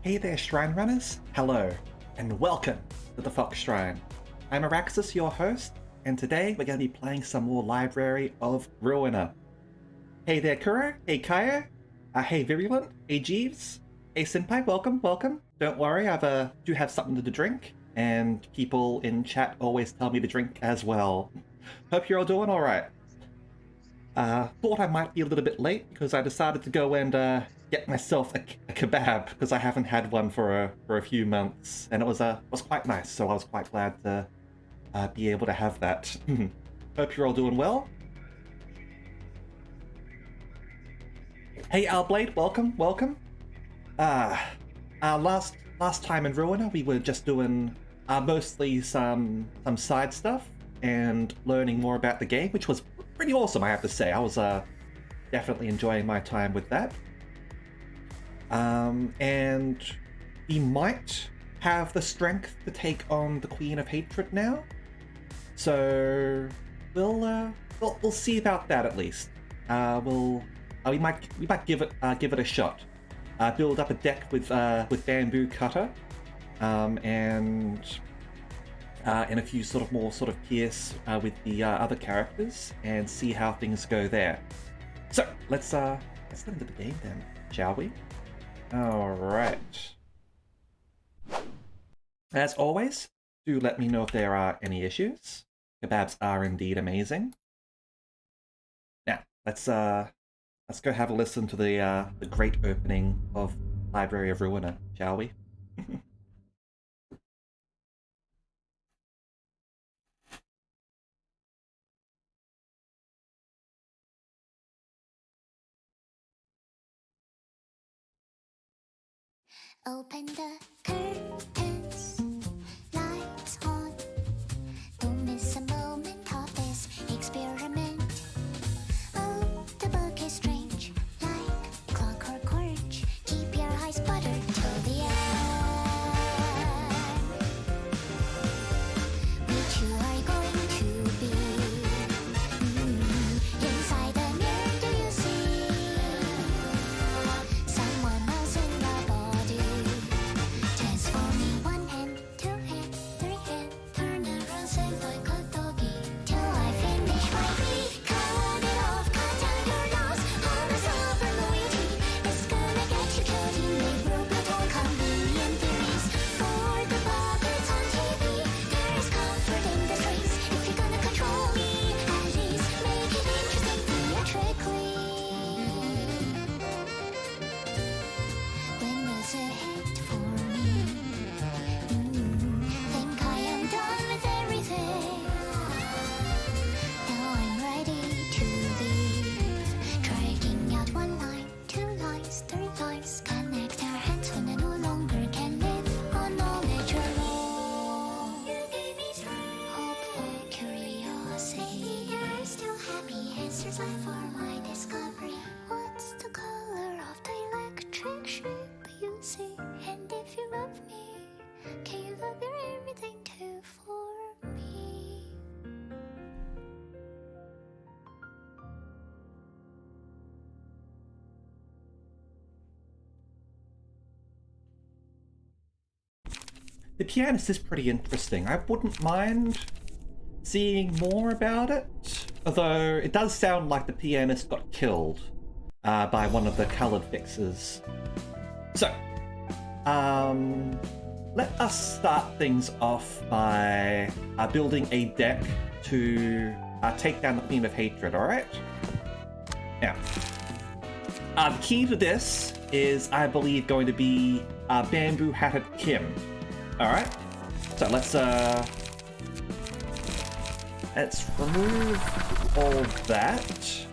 Hey there, Shrine Runners! Hello, and welcome to the Fox Shrine. I'm Araxis, your host, and today we're going to be playing some more Library of Ruina. Hey there, Kuro. Hey, Kaya. Hey, Virulent. Hey, Jeeves. Hey, Senpai. Welcome. Don't worry, I do have something to drink, and people in chat always tell me to drink as well. Hope you're all doing alright. Thought I might be a little bit late because I decided to go and get myself a kebab because I haven't had one for a few months, and it was quite nice. So I was quite glad to be able to have that. Hope you're all doing well. Hey, Alblade, welcome. Last time in Ruina, we were just doing mostly some side stuff and learning more about the game, which was pretty awesome, I have to say. I was definitely enjoying my time with that. And we might have the strength to take on the Queen of Hatred now. So we'll see about that at least. We might give it a shot. Build up a deck with bamboo cutter, and a few more pierce with the other characters, and see how things go there. So let's get into the game then, shall we? All right. As always, do let me know if there are any issues. Kebabs are indeed amazing. Now let's go have a listen to the great opening of Library of Ruina, shall we? Open the curtains, lights on. Don't miss a moment of this experiment. Oh, the book is strange, like clockwork orange. Keep your eyes buttered till the end. Which you are going to be. Inside the mirror, do you see someone else in the body? Transforming one hand, two hand, three hand, turn around, say like a doggy. Till I finish my beat, cut it off, cut down your nose. All the silver loyalty is gonna get you killed. You make real brutal convenient theories for the puppets on TV. There is comfort in the streets if you're gonna control me. At least make it interesting theatrically. When there's a hit for me, think I am done with everything. Now I'm ready to leave. Dragging out one line, two lines, three lines. Connect our hands when I no longer can live on knowledge alone. You gave me strength, hopeful curiosity. You're still happy, answers left for my discovery. What's the color of the electric shape you see? And if you love me, can you love your everything too for me? The pianist is pretty interesting. I wouldn't mind seeing more about it, although it does sound like the pianist got killed by one of the colored fixes. So, let us start things off by building a deck to take down the Queen of Hatred, alright? Now, the key to this is, I believe, going to be Bamboo Hatted Kim. Alright, so let's remove all that,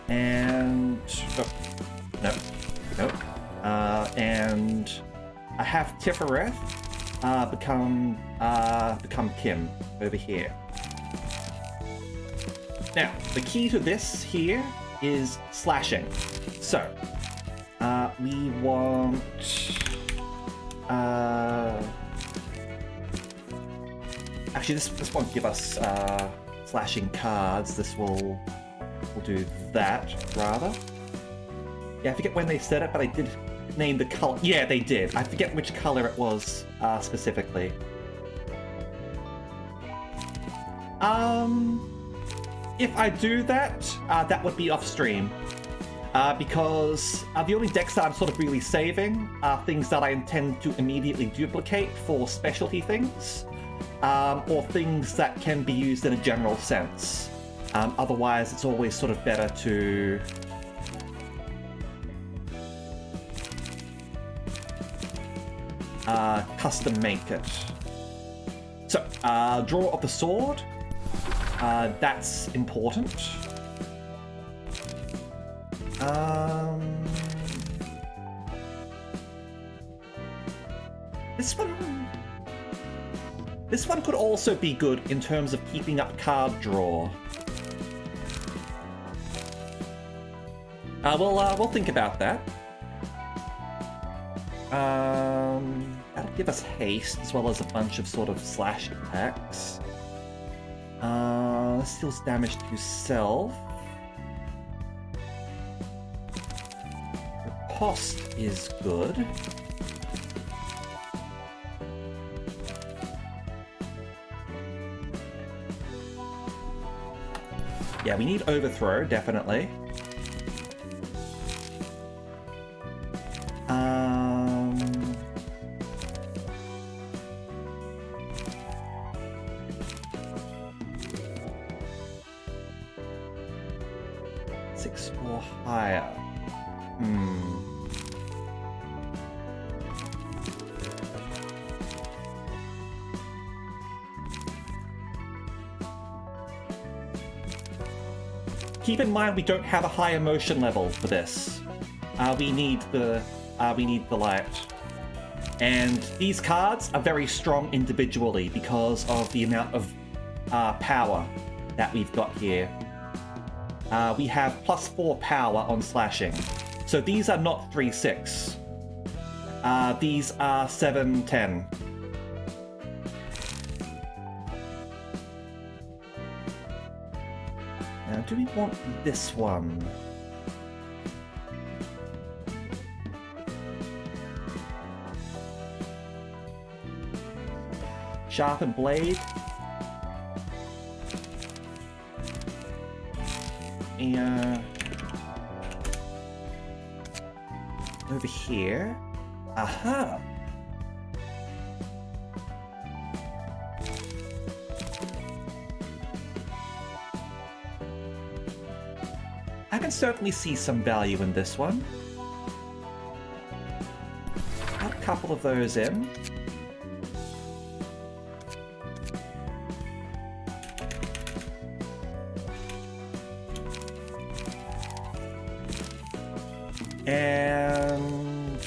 and nope. And I have Tifereth become Kim over here. Now, the key to this here is slashing. So, we want actually, this won't give us slashing cards. This will do that rather. Yeah, I forget when they said it, but I did name the color. Yeah, they did. I forget which color it was specifically. If I do that, that would be off stream. Because the only decks that I'm sort of really saving are things that I intend to immediately duplicate for specialty things, or things that can be used in a general sense. Otherwise, it's always sort of better to custom make it. So, draw of the sword. That's important. This one could also be good in terms of keeping up card draw. We'll think about that. That'll give us haste as well as a bunch of sort of slash attacks. This deals damage to self. The cost is good. Yeah, we need overthrow, definitely. 6 or higher. Keep in mind we don't have a high emotion level for this. We need the light. And these cards are very strong individually because of the amount of power that we've got here. We have +4 power on slashing. So these are not 3/6. These are 7/10. Now, do we want this one? Sharpened blade. And over here. Aha! I can certainly see some value in this one. Add a couple of those in. And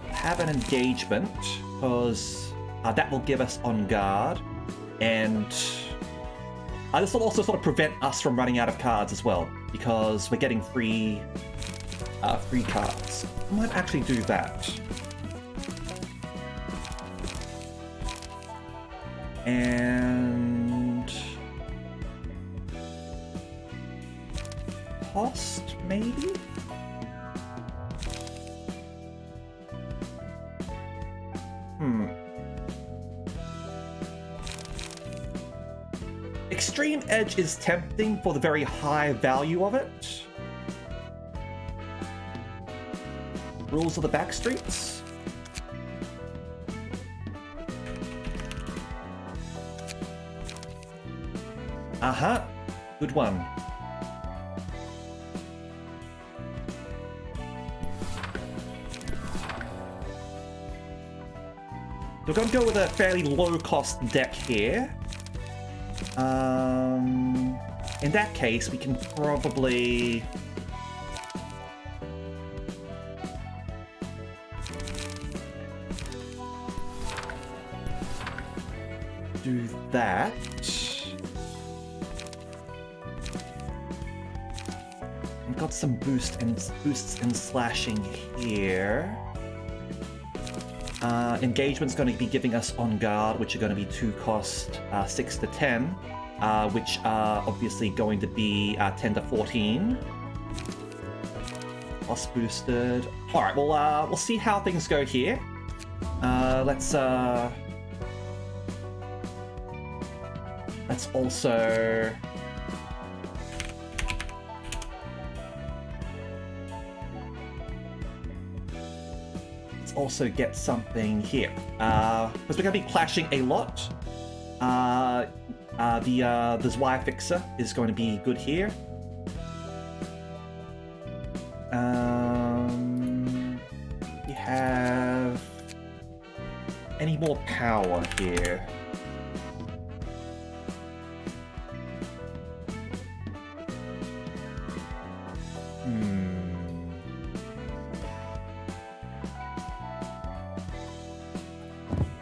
have an engagement, because that will give us on guard, and this will also sort of prevent us from running out of cards as well, because we're getting free cards. I might actually do that. And cost, maybe? Extreme Edge is tempting for the very high value of it. Rules of the Backstreets. Aha! Good one. We're going to go with a fairly low-cost deck here. In that case, we can probably do that. We've got some boosts in slashing here. Engagement's going to be giving us on guard, which are going to be 2 cost, 6 to 10, which are obviously going to be 10 to 14. cost boosted. All right, well, we'll see how things go here. Let's also... Let's also get something here. Because we're going to be clashing a lot. The Zwei Fixer is going to be good here. We have any more power here?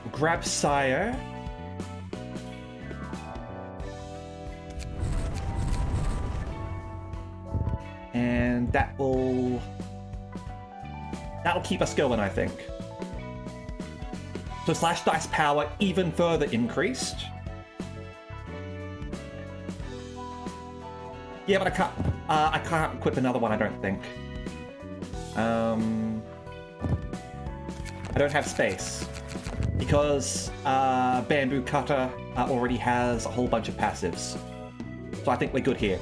We'll grab Sire. And that'll keep us going, I think. So Slash Dice power even further increased. Yeah, but I can't equip another one, I don't think. I don't have space. Because Bamboo Cutter already has a whole bunch of passives. So I think we're good here.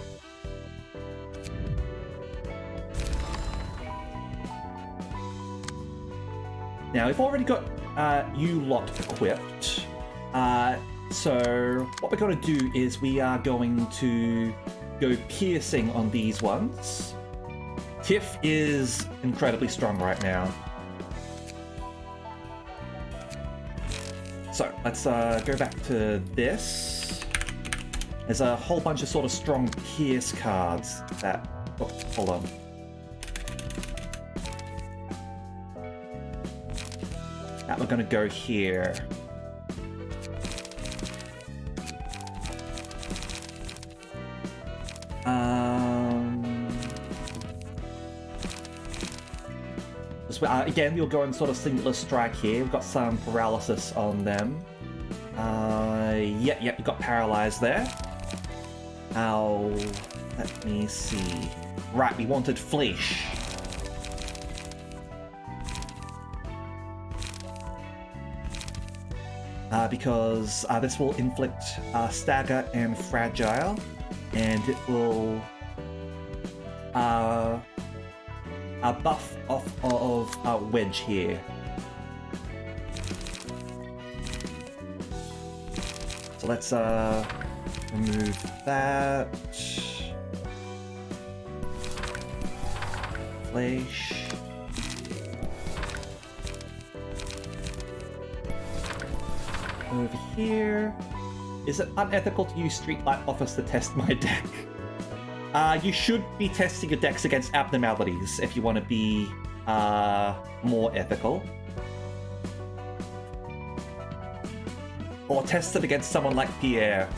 Now, we've already got U-Lot equipped. So what we're going to do is we are going to go piercing on these ones. Tiff is incredibly strong right now. So let's go back to this. There's a whole bunch of sort of strong pierce cards that... Oh, hold on. That we're going to go here. Again, we'll go in sort of singular strike here. We've got some paralysis on them. Yep, you got paralyzed there. Let me see. Right, we wanted Fleesh. Because this will inflict Stagger and Fragile, and it will buff off of Wedge here. So let's remove that. Flesh. Over here. Is it unethical to use Streetlight Office to test my deck? You should be testing your decks against abnormalities if you want to be more ethical. Or test it against someone like Pierre.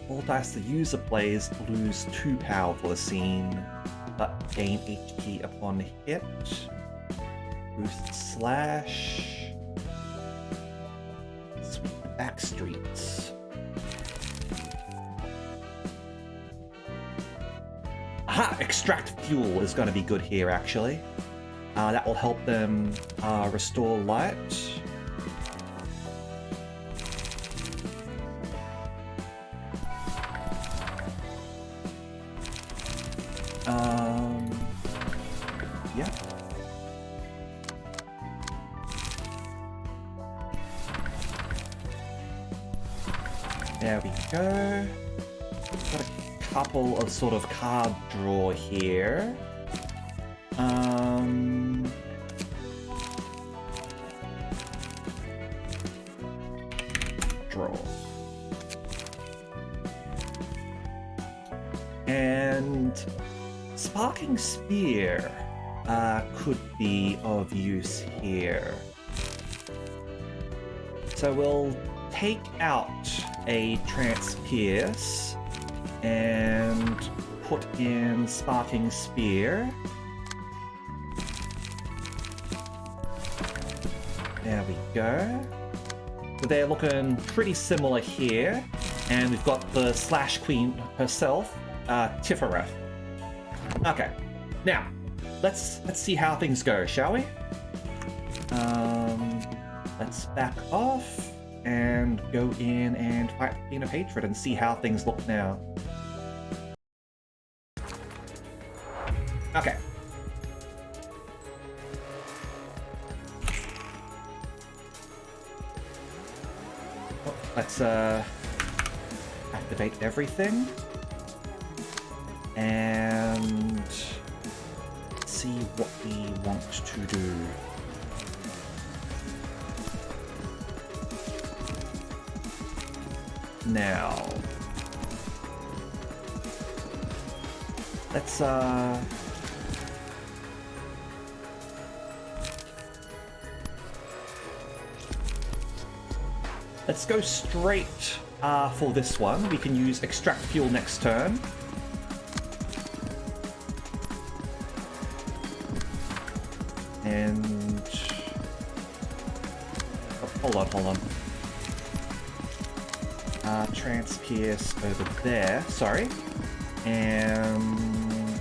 All dice the user plays lose 2 power for the scene, but gain HP upon hit. Boost Slash. Sweep the back streets. Aha! Extract Fuel is going to be good here, actually. That will help them restore light. Yeah. There we go. Got a couple of sort of card draw here. Draw. And Sparking Spear could be of use here. So we'll take out a Trance Pierce and put in Sparking Spear. There we go. So they're looking pretty similar here. And we've got the Slash Queen herself, Tifereth. Okay, now let's see how things go, shall we? Let's back off and go in and fight the Queen of Hatred and see how things look now. Okay. Oh, let's activate everything and see what we want to do. Now, let's go straight for this one. We can use extract fuel next turn. And oh, hold on. Transpierce over there, sorry. And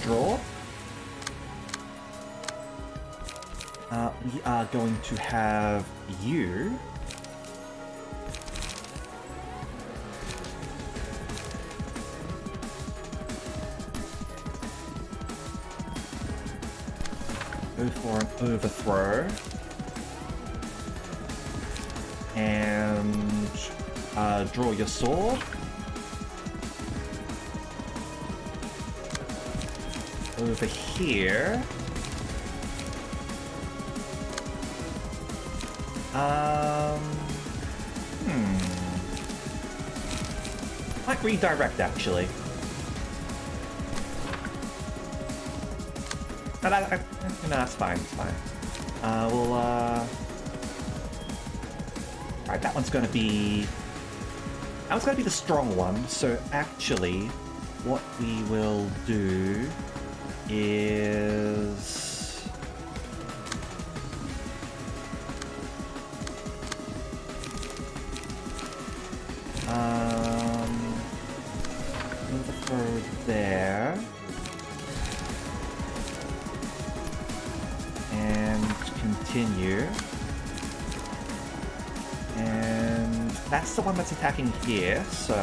draw. We are going to have you go for an overthrow and draw your sword. Over here. Might redirect actually. No, that's fine, it's fine. Alright, that one's gonna be... That one's gonna be the strong one, so actually, what we will do is... overthrow there. And continue. And that's the one that's attacking here, so...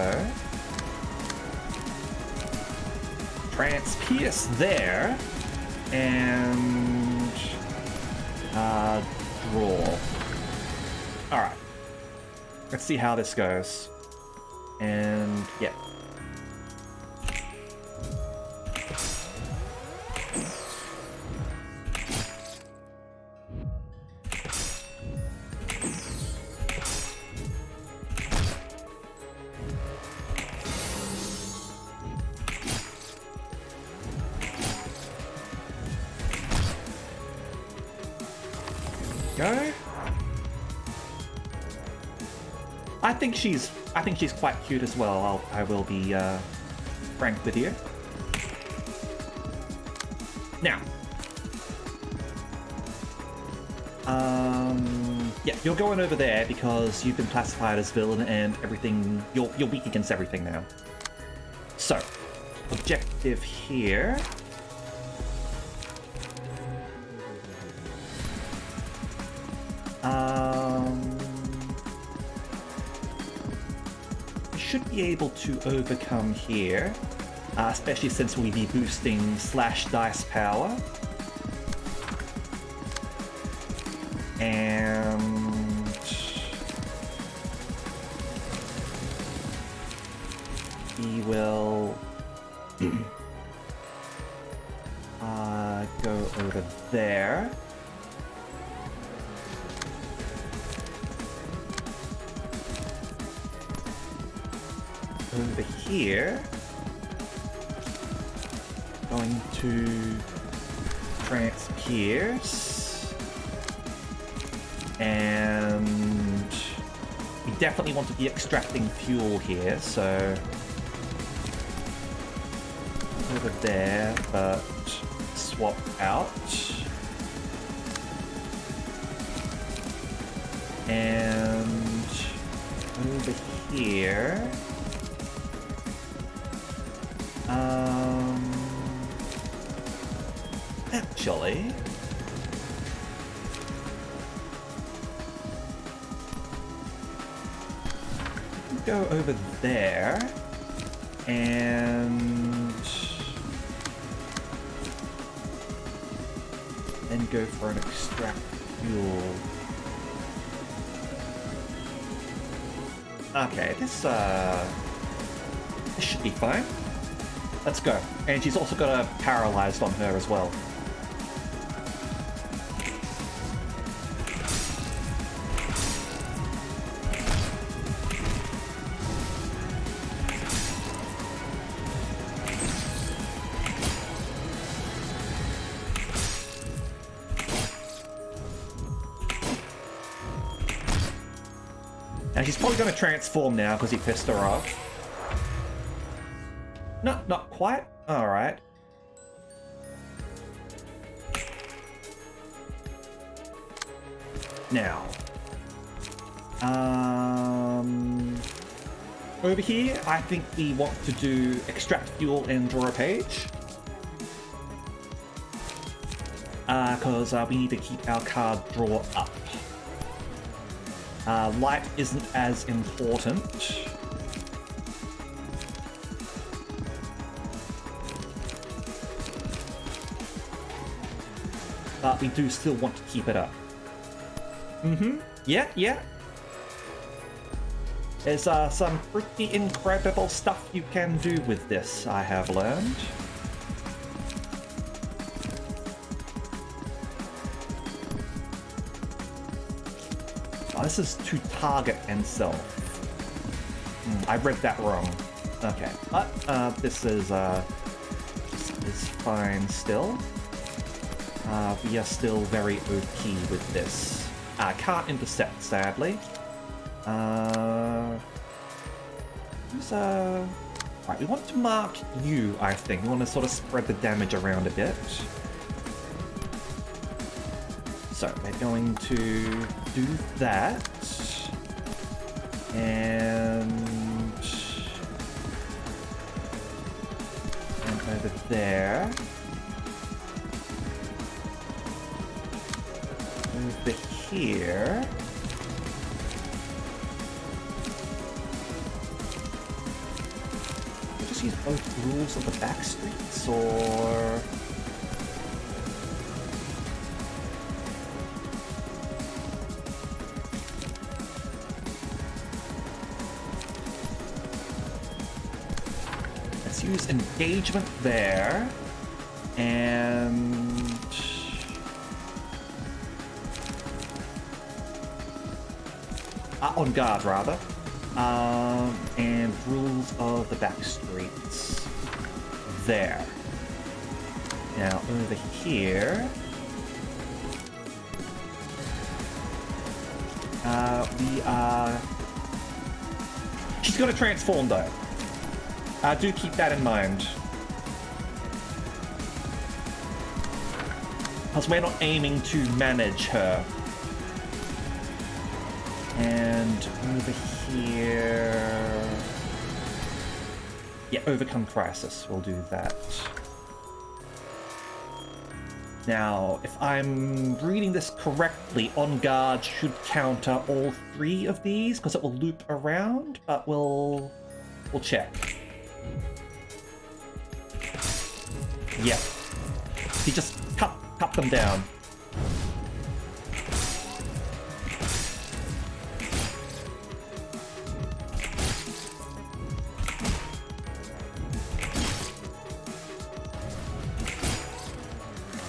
Transpierce there. And... draw. Alright. Let's see how this goes. And, yeah. Go. I think she's quite cute as well. I will be frank with you. Now, yeah, you're going over there because you've been classified as villain and everything. You're weak against everything now. So, objective here. Should be able to overcome here, especially since we'll be boosting slash dice power. And we will go over there. Over here, going to transpierce, and we definitely want to be extracting fuel here, so over there, but swap out, and over here. Actually, go over there and then go for an extract fuel. Okay, this should be fine. Let's go. And she's also got a paralyzed on her as well. And she's probably going to transform now because he pissed her off. No, not quite. Alright. Now. Over here, I think we want to do extract fuel and draw a page. Because we need to keep our card draw up. Light isn't as important. But we do still want to keep it up. Yeah. There's some pretty incredible stuff you can do with this, I have learned. Oh, this is to target and self. I read that wrong. Okay, but this is fine still. We are still very OP with this. Can't intercept, sadly. Right, we want to mark you, I think. We want to sort of spread the damage around a bit. So, we're going to do that. And over there. Over here. We'll just use both rules of the back streets, or... let's use engagement there, and... on guard, rather. And rules of the back streets. There. Now, over here... we are... She's gonna transform, though. Do keep that in mind. Because we're not aiming to manage her. And over here... yeah, overcome crisis. We'll do that. Now, if I'm reading this correctly, on guard should counter all three of these, because it will loop around, but we'll check. Yeah. He just cut them down.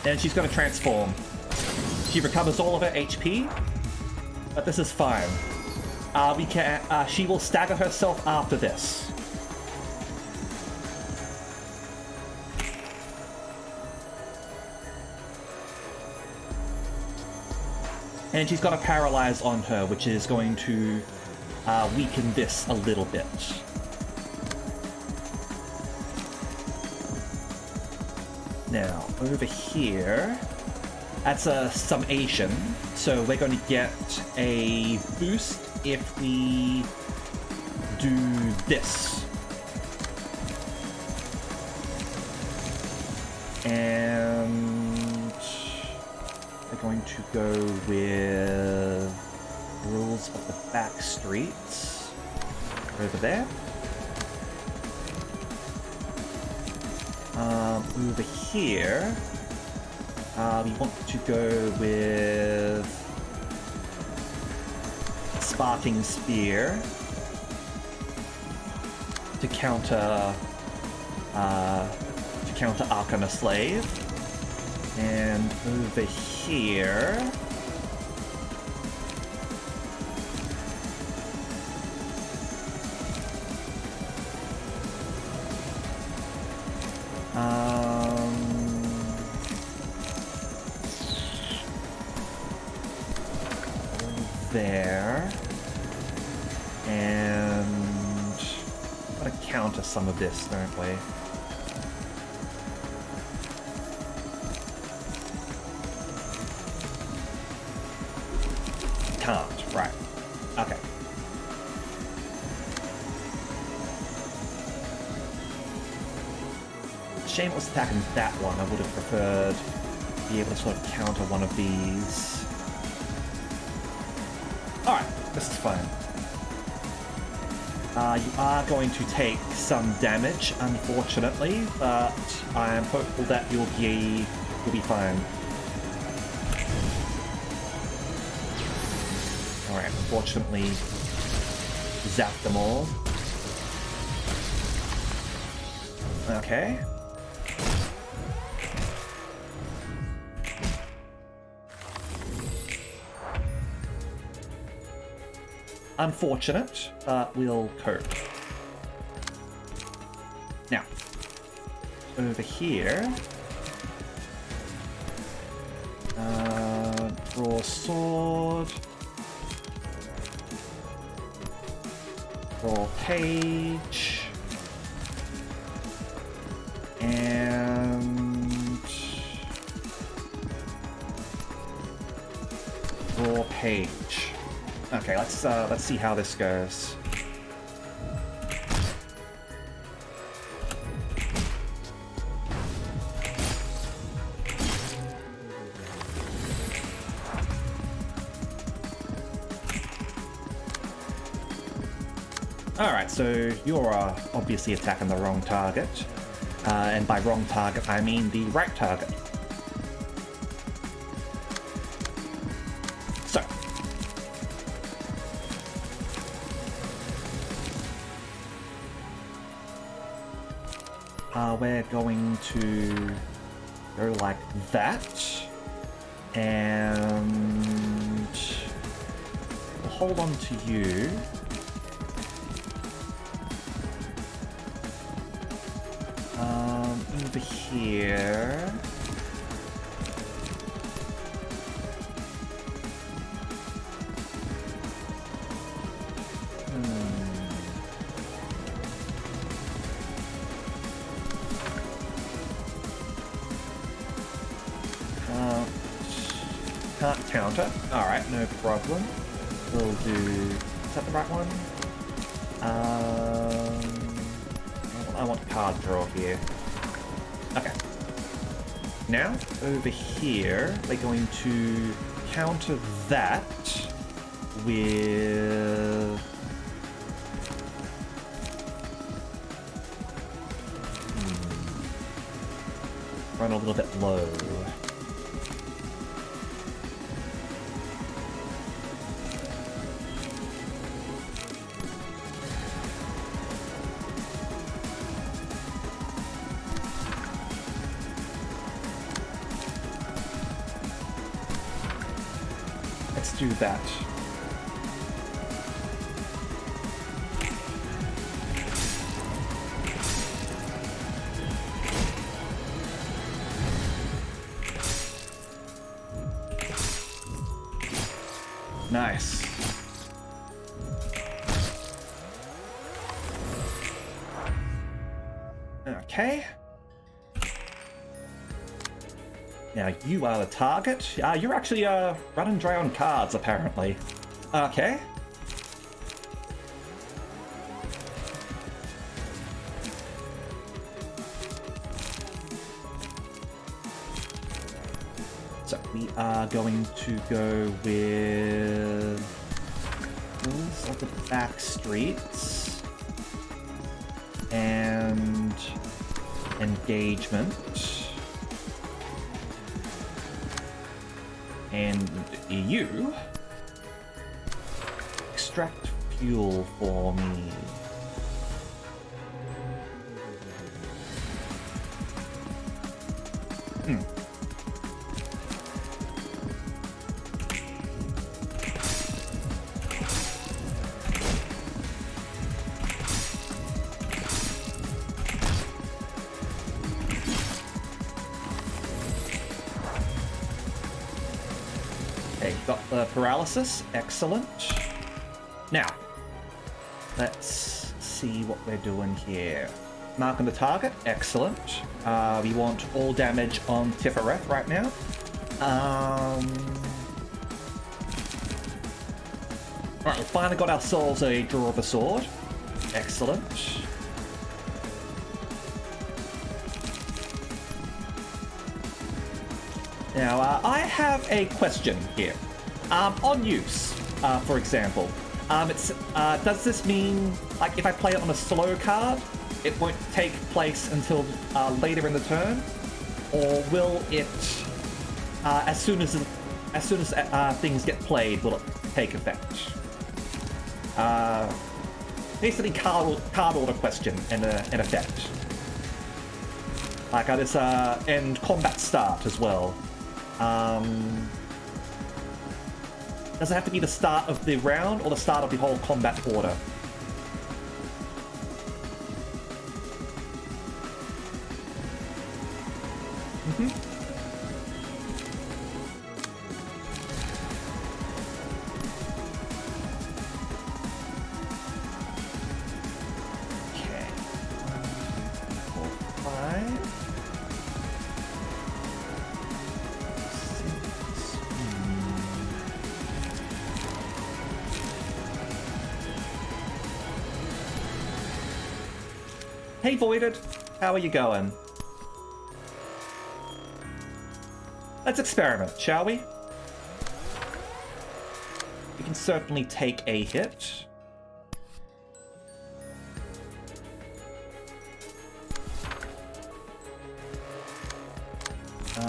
And she's going to transform. She recovers all of her HP, but this is fine. We can. She will stagger herself after this. And she's got a paralyze on her, which is going to weaken this a little bit. Now, over here, that's a summation, so we're going to get a boost if we do this? And we're going to go with rules of the back streets over there. Over here, we want to go with Sparking Spear to counter Arcana Slave, and over here. There, and I'm gonna counter some of this, don't we? Can't, right? Okay. Shame it was attacking that one. I would have preferred to be able to sort of counter one of these. Alright, this is fine. You are going to take some damage, unfortunately, but I am hopeful that you'll be fine. Alright, unfortunately, zapped them all. Okay. Unfortunate, but we'll cope. Now, over here, draw sword, draw page, and draw page. Okay, let's see how this goes. Alright, so you're obviously attacking the wrong target. And by wrong target, I mean the right target. So, we're going to go like that, and we'll hold on to you. Over here. Can't counter. Alright, no problem. We'll do... Is that the right one? I want card draw here. Okay. Now, over here, we're going to counter that with... Run a little bit low. Let's do that. Nice. Okay. Now you are the target. You're actually running dry on cards, apparently. Okay. we are going to go with rules of the back streets and engagement and you extract fuel for me. Okay, got the paralysis. Excellent. Now, let's see what we're doing here. Marking the target. Excellent. We want all damage on Tifereth right now. Alright, we finally got ourselves a draw of a sword. Excellent. Now, I have a question here. On use, for example, does this mean, like, if I play it on a slow card, it won't take place until later in the turn, or will it, as soon as things get played, will it take effect? Basically, card order question in effect. Like this, and combat start as well. Does it have to be the start of the round or the start of the whole combat order? Okay. 1, 2, 3, 4, 5. Hey Voided, how are you going? Let's experiment, shall we? We can certainly take a hit.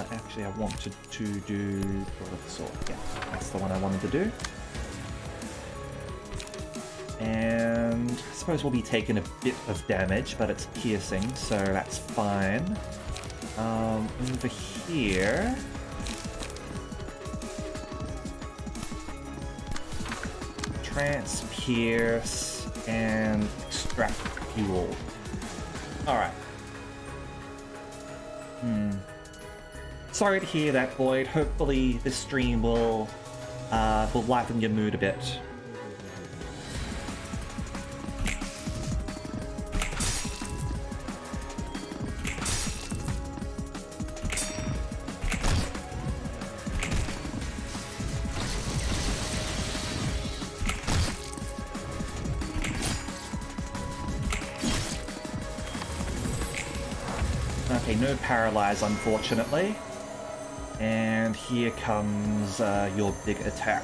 Actually, I wanted to do Sword of the Sword. Yeah, that's the one I wanted to do. And I suppose we'll be taking a bit of damage, but it's piercing, so that's fine. Over here... Trans-pierce and extract fuel. Alright. Sorry to hear that, Void. Hopefully this stream will lighten your mood a bit. Okay, no paralyze, unfortunately. And here comes your big attack.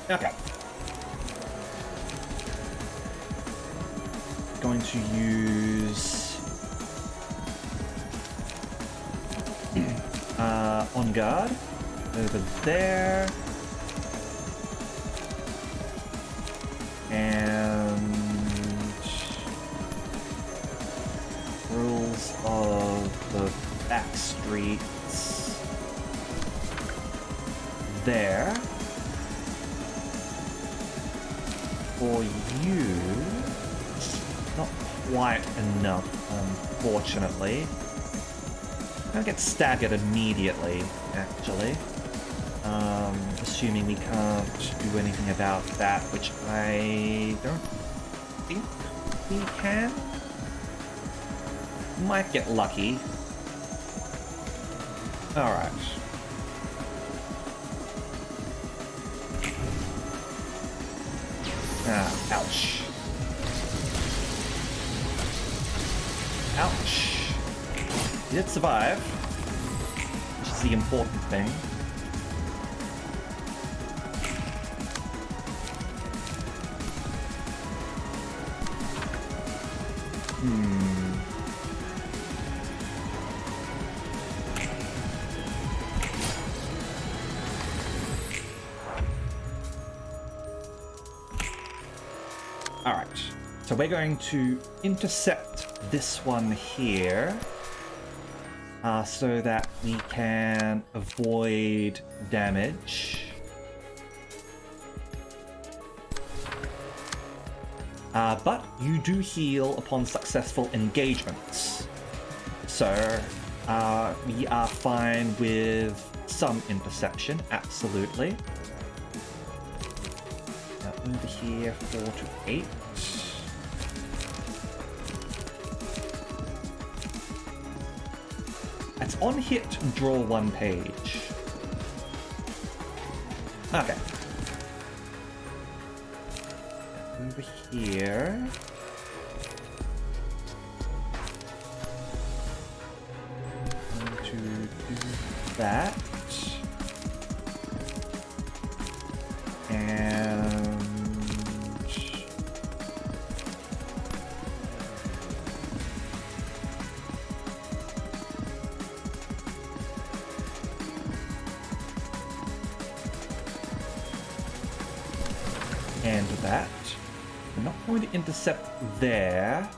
Okay. Going to use on guard over there. And rules of the back streets there. For you, not quite enough, unfortunately. I'll get staggered immediately, actually. Assuming we can't do anything about that, which I don't think we can. Might get lucky. Alright. Ah, ouch. Ouch. He did survive, which is the important thing. Alright, so we're going to intercept this one here so that we can avoid damage. But you do heal upon successful engagements. So we are fine with some interception, absolutely. Now over here, 4 to 8. It's on hit, draw 1 page. Okay. Over here. Going to do that. And that. We're not going to intercept there.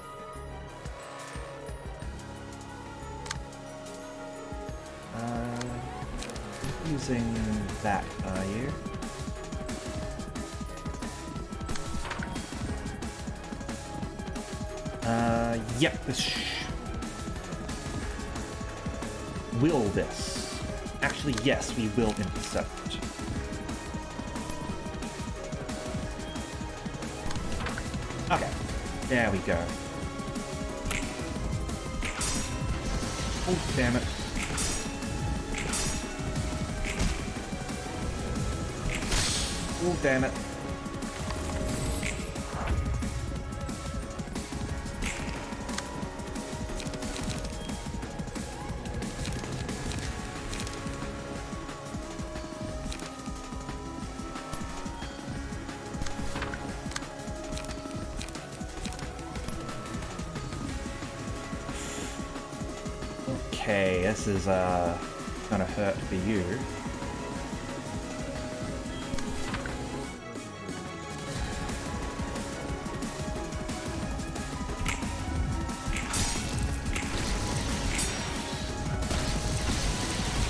Using that, are you? Yep, will this? Actually, yes, we will intercept. Okay, there we go. Oh, damn it. Oh, damn it. Okay, this is gonna hurt for you.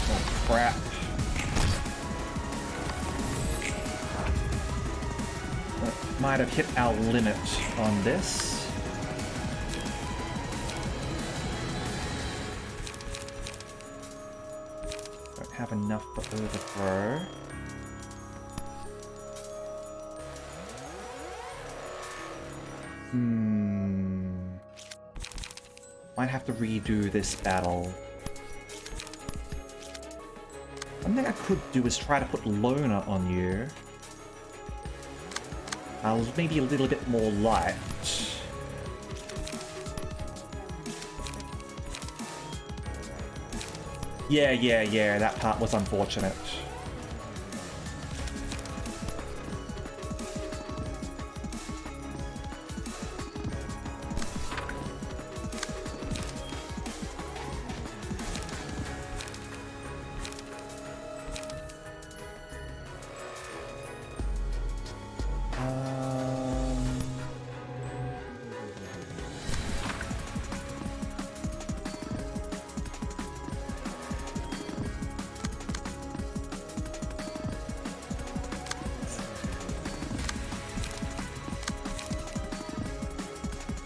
Oh crap. Might have hit our limit on this. Have enough for overthrow. Might have to redo this battle. One thing I could do is try to put Loner on you. Maybe a little bit more light. Yeah, that part was unfortunate.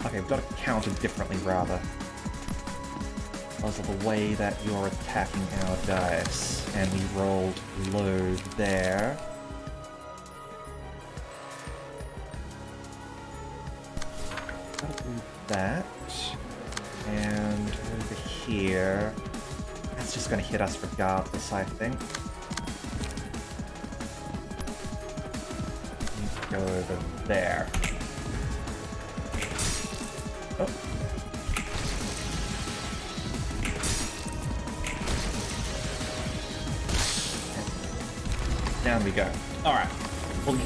Okay, we've got to counter differently, rather. Because of the way that you're attacking our dice. And we rolled low there. Gotta do that. And over here... That's just gonna hit us regardless, I think. Go over there. Oh. Down we go. All right. Well,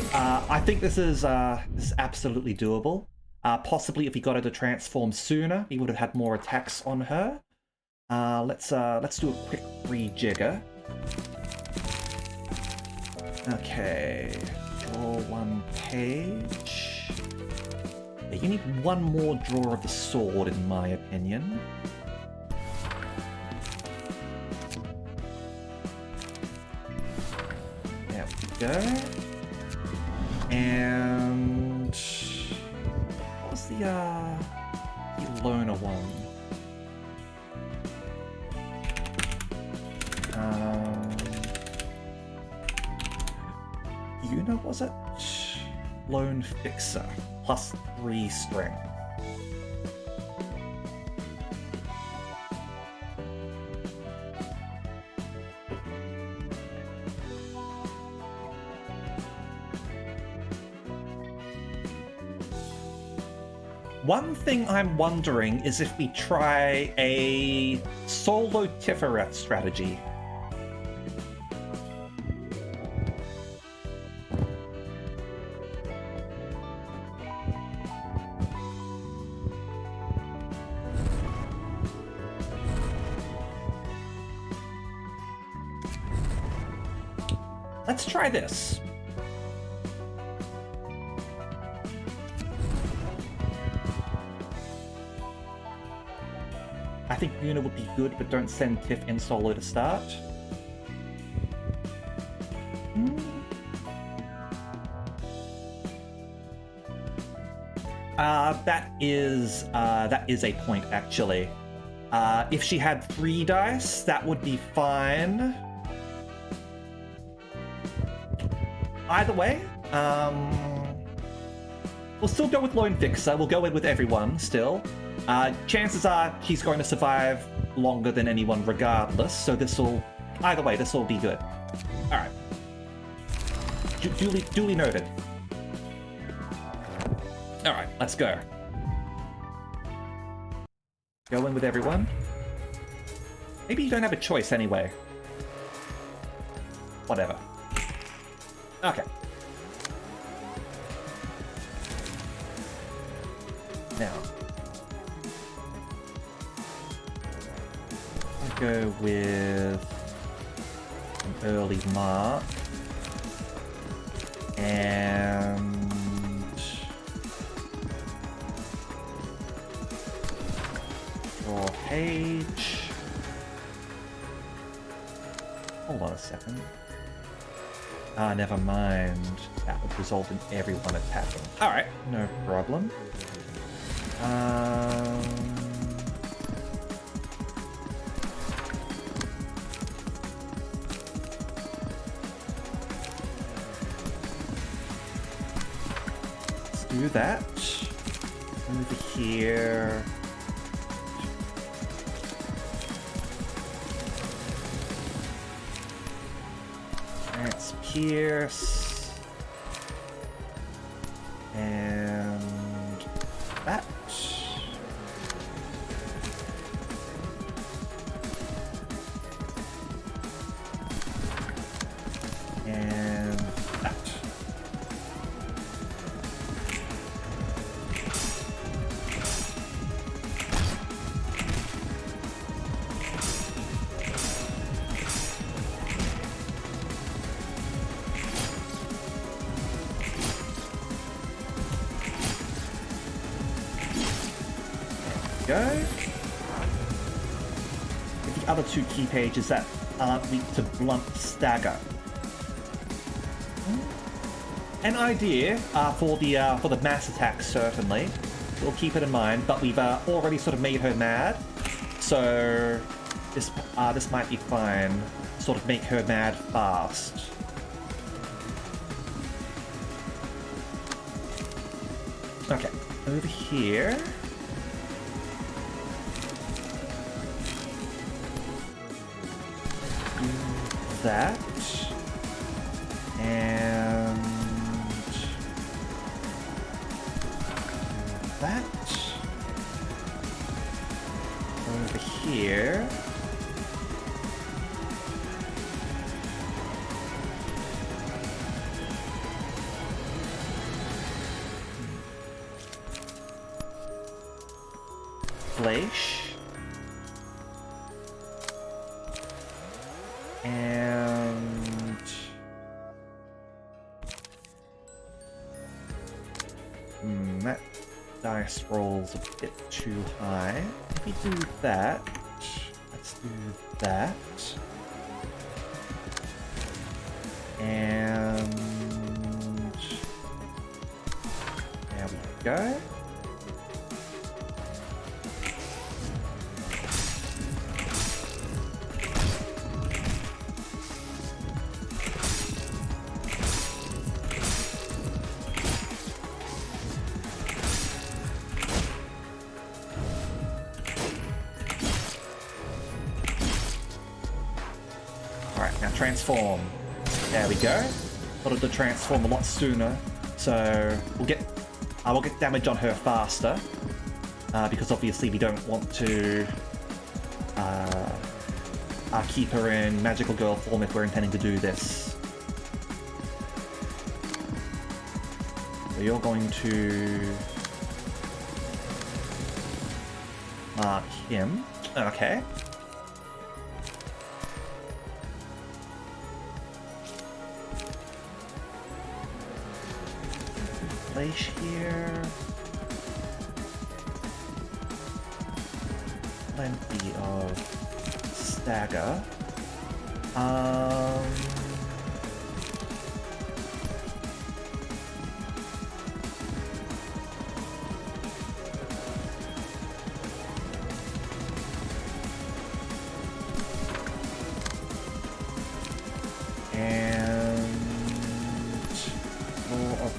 I think this is absolutely doable. Possibly if he got her to transform sooner, he would have had more attacks on her. Let's do a quick rejigger. Okay, draw one page. Yeah, you need one more draw of the sword, in my opinion. There we go. And what was the loner one? Ruina, was it? Lone Fixer, +3 strength. One thing I'm wondering is if we try a solo Tifereth strategy. Let's try this. I think Ruina would be good, but don't send Tiff in solo to start. That is a point, actually. If she had 3 dice, that would be fine. Either way, we'll still go with Lone Fixer. We'll go in with everyone still. Chances are he's going to survive longer than anyone regardless, so either way, this will be good. Alright. Duly noted. Alright, let's go. Go in with everyone. Maybe you don't have a choice anyway. Whatever. Okay. Now, I'll go with an early mark and draw a page. Hold on a second. Never mind. That would result in everyone attacking. Alright, no problem. Let's do that. Over here. Let's pierce. And that. And that. Go. The other 2 key pages that aren't weak to blunt stagger. An idea for the mass attack, certainly. We'll keep it in mind, but we've already sort of made her mad, so this might be fine. Sort of make her mad fast. Okay, over here. That and that over here. Fleisch. And... that dice roll's a bit too high. If we do that, let's do that. And... there we go. Transform. There we go. Wanted to transform a lot sooner, so we'll get damage on her faster, because obviously we don't want to keep her in magical girl form if we're intending to do this. So you're going to mark him. Okay. Fleisch here. Plenty of stagger.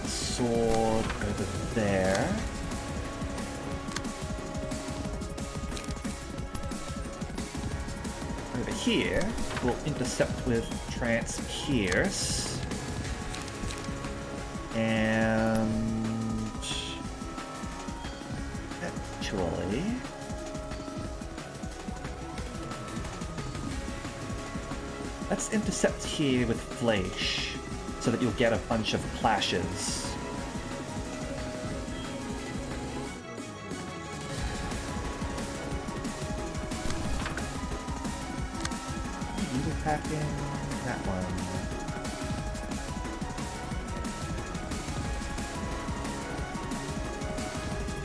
Sword over there. Over here, we'll intercept with Transpierce. And... actually... let's intercept here with Fleisch, so that you'll get a bunch of clashes. Attacking that one.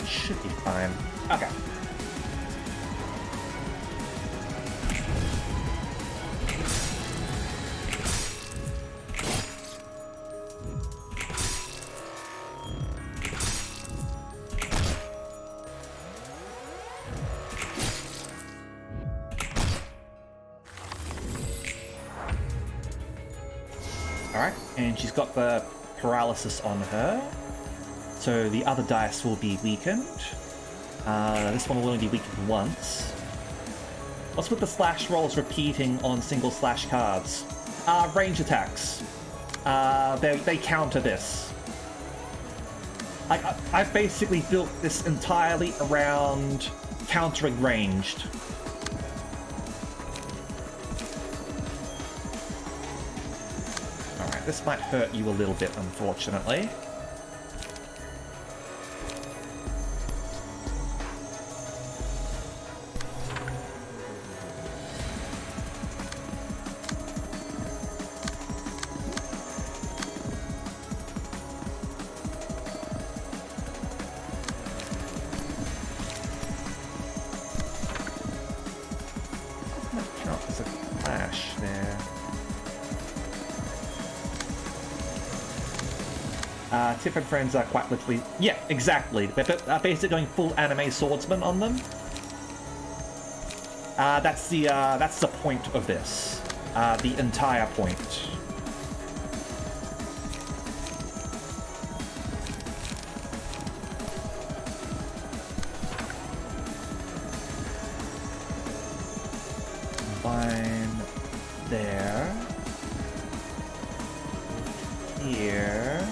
Should be fine. Okay. Alright, and she's got the paralysis on her, so the other dice will be weakened. This one will only be weakened once. What's with the slash rolls repeating on single slash cards? Range attacks. They counter this. I've basically built this entirely around countering ranged. This might hurt you a little bit, unfortunately. That count as a clash there. Tiff and friends are quite literally... yeah, exactly. They're basically going full anime swordsman on them. That's the point of this. The entire point. Combine there. Here.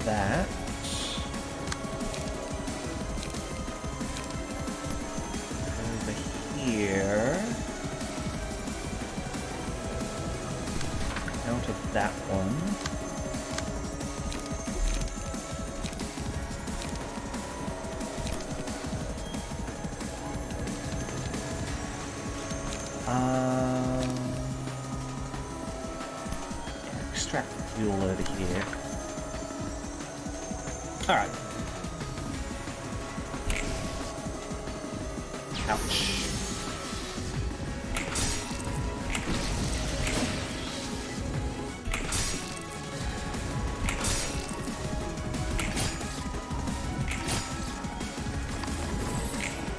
That. Over here. Out of that one. fuel over here. Alright. Ouch.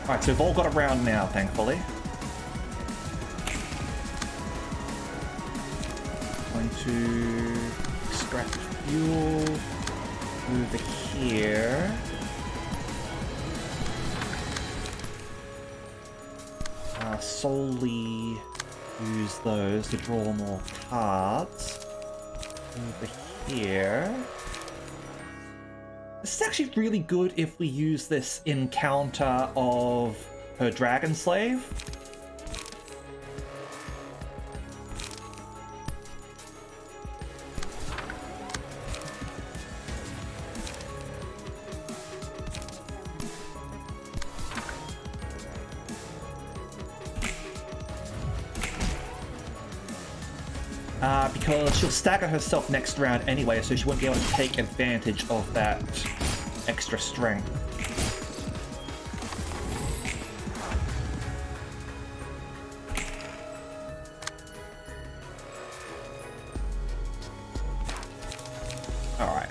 Alright, so we've all got around now, thankfully. Going to extract fuel over here. Solely use those to draw more cards. Over here. This is actually really good if we use this in counter of her Dragon Slave. Because she'll stagger herself next round anyway, so she won't be able to take advantage of that extra strength. Alright.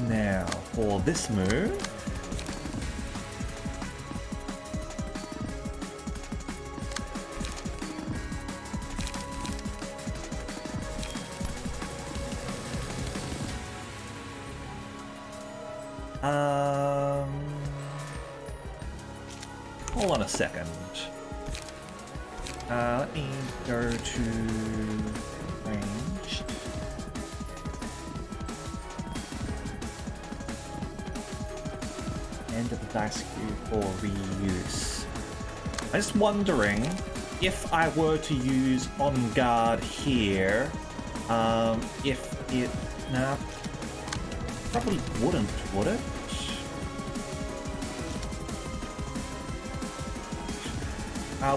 Now, for this move, hold on a second. Let me go to ranged. End of the dice queue for reuse. I'm just wondering if I were to use On Guard here, if it... Nah, probably wouldn't, would it?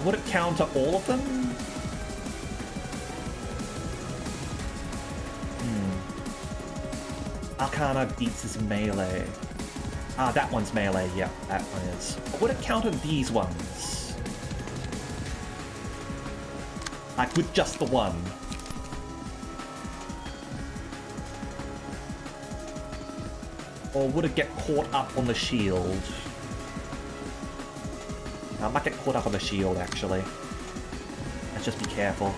Would it counter all of them? Arcana beats his melee. That one's melee, yeah, that one is. But would it counter these ones? Like, with just the one? Or would it get caught up on the shield? I might get caught up on the shield, actually. Let's just be careful.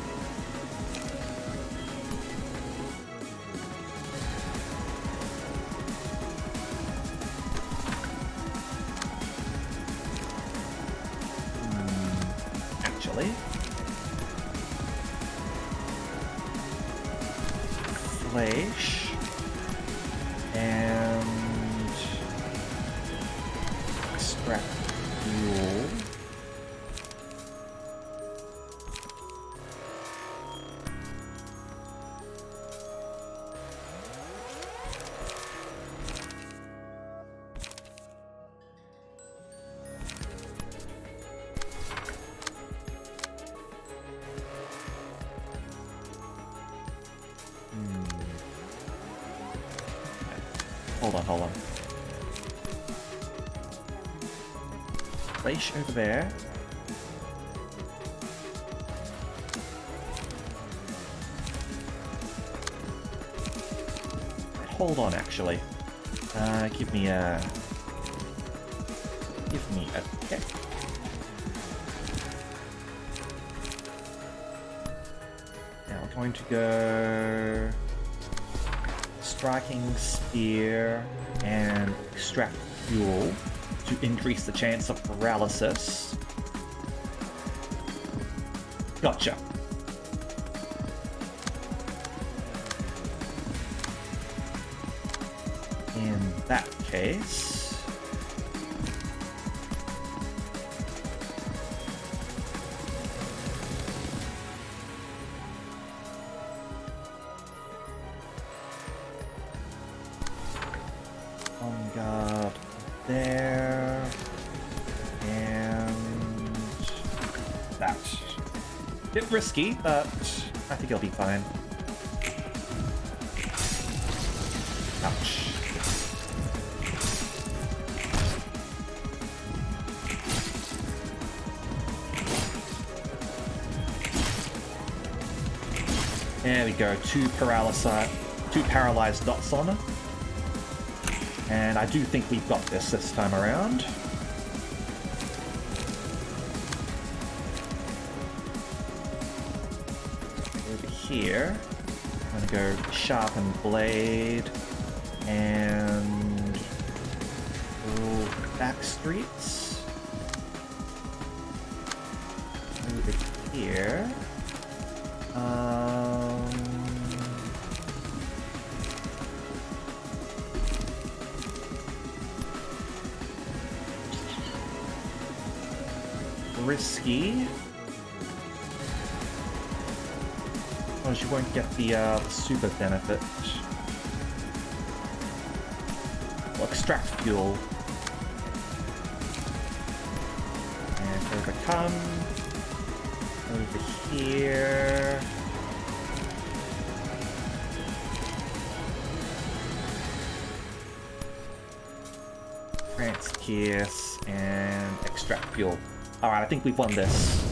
Actually. Flesh. And... extract fuel. Hold on. Flesh over there. Hold on, actually. Give me a tick. Now we're going to go Striking Spear and Extract Fuel to increase the chance of paralysis. Gotcha. In that case... On guard there. Bit risky, but I think it'll be fine. Ouch. There we go, two paralyzed dots on her. And I do think we've got this time around. Over here, I'm gonna go Sharpen Blade and back streets. Over here. Risky. Because you won't get the super benefit. We'll extract fuel. And overcome. Over here. Trance Pierce and extract fuel. Alright, I think we've won this.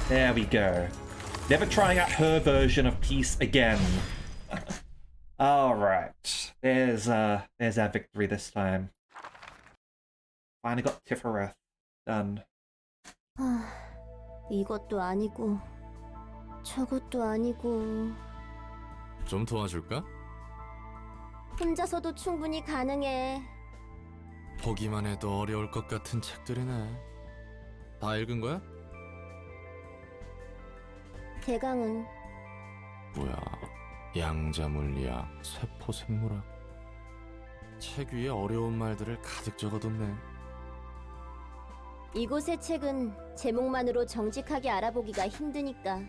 There we go. Never trying out her version of peace again. Alright. There's our victory this time. Finally got Tifereth done. 이것도 아니고 저것도 아니고. 좀 도와줄까? 혼자서도 충분히 가능해. 보기만 해도 어려울 것 같은 책들이네. 다 읽은 거야? 대강은 뭐야, 양자물리학, 세포생물학. 책 위에 어려운 말들을 가득 적어뒀네. 이곳의 책은 제목만으로 정직하게 알아보기가 힘드니까.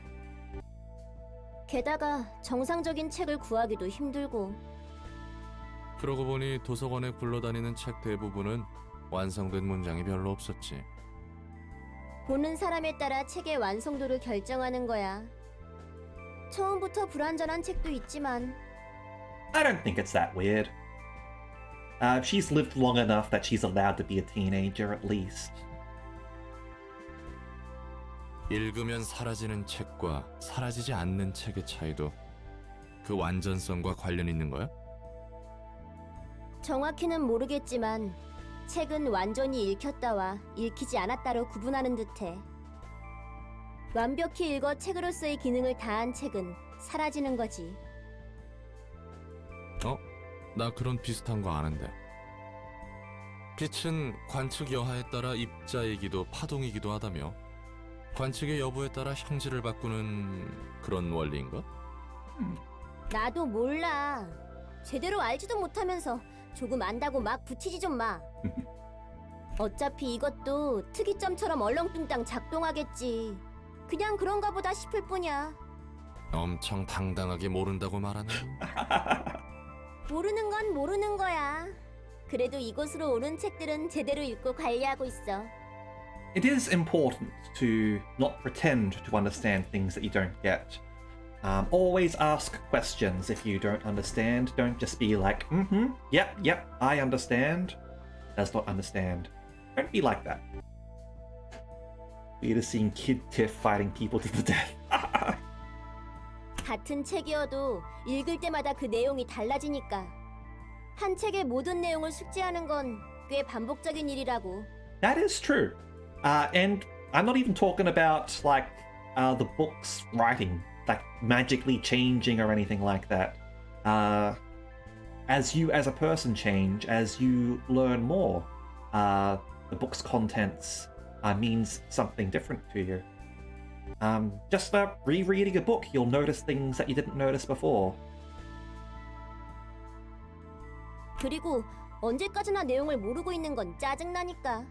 게다가 정상적인 책을 구하기도 힘들고. 그러고 보니 도서관에 굴러다니는 책 대부분은 완성된 문장이 별로 없었지. 보는 사람에 따라 책의 완성도를 결정하는 거야. 처음부터 불완전한 책도 있지만. I don't think it's that weird. She's lived long enough that she's allowed to be a teenager at least. 읽으면 사라지는 책과 사라지지 않는 책의 차이도 그 완전성과 관련 있는 거야? 정확히는 모르겠지만 책은 완전히 읽혔다와 읽히지 않았다로 구분하는 듯해. 완벽히 읽어 책으로서의 기능을 다한 책은 사라지는 거지. 나 그런 비슷한 거 아는데. 빛은 관측 여하에 따라 입자이기도 파동이기도 하다며 관측의 여부에 따라 형질을 바꾸는 그런 원리인가? 나도 몰라. 제대로 알지도 못하면서 조금 안다고 막 붙이지 좀 마. 어차피 이것도 특이점처럼 얼렁뚱땅 작동하겠지. 그냥 그런가 보다 싶을 뿐이야. 엄청 당당하게 모른다고 말하네. 모르는 건 모르는 거야. 그래도 이곳으로 오는 책들은 제대로 읽고 관리하고 있어. It is important to not pretend to understand things that you don't get. Always ask questions if you don't understand. Don't just be like, yep, I understand. Does not understand. Don't be like that. We're just seeing Kid Tiff fighting people to the death. 같은 책이어도 읽을 때마다 그 내용이 달라지니까. 한 책의 모든 내용을 숙지하는 건 꽤 반복적인 일이라고. That is true. And I'm not even talking about like the book's writing, like magically changing or anything like that. As you as a person change, as you learn more, the book's contents means something different to you. Just rereading a book, you'll notice things that you didn't notice before. 그리고 언제까지나 내용을 모르고 있는 건 짜증나니까.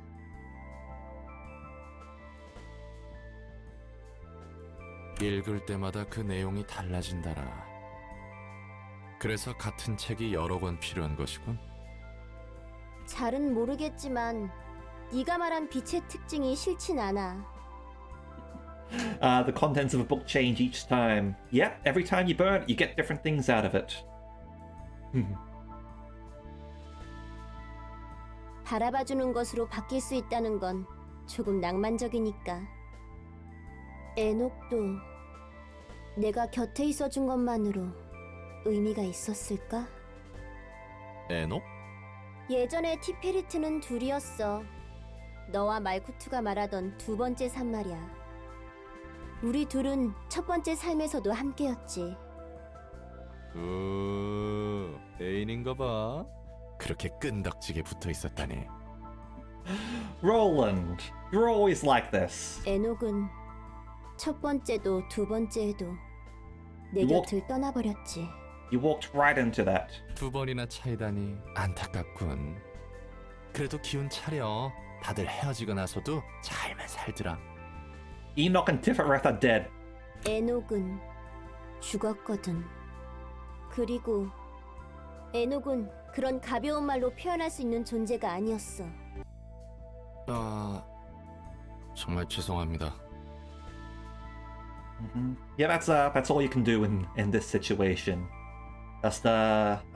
읽을 때마다 그 내용이 달라진다라. 그래서 같은 책이 여러 권 필요한 것이군. 잘은 모르겠지만 네가 말한 빛의 특징이 싫진 않아. The contents of a book change each time. Yep, every time you burn it, you get different things out of it. 바라봐주는 것으로 바뀔 수 있다는 건 조금 낭만적이니까. 에녹도 내가 곁에 있어준 것만으로 의미가 있었을까? 에녹? 예전에 티페리트는 둘이었어. 너와 말쿠트가 말하던 두 번째 삶 말이야. 우리 둘은 첫 번째 삶에서도 함께였지. 애인인가 봐. 그렇게 끈덕지게 붙어 있었다니. Roland, you're always like this. 에녹은 첫 번째도 두 번째에도 내 뭐? 곁을 떠나버렸지. You walked right into that. 두 번이나 차이다니 안타깝군. 그래도 기운 차려. 다들 헤어지고 나서도 잘만 살더라. Enoch and Tifereth are dead. 에녹은 죽었거든. 그리고 에녹은 그런 가벼운 말로 표현할 수 있는 존재가 아니었어. 정말 죄송합니다. Yeah, that's all you can do in this situation. Just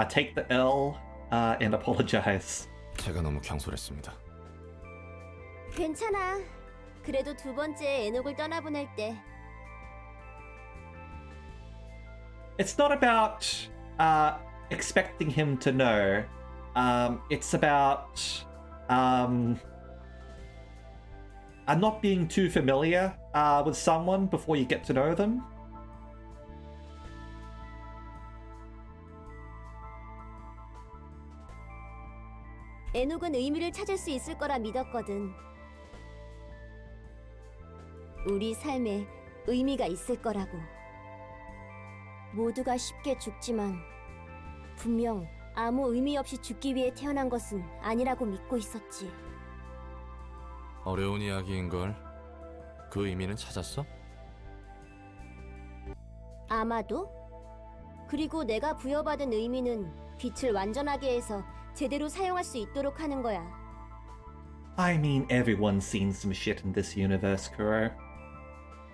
take the L and apologize. 제가 너무 경솔했습니다. 괜찮아. 그래도 두 번째 에녹을 떠나보낼 때 It's not about expecting him to know. It's about not being too familiar with someone before you get to know them. 에녹은 의미를 찾을 수 있을 거라 믿었거든. 우리 삶에 의미가 있을 거라고. 모두가 쉽게 죽지만 분명 아무 의미 없이 죽기 위해 태어난 것은 아니라고 믿고 있었지. 어려운 이야기인걸. 그 의미는 찾았어? 아마도? 그리고 내가 부여받은 의미는 빛을 완전하게 해서 제대로 사용할 수 있도록 하는 거야. I mean, everyone's seen some shit in this universe, Kuro.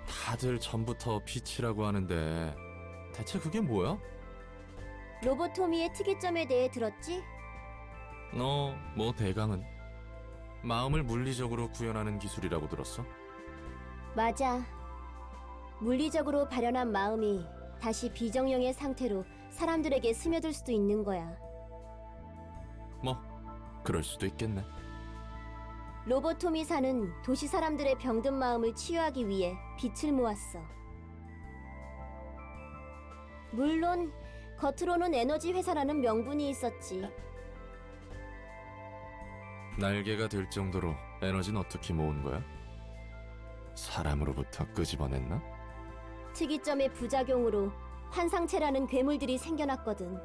다들 전부터 빛이라고 하는데 대체 그게 뭐야? 로보토미의 특이점에 대해 들었지? 뭐 대강은 마음을 물리적으로 구현하는 기술이라고 들었어. 맞아. 물리적으로 발현한 마음이 다시 비정령의 상태로 사람들에게 스며들 수도 있는 거야. 뭐 그럴 수도 있겠네. 로보토미사는 도시 사람들의 병든 마음을 치유하기 위해 빛을 모았어. 물론 겉으로는 에너지 회사라는 명분이 있었지. 날개가 될 정도로 에너지는 어떻게 모은 거야? 사람으로부터 끄집어냈나? 특이점의 부작용으로 환상체라는 괴물들이 생겨났거든.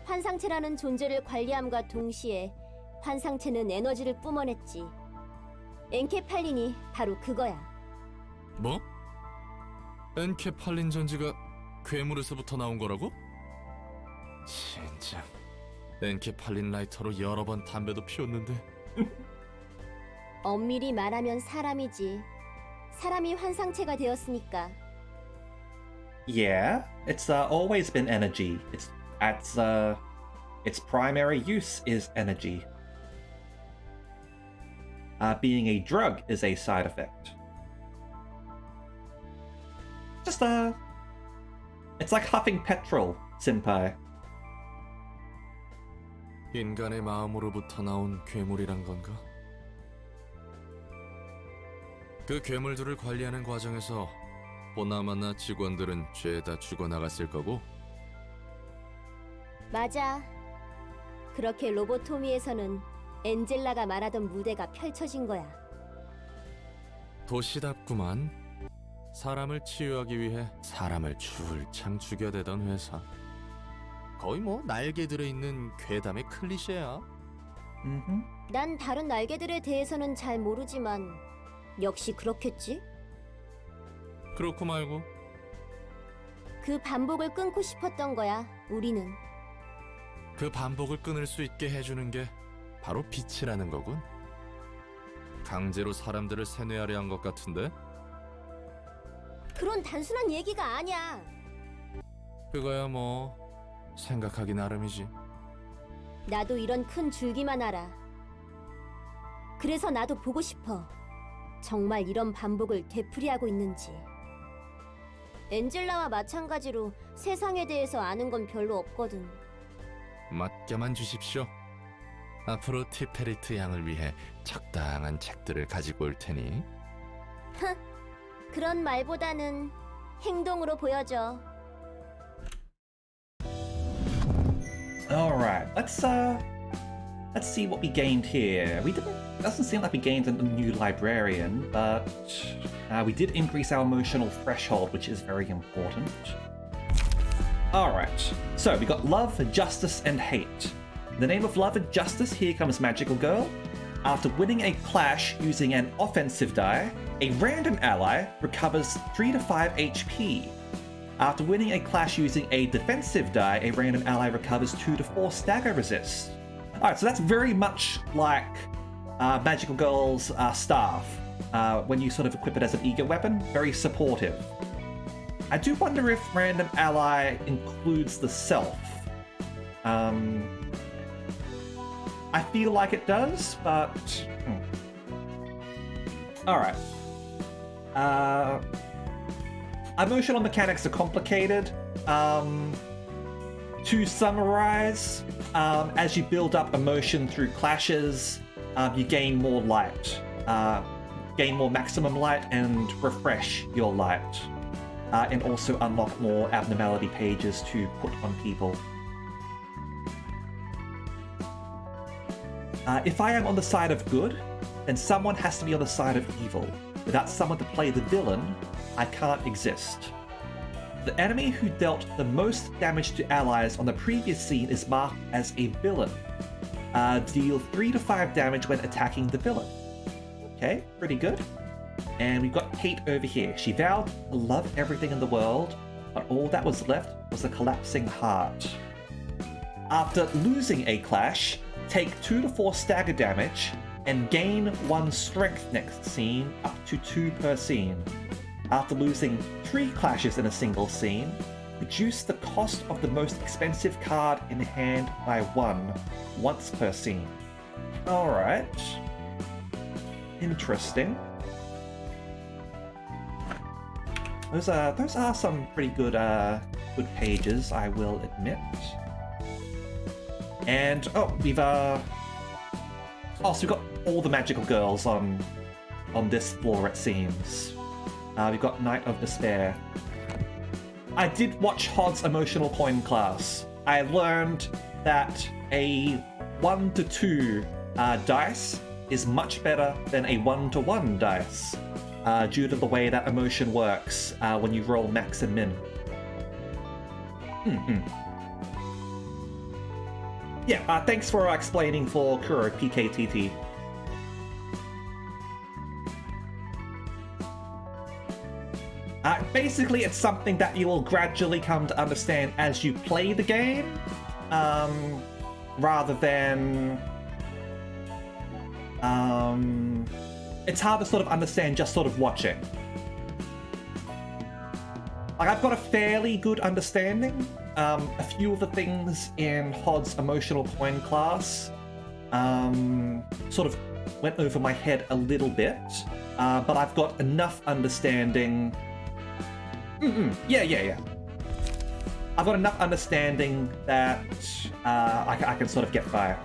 환상체라는 존재를 관리함과 동시에 환상체는 에너지를 뿜어냈지. 엔케팔린이 바로 그거야. 뭐? 엔케팔린 전지가 괴물에서부터 나온 거라고? 진짜 엔케팔린 라이터로 여러 번 담배도 피웠는데. 엄밀히 말하면 사람이지. 사람이 환상체가 되었으니까. Yeah, it's always been energy. Its primary use is energy. Being a drug is a side effect. Just it's like huffing petrol, senpai. 인간의 마음으로부터 나온 괴물이란 건가? 그 괴물들을 관리하는 과정에서 보나마나 직원들은 죄다 죽어나갔을 거고. 맞아. 그렇게 로보토미에서는 엔젤라가 말하던 무대가 펼쳐진 거야. 도시답구만. 사람을 치유하기 위해 사람을 줄창 죽여대던 회사. 거의 뭐 날개 들어있는 괴담의 클리셰야. 난 다른 날개들에 대해서는 잘 모르지만 역시 그렇겠지? 그렇고 말고. 그 반복을 끊고 싶었던 거야, 우리는. 그 반복을 끊을 수 있게 해주는 게 바로 빛이라는 거군. 강제로 사람들을 세뇌하려 한 것 같은데? 그런 단순한 얘기가 아니야. 그거야 뭐 생각하기 나름이지. 나도 이런 큰 줄기만 알아. 그래서 나도 보고 싶어. 정말 이런 반복을 되풀이하고 있는지. 엔젤라와 마찬가지로 세상에 대해서 아는 건 별로 없거든. 맡겨만 주십시오. 앞으로 티페리트 양을 위해 적당한 책들을 가지고 올 테니. 그런 말보다는 행동으로 보여줘. Alright, let's see what we gained here. Doesn't seem like we gained a new librarian, but we did increase our emotional threshold, which is very important. Alright, so we got love, justice, and hate. In the name of love and justice, here comes Magical Girl. After winning a clash using an offensive die, a random ally recovers 3 to 5 HP. After winning a clash using a defensive die, a random ally recovers 2 to 4 stagger resist. Alright, so that's very much like Magical Girl's staff. When you sort of equip it as an ego weapon, very supportive. I do wonder if random ally includes the self. I feel like it does, but... Alright. Emotional mechanics are complicated. To summarize, as you build up emotion through clashes, you gain more light. Gain more maximum light and refresh your light. And also unlock more abnormality pages to put on people. If I am on the side of good, then someone has to be on the side of evil. Without someone to play the villain, I can't exist. The enemy who dealt the most damage to allies on the previous scene is marked as a villain. Deal 3 to 5 damage when attacking the villain. Okay, pretty good. And we've got Hate over here. She vowed to love everything in the world, but all that was left was a collapsing heart. After losing a clash, take 2 to 4 stagger damage, and gain 1 strength next scene, up to 2 per scene. After losing 3 clashes in a single scene, reduce the cost of the most expensive card in hand by 1, once per scene. Alright. Interesting. Those are some pretty good good pages, I will admit. And we've so we've got all the magical girls on this floor, it seems. We've got Knight of Despair. I did watch Hod's emotional coin class. I learned that a 1 to 2 dice is much better than a 1 to 1 dice, due to the way that emotion works when you roll max and min. Yeah, thanks for explaining for Kuro PKTT. Basically, it's something that you will gradually come to understand as you play the game, rather than... it's hard to sort of understand just sort of watching. Like, I've got a fairly good understanding. A few of the things in Hod's emotional coin class sort of went over my head a little bit, but I've got enough understanding. Yeah. I've got enough understanding that I can sort of get by.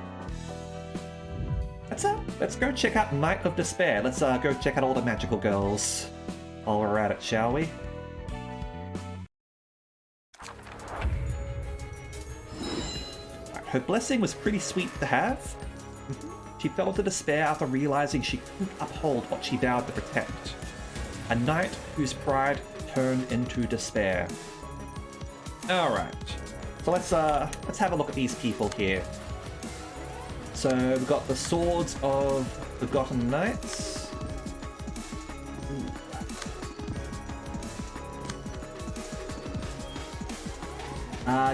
Let's go check out Knight of Despair. Let's go check out all the magical girls while we're at it, shall we? Her blessing was pretty sweet to have. She fell to despair after realizing she couldn't uphold what she vowed to protect. A knight whose pride turned into despair. Alright, so let's have a look at these people here. So we've got the Swords of Forgotten Knights.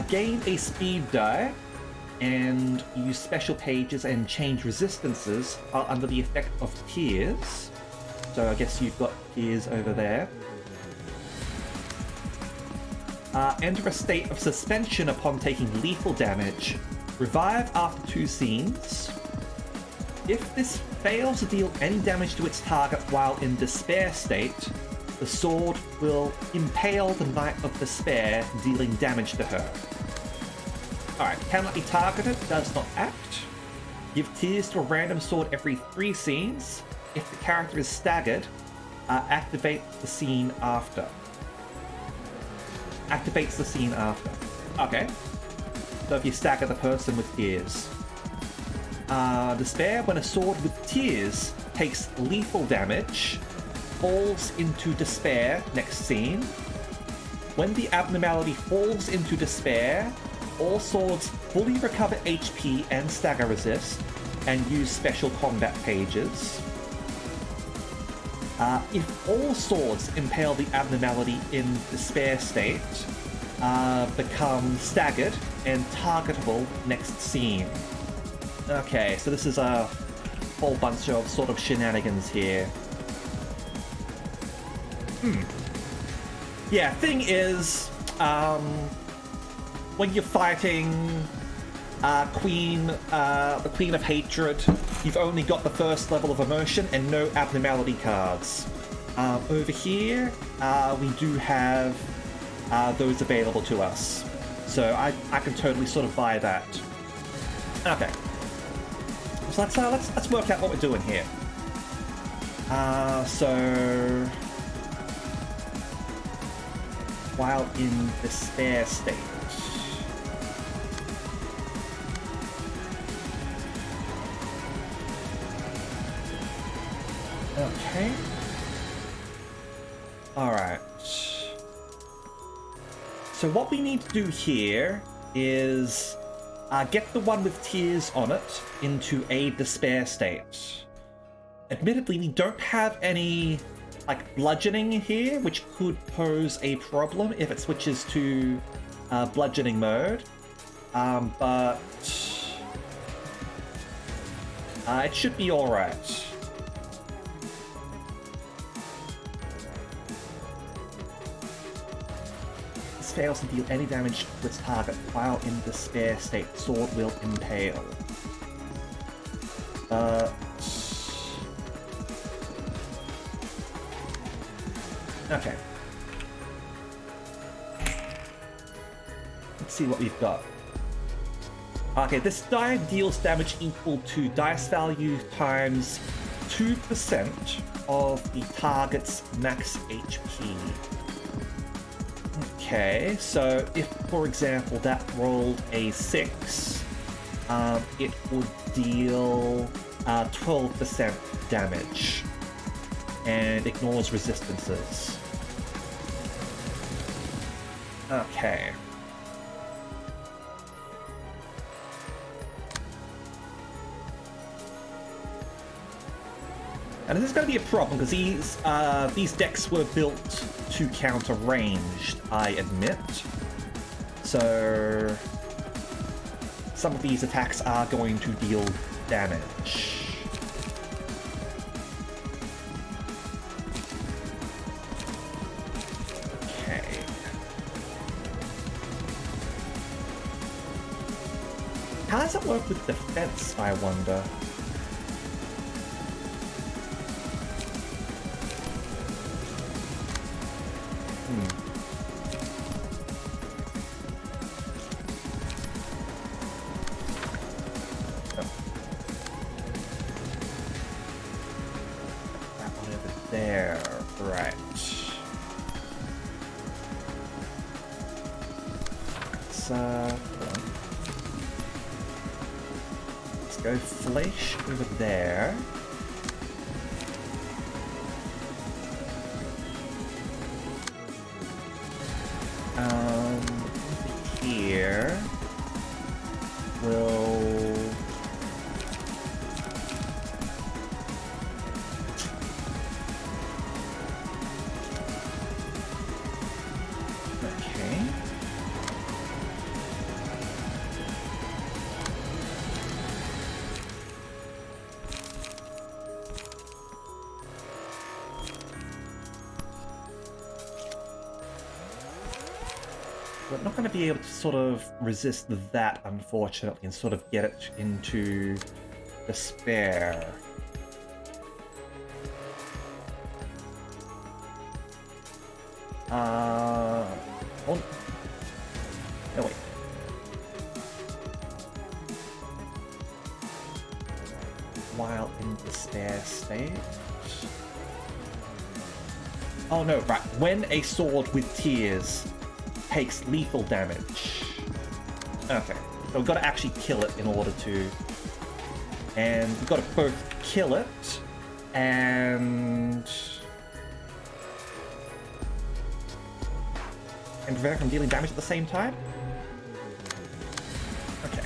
Gain a speed die and use special pages and change resistances are under the effect of tears. So I guess you've got tears over there. Enter a state of suspension upon taking lethal damage. Revive after 2 scenes. If this fails to deal any damage to its target while in despair state, the sword will impale the Knight of Despair, dealing damage to her. Alright, cannot be targeted, does not act. Give tears to a random sword every 3 scenes. If the character is staggered, activate the scene after. Activates the scene after. Okay. So if you stagger the person with tears. Despair, when a sword with tears takes lethal damage, falls into despair, next scene. When the abnormality falls into despair, all swords fully recover HP and stagger resist, and use special combat pages. If all swords impale the abnormality in despair state, become staggered and targetable next scene. Okay, so this is a whole bunch of sort of shenanigans here. Yeah, thing is, when you're fighting the Queen of Hatred, you've only got the first level of immersion and no abnormality cards. Over here, we do have those available to us. So I can totally sort of buy that. Okay. So let's work out what we're doing here. So while in despair state. Okay. Alright. So what we need to do here is get the one with tears on it into a despair state. Admittedly, we don't have any like bludgeoning here, which could pose a problem if it switches to bludgeoning mode. But it should be alright. Fails to deal any damage to its target while in despair state, sword will impale. Okay. Let's see what we've got. Okay, this die deals damage equal to dice value times 2% of the target's max HP. Okay, so if, for example, that rolled a 6, it would deal 12% damage and ignores resistances. Okay. And this is going to be a problem because these decks were built to counter ranged, I admit. So some of these attacks are going to deal damage. Okay. How does it work with defense, I wonder? There, right. Let's go flesh over there. Over here we'll we're not going to be able to sort of resist that, unfortunately, and sort of get it into despair. Oh, no, wait. While in despair state. Oh no, right. When a sword with tears takes lethal damage. Okay. So we've got to actually kill it in order to... And we've got to both kill it and prevent it from dealing damage at the same time? Okay.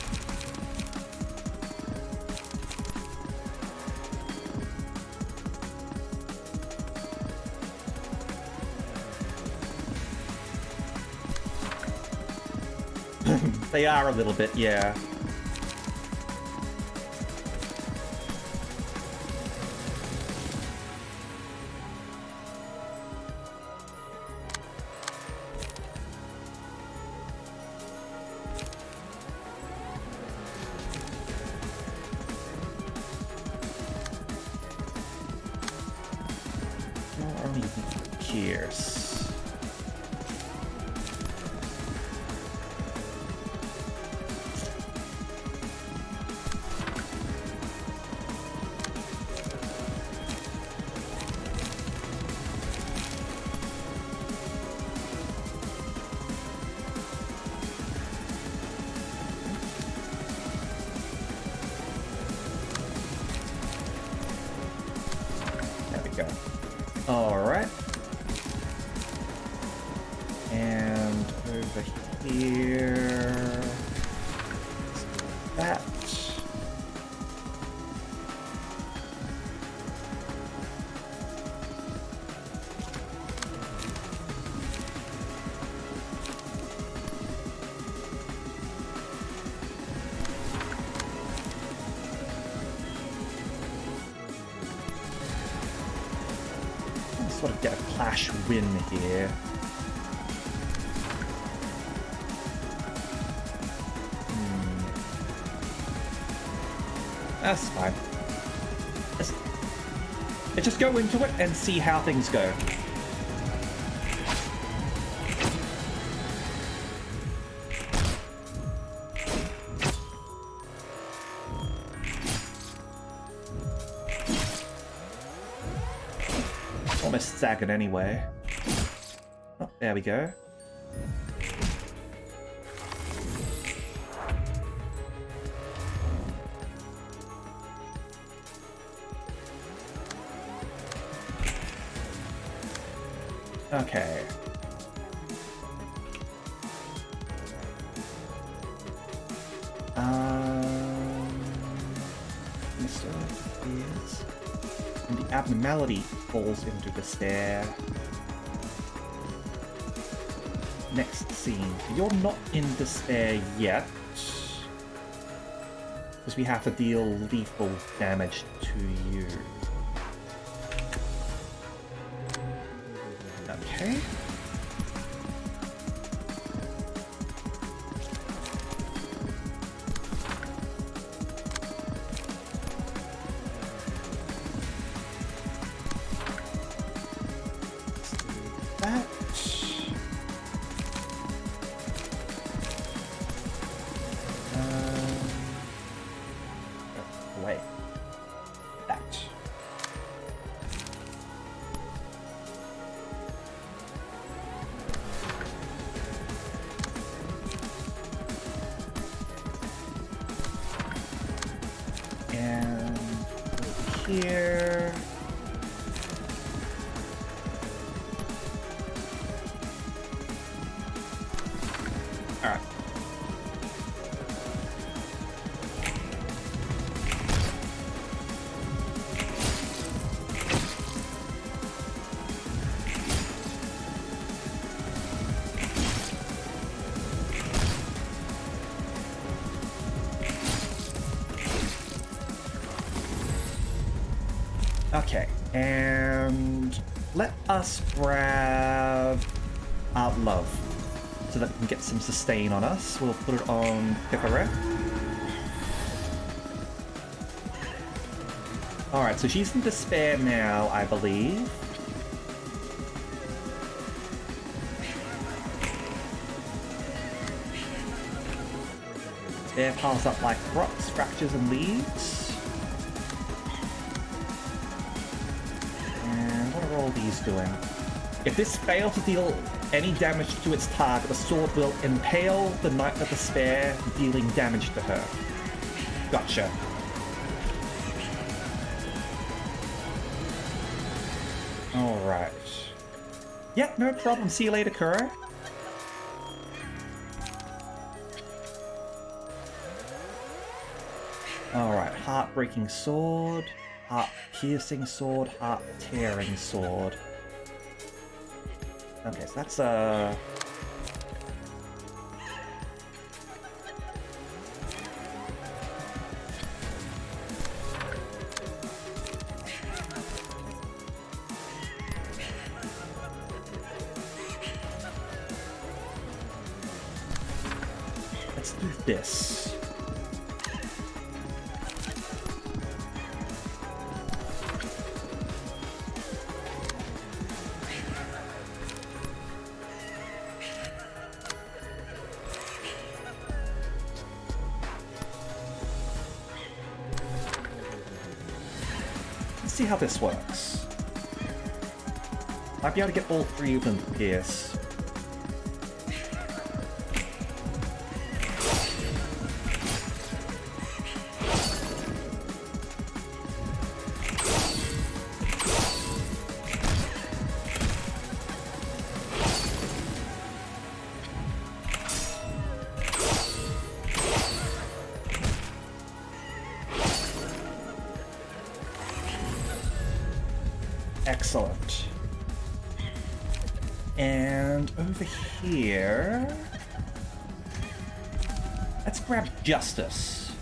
They are a little bit, yeah. Only Pierce. There we go. Alright. And over here... That. Sort of get a clash win here. That's fine. Let's just go into it and see how things go. Almost staggered anyway. Oh, there we go. Okay. So is, and the abnormality falls into despair. Next scene. You're not in despair yet, because we have to deal lethal damage to you. Okay. That. Wait. That. And over here. All right. Okay, and let us grab love. so that we can get some sustain on us. We'll put it on Pipperette. Alright, so she's in despair now, I believe. Despair piles up like rocks, fractures, and leaves. And what are all these doing? If this fails to deal any damage to its target, the sword will impale the Knight of Despair, dealing damage to her. Gotcha. Alright. Yep, no problem. See you later, Kuro. Alright, heart-breaking sword, heart-piercing sword, heart-tearing sword. Okay, so that's let's do this. See how this works. Might be able to get all three of them to pierce. Excellent. And over here... let's grab Justice.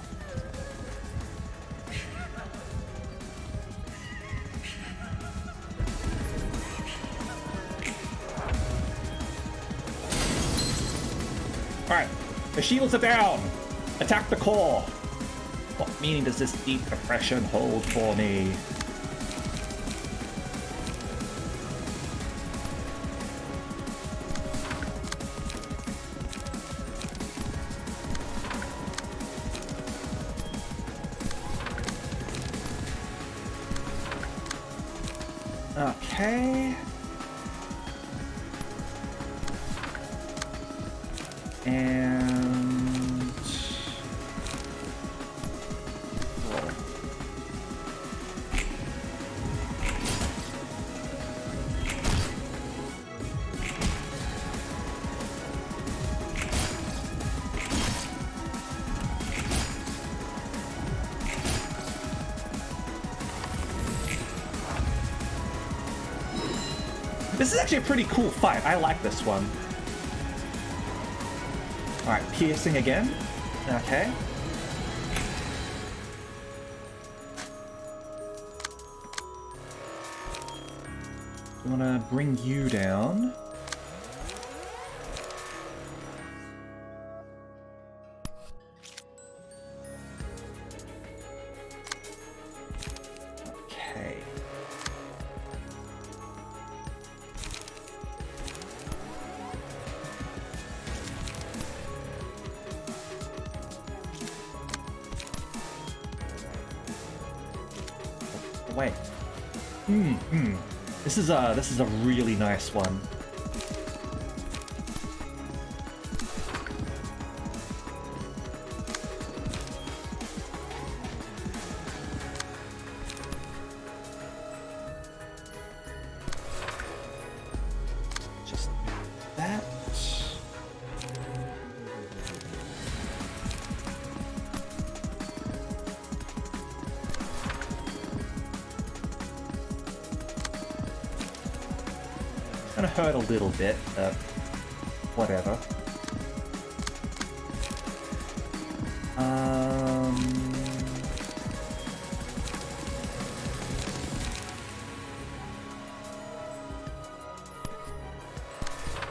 Alright, the shields are down! Attack the core! What meaning does this deep depression hold for me? Okay. And... roll. This is actually a pretty cool fight. I like this one. Alright, piercing again. Okay. I'm gonna bring you down. Okay. Wait. This is a really nice one. Just that. Gonna hurt a little bit, but whatever.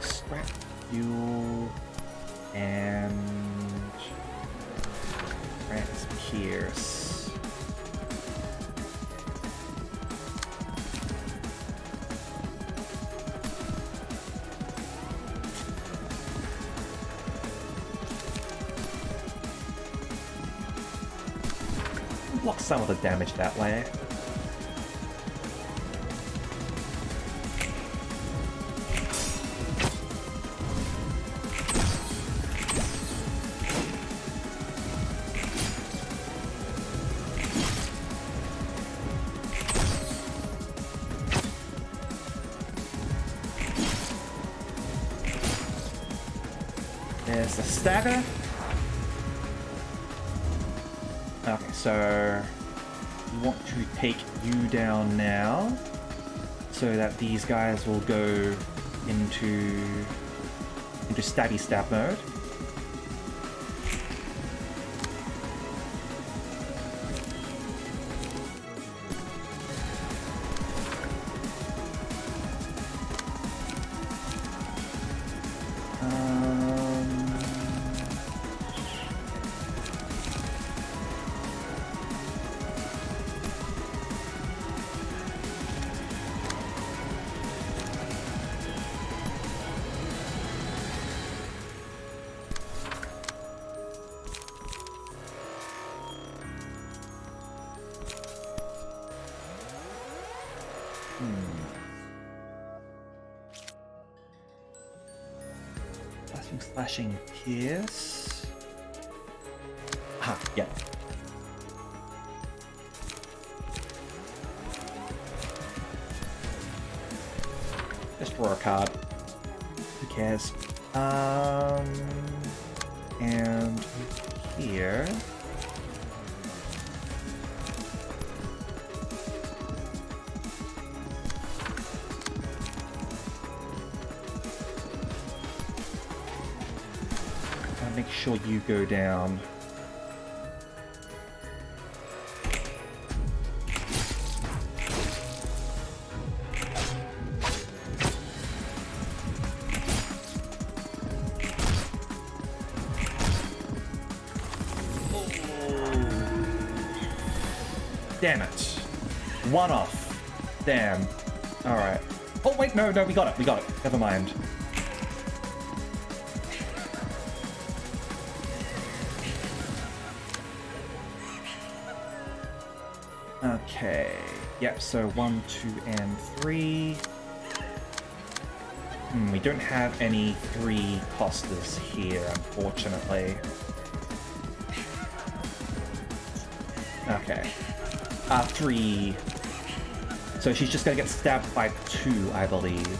Scrap fuel and Pierce. Block some of the damage that way. There's the stagger. Okay, so you want to take you down now so that these guys will go into stabby stab mode. Slashing Pierce. Ah, yeah. Just draw a card. Who cares? And here. Make sure you go down. Damn it. One off. Damn. Alright. Oh wait, no, we got it. Never mind. Okay, yep, so 1, 2, and 3. We don't have any 3 costers here, unfortunately. Okay. 3. So she's just gonna get stabbed by 2, I believe.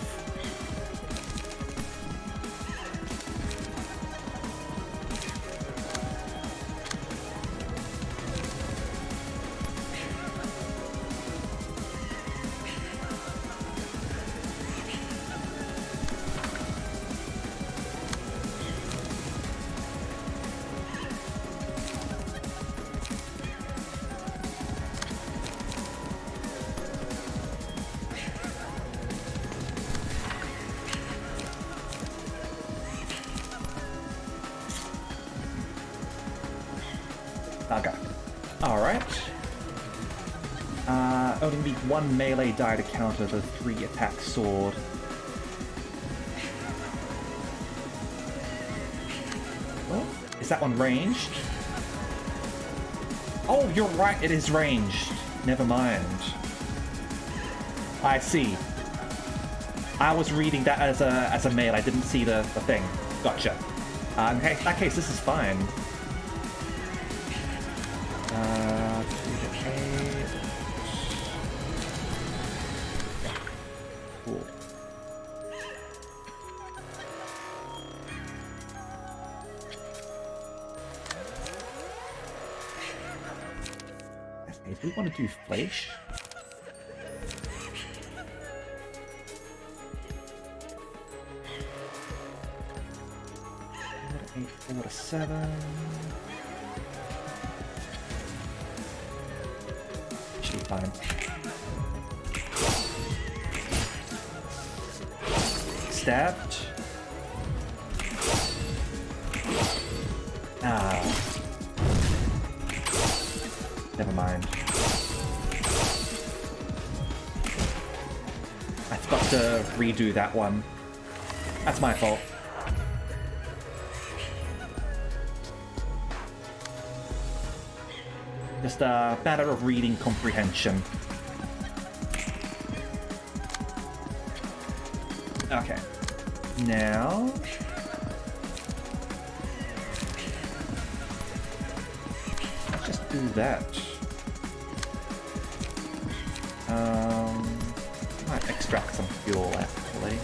Okay. Alright. Only need 1 melee die to counter the 3 attack sword. Oh, is that one ranged? Oh, you're right, it is ranged. Never mind. I see. I was reading that as a melee, I didn't see the thing. Gotcha. In that case, this is fine. 2 to 8. Yeah. Cool. Okay, do we want to do Flesh? 4 to 7. Should be fine. Stabbed. Ah. Never mind. I forgot to redo that one. That's my fault. Just a matter of reading comprehension. Okay. Now... let's just do that. Might extract some fuel, actually.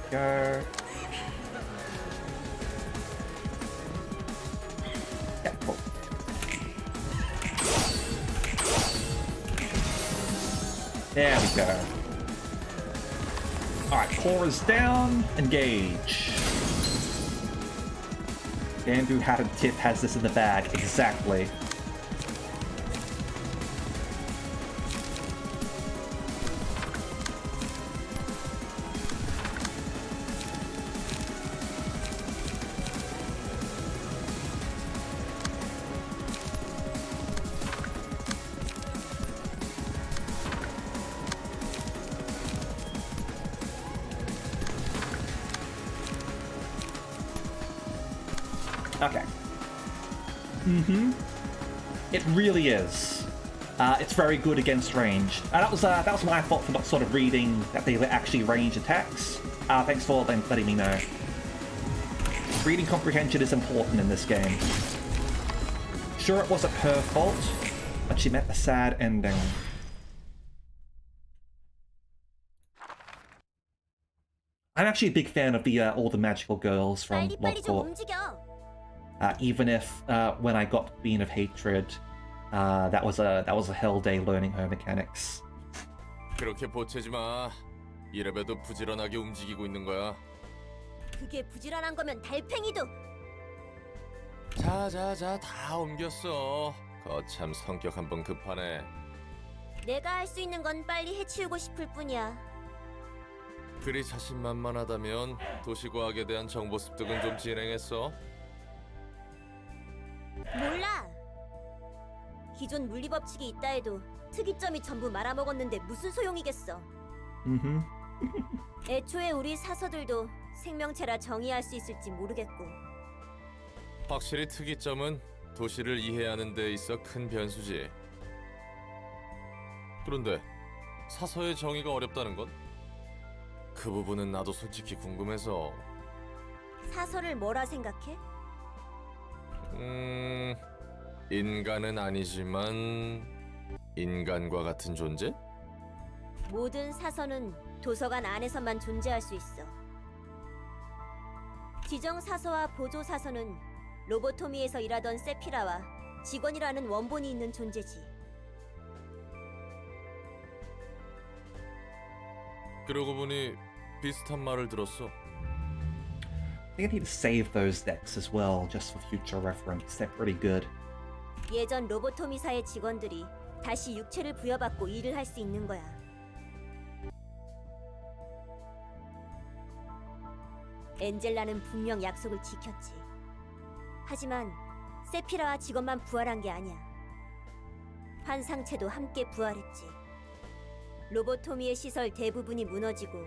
Go. Yeah, cool. There we go. Alright, core is down. Engage. Andrew Hatton Tiff has this in the bag. Exactly. Okay. It really is. It's very good against range. That was my fault for not sort of reading that they were actually range attacks. Thanks for letting me know. Reading comprehension is important in this game. Sure, it wasn't her fault, but she met a sad ending. I'm actually a big fan of the all the magical girls from 빨리빨리 좀 Lockport. 움직여. Even if when I got Queen of Hatred, that was a hell day learning her mechanics. 그렇게 보채지 마. 이래봬도 부지런하게 움직이고 있는 거야. 그게 부지런한 거면 달팽이도. 자자자 다 옮겼어. 거참 성격 한번 급하네. 내가 할 수 있는 건 빨리 해치우고 싶을 뿐이야. 그리 자신만만하다면 도시과학에 대한 정보 습득은 좀 진행했어? 몰라. 기존 물리 법칙이 있다 해도 특이점이 전부 말아먹었는데 무슨 소용이겠어. 애초에 우리 사서들도 생명체라 정의할 수 있을지 모르겠고. 확실히 특이점은 도시를 이해하는 데 있어 큰 변수지. 그런데 사서의 정의가 어렵다는 건? 그 부분은 나도 솔직히 궁금해서. 사서를 뭐라 생각해? 인간은 아니지만 인간과 같은 존재? 모든 사서는 도서관 안에서만 존재할 수 있어. 지정 사서와 보조 사서는 로보토미에서 일하던 세피라와 직원이라는 원본이 있는 존재지. 그러고 보니 비슷한 말을 들었어. I think I need to save those decks as well, just for future reference. They're pretty good. 예전 로보토미사의 직원들이 다시 육체를 부여받고 일을 할 수 있는 거야. 엔젤라는 분명 약속을 지켰지. 하지만 세피라와 직원만 부활한 게 아니야. 환상체도 함께 부활했지. 로보토미의 시설 대부분이 무너지고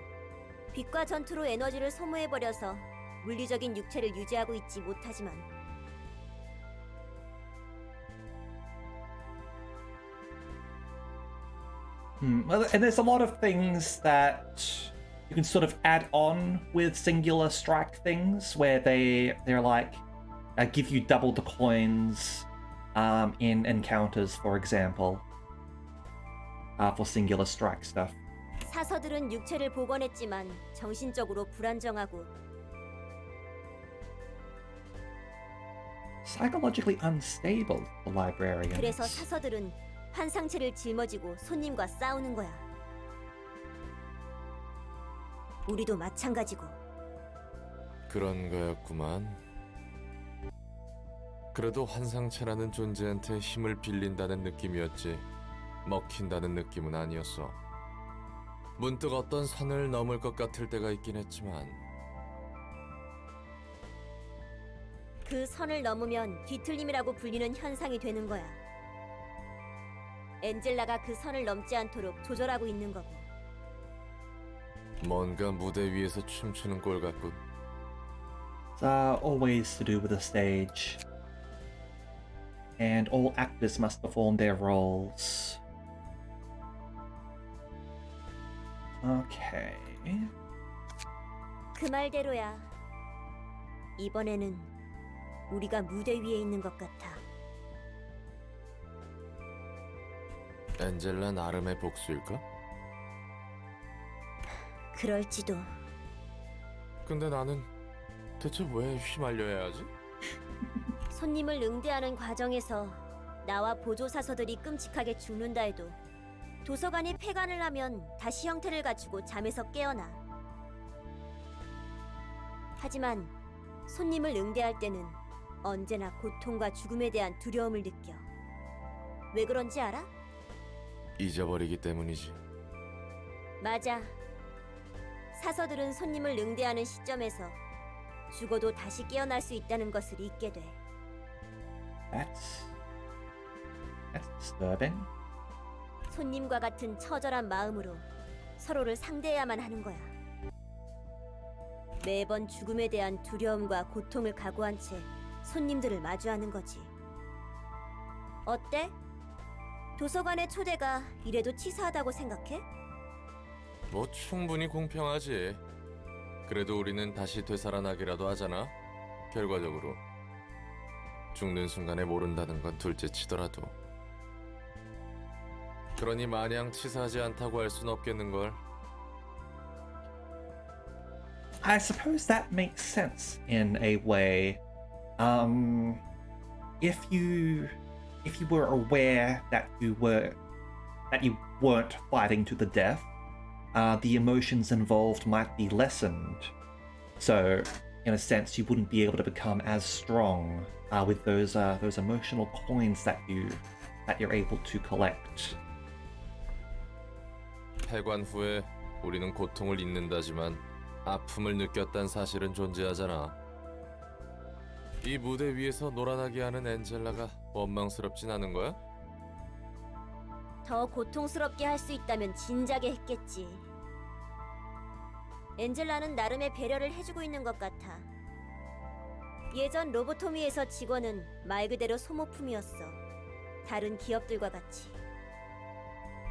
빛과 전투로 에너지를 소모해버려서 물리적인 육체를 유지하고 있지 못하지만 Well, and there's a lot of things that you can sort of add on with singular strike things, where they're like give you double the coins in encounters, for example, for singular strike stuff. 사서들은 육체를 복원했지만 정신적으로 불안정하고 Psychologically unstable, the librarians. 그래서 사서들은 환상체를 짊어지고 손님과 싸우는 거야. 우리도 마찬가지고. 그런 거였구만. 그래도 환상체라는 존재한테 힘을 빌린다는 느낌이었지. 먹힌다는 느낌은 아니었어. 문득 어떤 선을 넘을 것 같을 때가 있긴 했지만 그 선을 넘으면 뒤틀림이라고 불리는 현상이 되는 거야. 엔젤라가 그 선을 넘지 않도록 조절하고 있는 거고. 뭔가 무대 위에서 춤추는 꼴 같군. It's always to do with the stage. And all actors must perform their roles. Okay. 그 말대로야. 이번에는 우리가 무대 위에 있는 것 같아. 엔젤라 나름의 복수일까? 그럴지도. 근데 나는 대체 왜 휘말려야 하지? 손님을 응대하는 과정에서 나와 보조사서들이 끔찍하게 죽는다 해도 도서관이 폐관을 하면 다시 형태를 갖추고 잠에서 깨어나. 하지만 손님을 응대할 때는 언제나 고통과 죽음에 대한 두려움을 느껴. 왜 그런지 알아? 잊어버리기 때문이지. 맞아. 사서들은 손님을 응대하는 시점에서 죽어도 다시 깨어날 수 있다는 것을 잊게 돼. That's disturbing. 손님과 같은 처절한 마음으로 서로를 상대해야만 하는 거야. 매번 죽음에 대한 두려움과 고통을 각오한 채 손님들을 마주하는 거지. 어때? 도서관의 초대가 이래도 치사하다고 생각해? 뭐 충분히 공평하지. 그래도 우리는 다시 되살아나기라도 하잖아. 결과적으로 죽는 순간에 모른다는 건 둘째 치더라도. 그러니 마냥 치사하지 않다고 할 순 없겠는걸. I suppose that makes sense in a way. If you were aware that you weren't fighting to the death, the emotions involved might be lessened. So, in a sense, you wouldn't be able to become as strong with those emotional coins that you're able to collect. 폐관 후에 우리는 고통을 잊는다지만 아픔을 느꼈단 사실은 존재하잖아. 이 무대 위에서 놀아나게 하는 엔젤라가 원망스럽진 않은 거야? 더 고통스럽게 할 수 있다면 진작에 했겠지. 엔젤라는 나름의 배려를 해주고 있는 것 같아. 예전 로보토미에서 직원은 말 그대로 소모품이었어. 다른 기업들과 같이.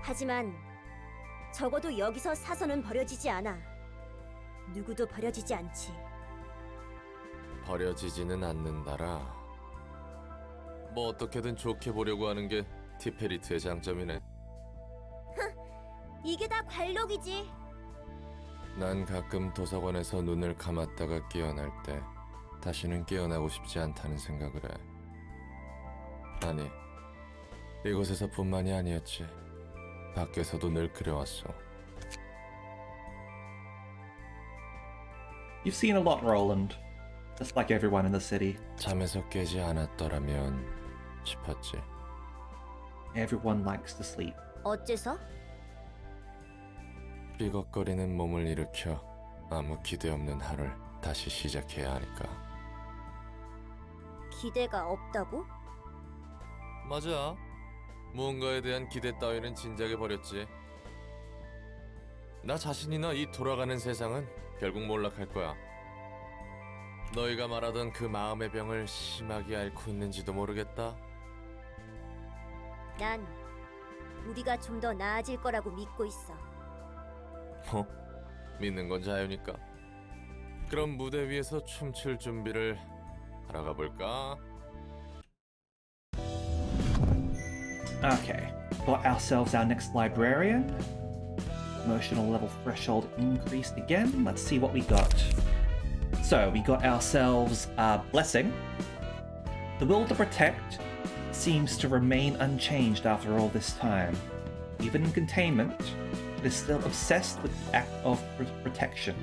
하지만 적어도 여기서 사서는 버려지지 않아. 누구도 버려지지 않지. 버려지지는 않는다라. 뭐 어떻게든 좋게 보려고 하는 게 티페리트의 장점이네. 이게 다 관록이지. 난 가끔 도서관에서 눈을 감았다가 깨어날 때 다시는 깨어나고 싶지 않다는 생각을 해. 아니, 이곳에서뿐만이 아니었지. 밖에서도 늘 그래왔어. You've seen a lot, Roland. Just like everyone in the city. 잠에서 깨지 않았더라면 싶었지. Everyone likes to sleep. 어째서? 삐걱거리는 몸을 일으켜 아무 기대 없는 하루를 다시 시작해야 하니까. 기대가 없다고? 맞아. 무언가에 대한 기대 따위는 진작에 버렸지. 나 자신이나 이 돌아가는 세상은 결국 몰락할 거야. 너희가 말하던 그 마음의 병을 심하게 앓고 있는지도 모르겠다. 난 우리가 좀 더 나아질 거라고 믿고 있어. 믿는 건 자유니까. 그럼 무대 위에서 춤출 준비를 하러 가볼까? Okay, got ourselves our next librarian. Emotional level threshold increased again. Let's see what we got. So, we got ourselves Blessing. The will to protect seems to remain unchanged after all this time. Even in containment, it is still obsessed with the act of protection.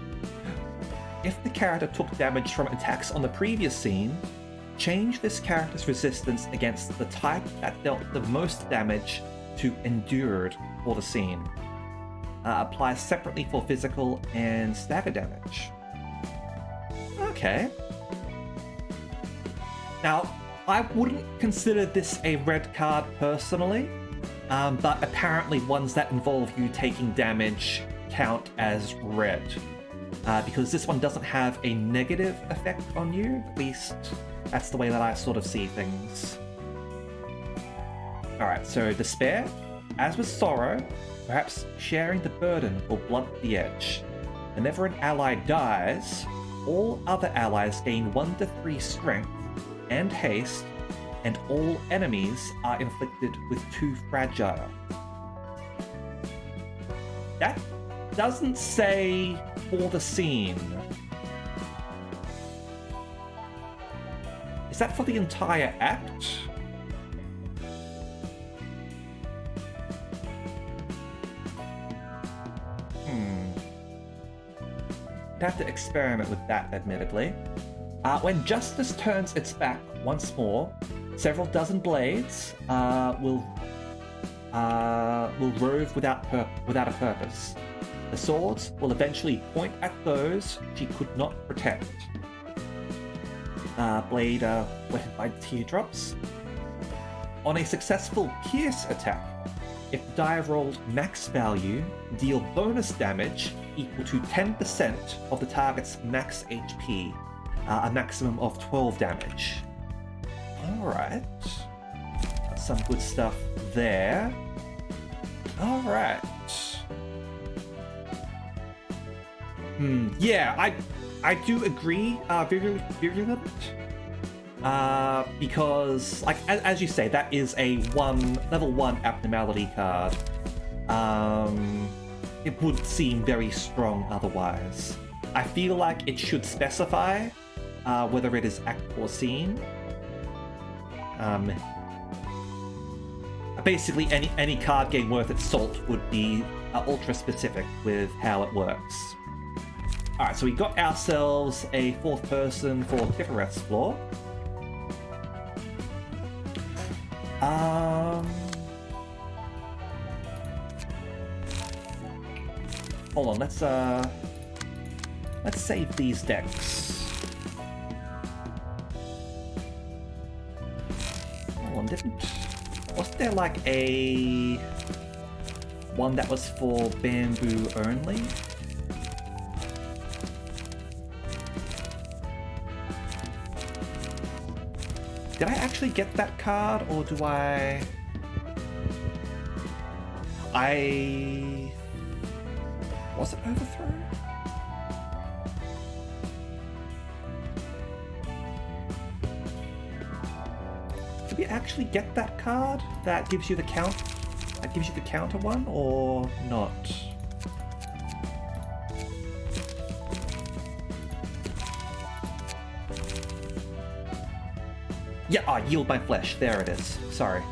If the character took damage from attacks on the previous scene, change this character's resistance against the type that dealt the most damage to endured for the scene. applies separately for physical and stagger damage. Okay. Now, I wouldn't consider this a red card personally, but apparently ones that involve you taking damage count as red. Because this one doesn't have a negative effect on you, at least that's the way that I sort of see things. Alright, so Despair. As with Sorrow, perhaps sharing the burden will blunt the edge. Whenever an ally dies, all other allies gain 1 to 3 strength and haste, and all enemies are inflicted with 2 fragile. That doesn't say for the scene. Is that for the entire act? I'd have to experiment with that, admittedly. When Justice turns its back once more, several dozen blades will rove without a purpose. The swords will eventually point at those she could not protect. Blade wetted by teardrops. On a successful Pierce attack, if the die rolled max value, deal bonus damage equal to 10% of the target's max HP, a maximum of 12 damage. Alright. Some good stuff there. Alright. Yeah, I do agree, Virulent. Because, like, as you say, that is a level 1 abnormality card. It would seem very strong otherwise. I feel like it should specify whether it is act or scene. Basically, any card game worth its salt would be ultra specific with how it works. Alright, so we got ourselves a 4th person for Tifereth's floor. Hold on, let's save these decks. Hold on, wasn't there like a one that was for bamboo only? Did I actually get that card, or do I... Was it Overthrow? Did we actually get that card that gives you the count? That gives you the counter one, or not? Yeah, yield my flesh. There it is. Sorry.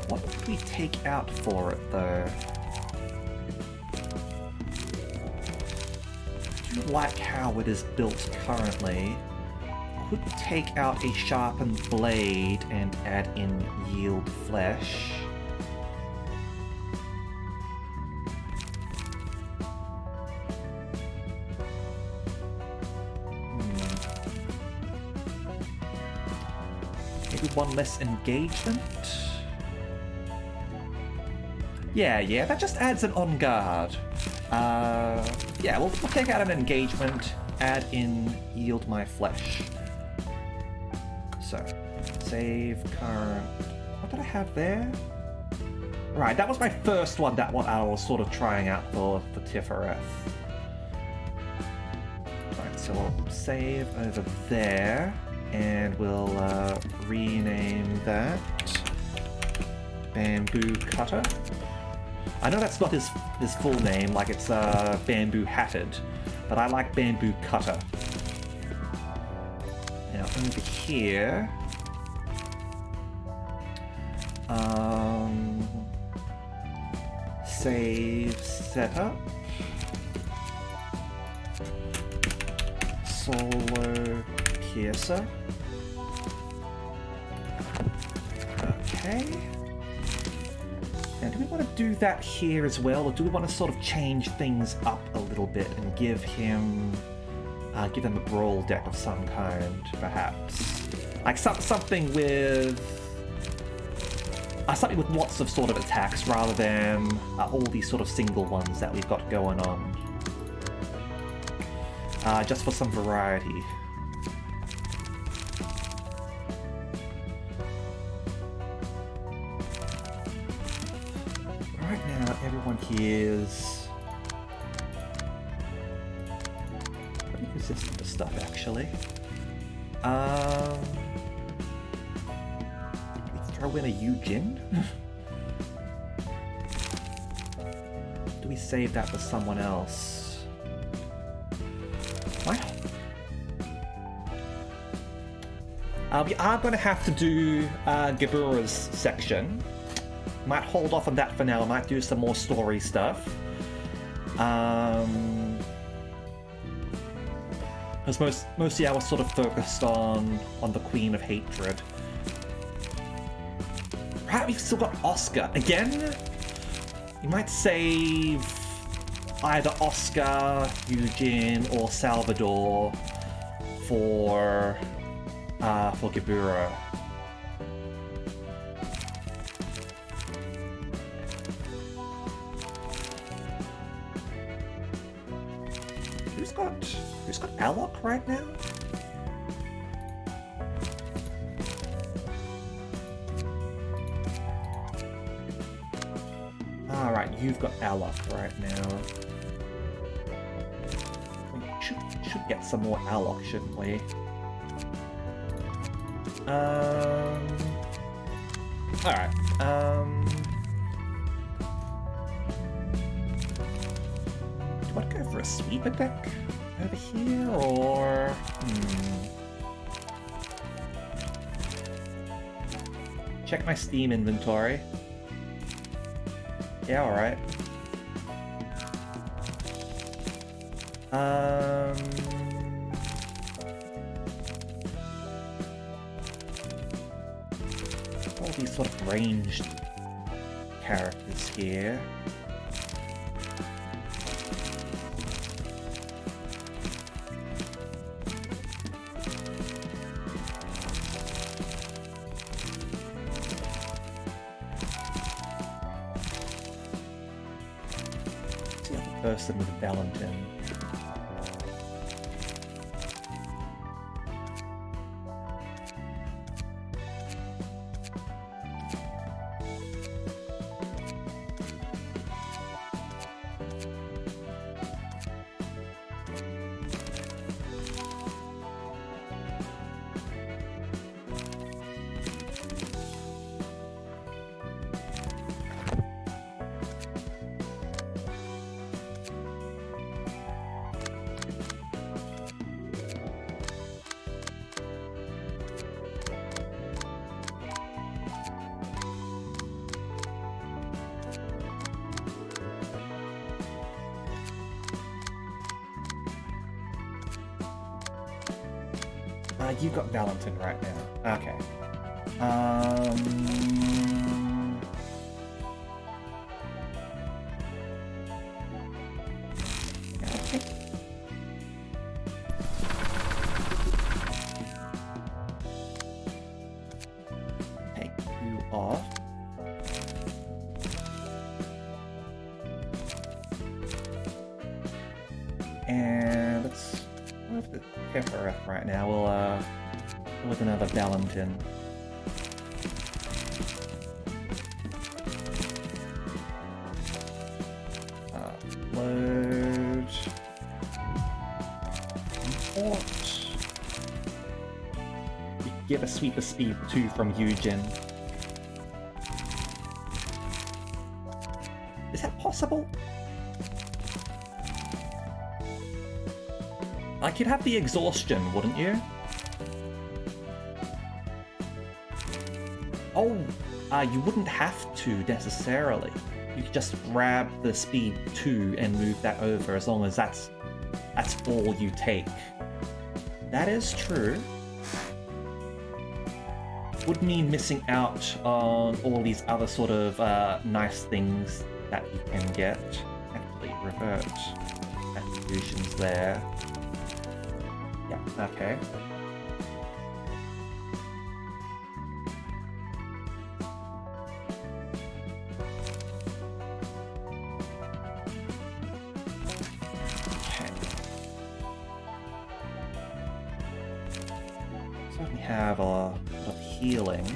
What would we take out for it, though? I do like how it is built currently. Could take out a sharpened blade and add in yield flesh. Maybe one less engagement? Yeah, that just adds an on guard. Yeah, we'll take out an engagement, add in yield my flesh. So, save current. What did I have there? Right, that was my first one, that one I was sort of trying out for Tifereth. Right, so we'll save over there, and we'll rename that Bamboo Cutter. I know that's not his full name, like it's Bamboo Hatted, but I like Bamboo Cutter. Now over here, save setup, solo here, sir. Okay. And do we want to do that here as well, or do we want to sort of change things up a little bit and give him a brawl deck of some kind, perhaps? Like something with lots of sort of attacks rather than all these sort of single ones that we've got going on. Just for some variety. Right now, everyone here is pretty resistant to stuff, actually. Throw in a Yujin? Do we save that for someone else? What? We are going to have to do Gebura's section. Might hold off on that for now. Might do some more story stuff. Because mostly I was sort of focused on the Queen of Hatred. Right, we've still got Oscar. Again, you might save either Oscar, Eugene, or Salvador for Gebura. Who's got Alok right now? Alright, you've got Alok right now. We should get some more Alok, shouldn't we? Alright, do you want to go for a sweeper deck over here, or... Check my Steam inventory. Yeah, alright. All these sort of ranged characters here. Person with Valentin. You got Valentin right now. Okay. Okay. Take you off. And let's have the Kefireth right now. We'll with another Valentin. Load. Import. We give a sweeper speed 2 from Eugen. Is that possible? Like, you'd have the exhaustion, wouldn't you? Oh, you wouldn't have to necessarily. You could just grab the speed 2 and move that over as long as that's all you take. That is true. would mean missing out on all these other sort of nice things that you can get. Actually, revert attributions there. Yeah, okay. Certainly have a lot of healing.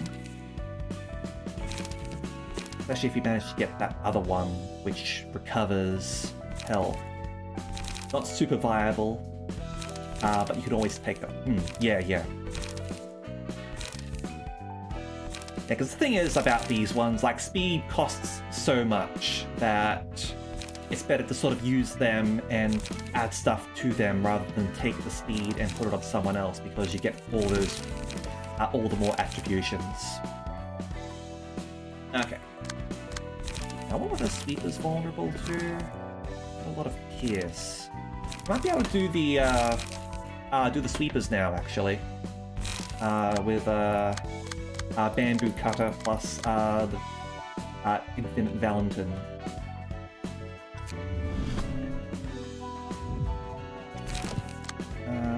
Especially if you manage to get that other one, which recovers health. Not super viable, but you could always take it. Yeah. Yeah, because the thing is about these ones, like, speed costs so much that it's better to sort of use them and add stuff to them rather than take the speed and put it on someone else, because you get all those, all the more attributions. Okay. Now, what were the sweepers vulnerable to? A lot of pierce. Might be able to do the sweepers now, actually. With bamboo cutter plus the infinite Valentin.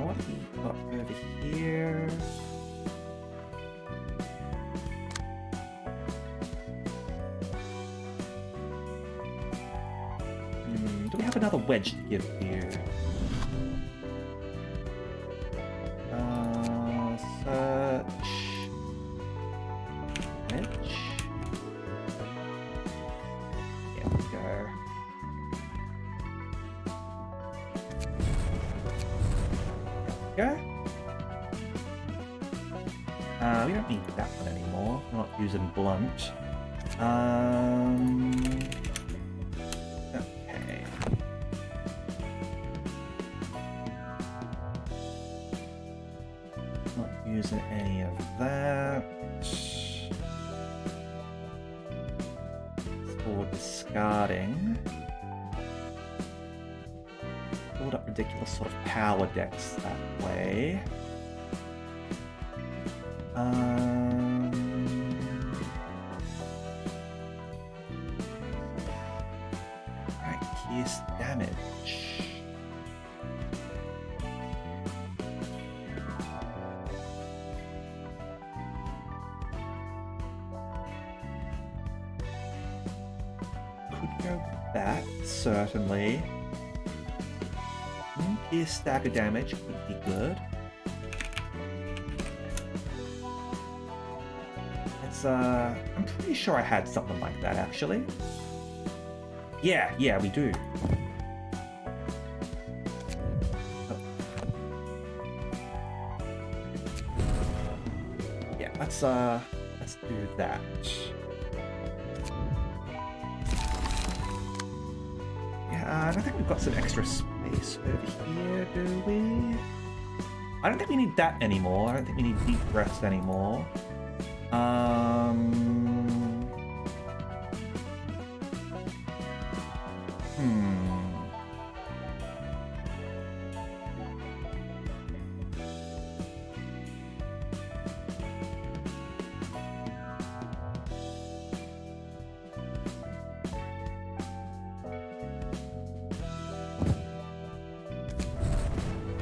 What have we got over here? Do we have another wedge to give here? Search. Wedge. There we go. There we go. We don't need that one anymore. We're not using blunt. Okay. Not using any of that. For discarding. Build up ridiculous sort of power decks that way. Right, pierce damage. Could go with that, certainly. Pierce stagger damage would be good. It's I'm pretty sure I had something like that, actually. Yeah, we do. Oh. Yeah, let's do that. Yeah, and I think we've got some extra space over here, do we? I don't think we need that anymore. I don't think we need deep breaths anymore.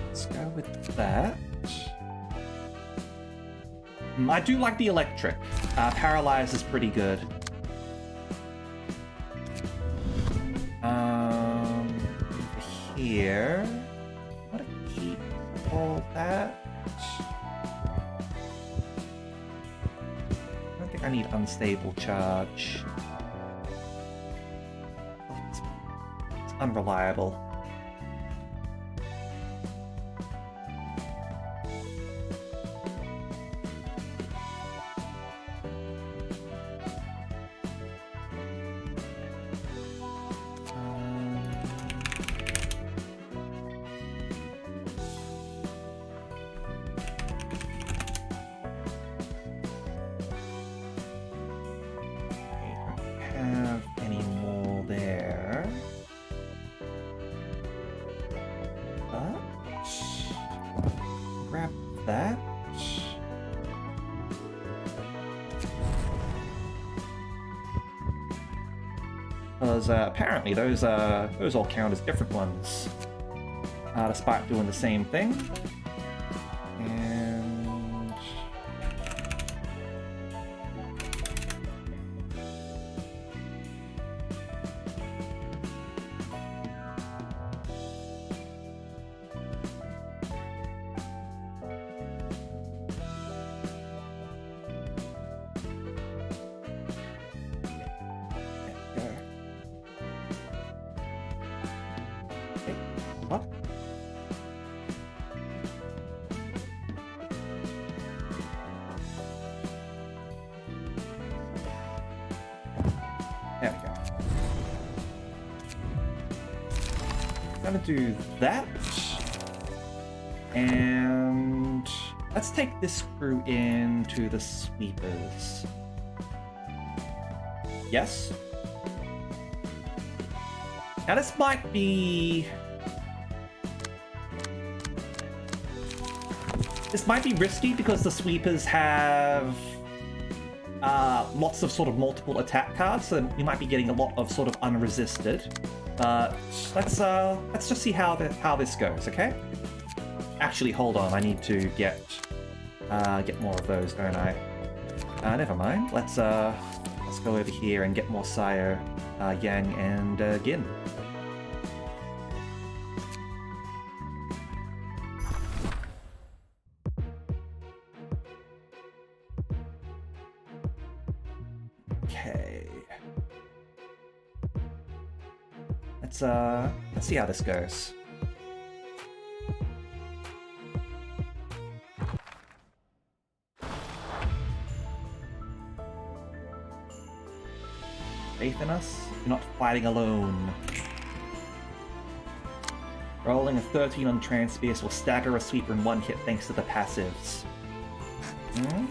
Let's go with that. I do like the electric. Paralyze is pretty good. Here. I want to keep all that. I don't think I need unstable charge. It's unreliable. Have any more there? But grab that. because apparently those all count as different ones, despite doing the same thing. And what? There we go. I'm gonna do that. And let's take this crew into the sweepers. Yes? Now this might be... This might be risky because the sweepers have lots of sort of multiple attack cards, so you might be getting a lot of sort of unresisted. But let's just see how this goes, okay? Actually, hold on, I need to get more of those, don't I? Never mind. Let's go over here and get more Sayo, Yang, and Gin. Okay. Let's see how this goes. Faith in us? You're not fighting alone. Rolling a 13 on Transpierce will stagger a sweeper in one hit thanks to the passives. Hmm?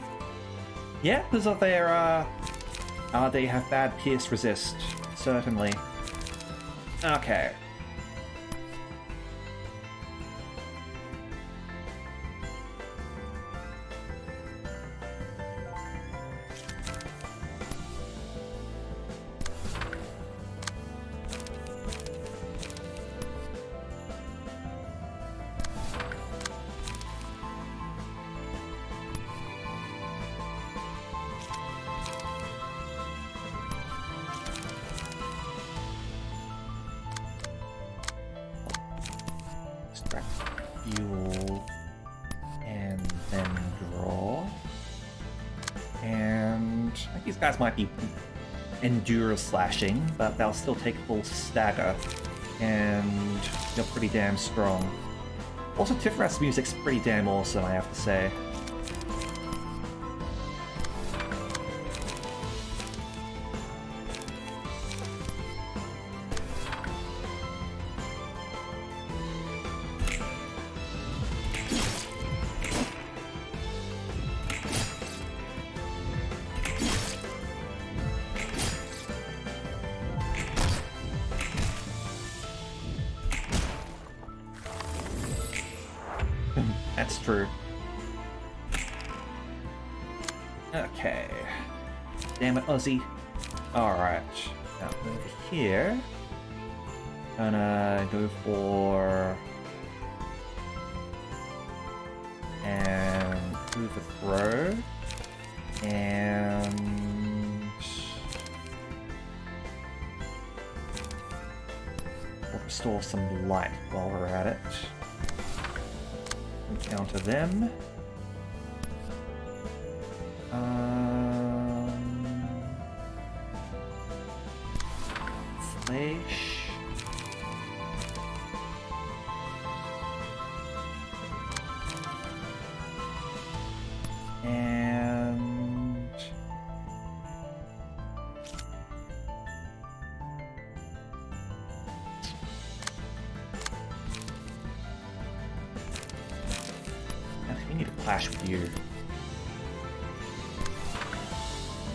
Yeah, because of their, they have bad pierce resist. Certainly. Okay. Extract fuel and then draw. And I think these guys might be endure slashing, but they'll still take full stagger, and they're pretty damn strong. Also, Tifrat's music's pretty damn awesome, I have to say. That's true. Okay. Damn it, Ozzy. Alright. Now over here. Gonna go for... and move a throw. And... we'll restore some light while we're at it. Counter them. Flash. And I think we need to clash with you.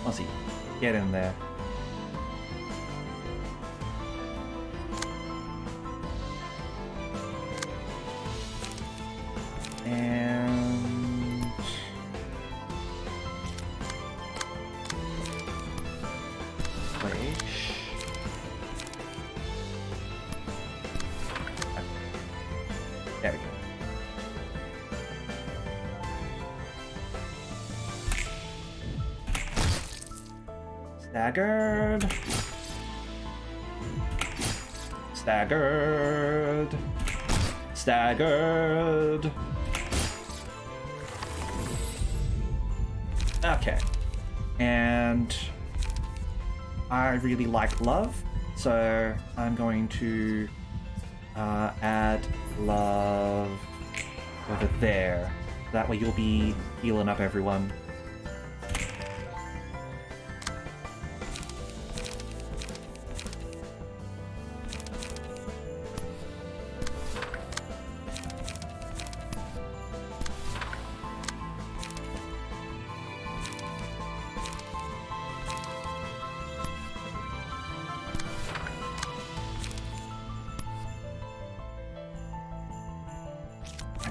Ozzy, get in there. And flash. Staggered. Staggered. Staggered. Okay. And I really like love, so I'm going to add love over there. That way you'll be healing up everyone.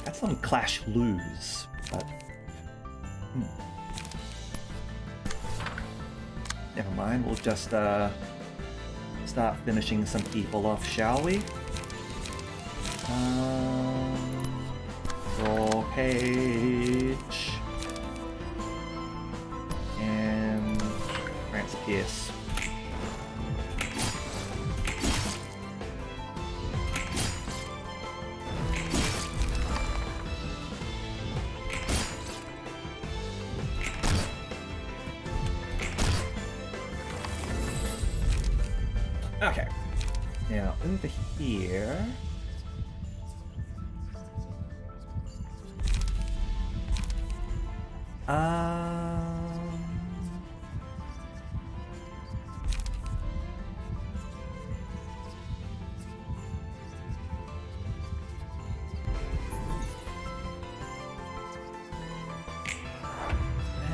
That's on Clash lose, but never mind. We'll just start finishing some people off, shall we? Draw page and France Pierce. Okay, now over here.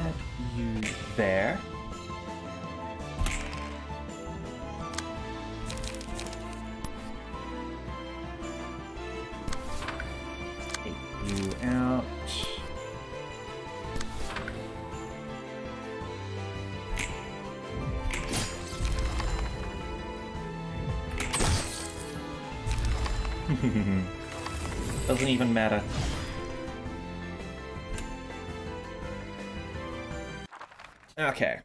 Add you there. You out. Doesn't even matter. Okay.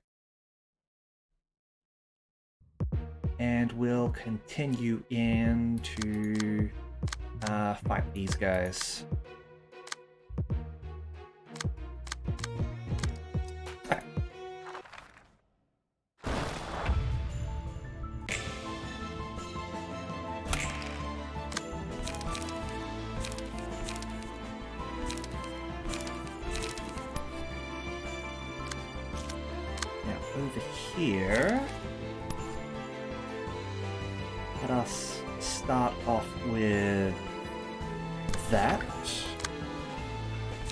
And we'll continue in to fight these guys. Okay. Now over here, let us start off with that,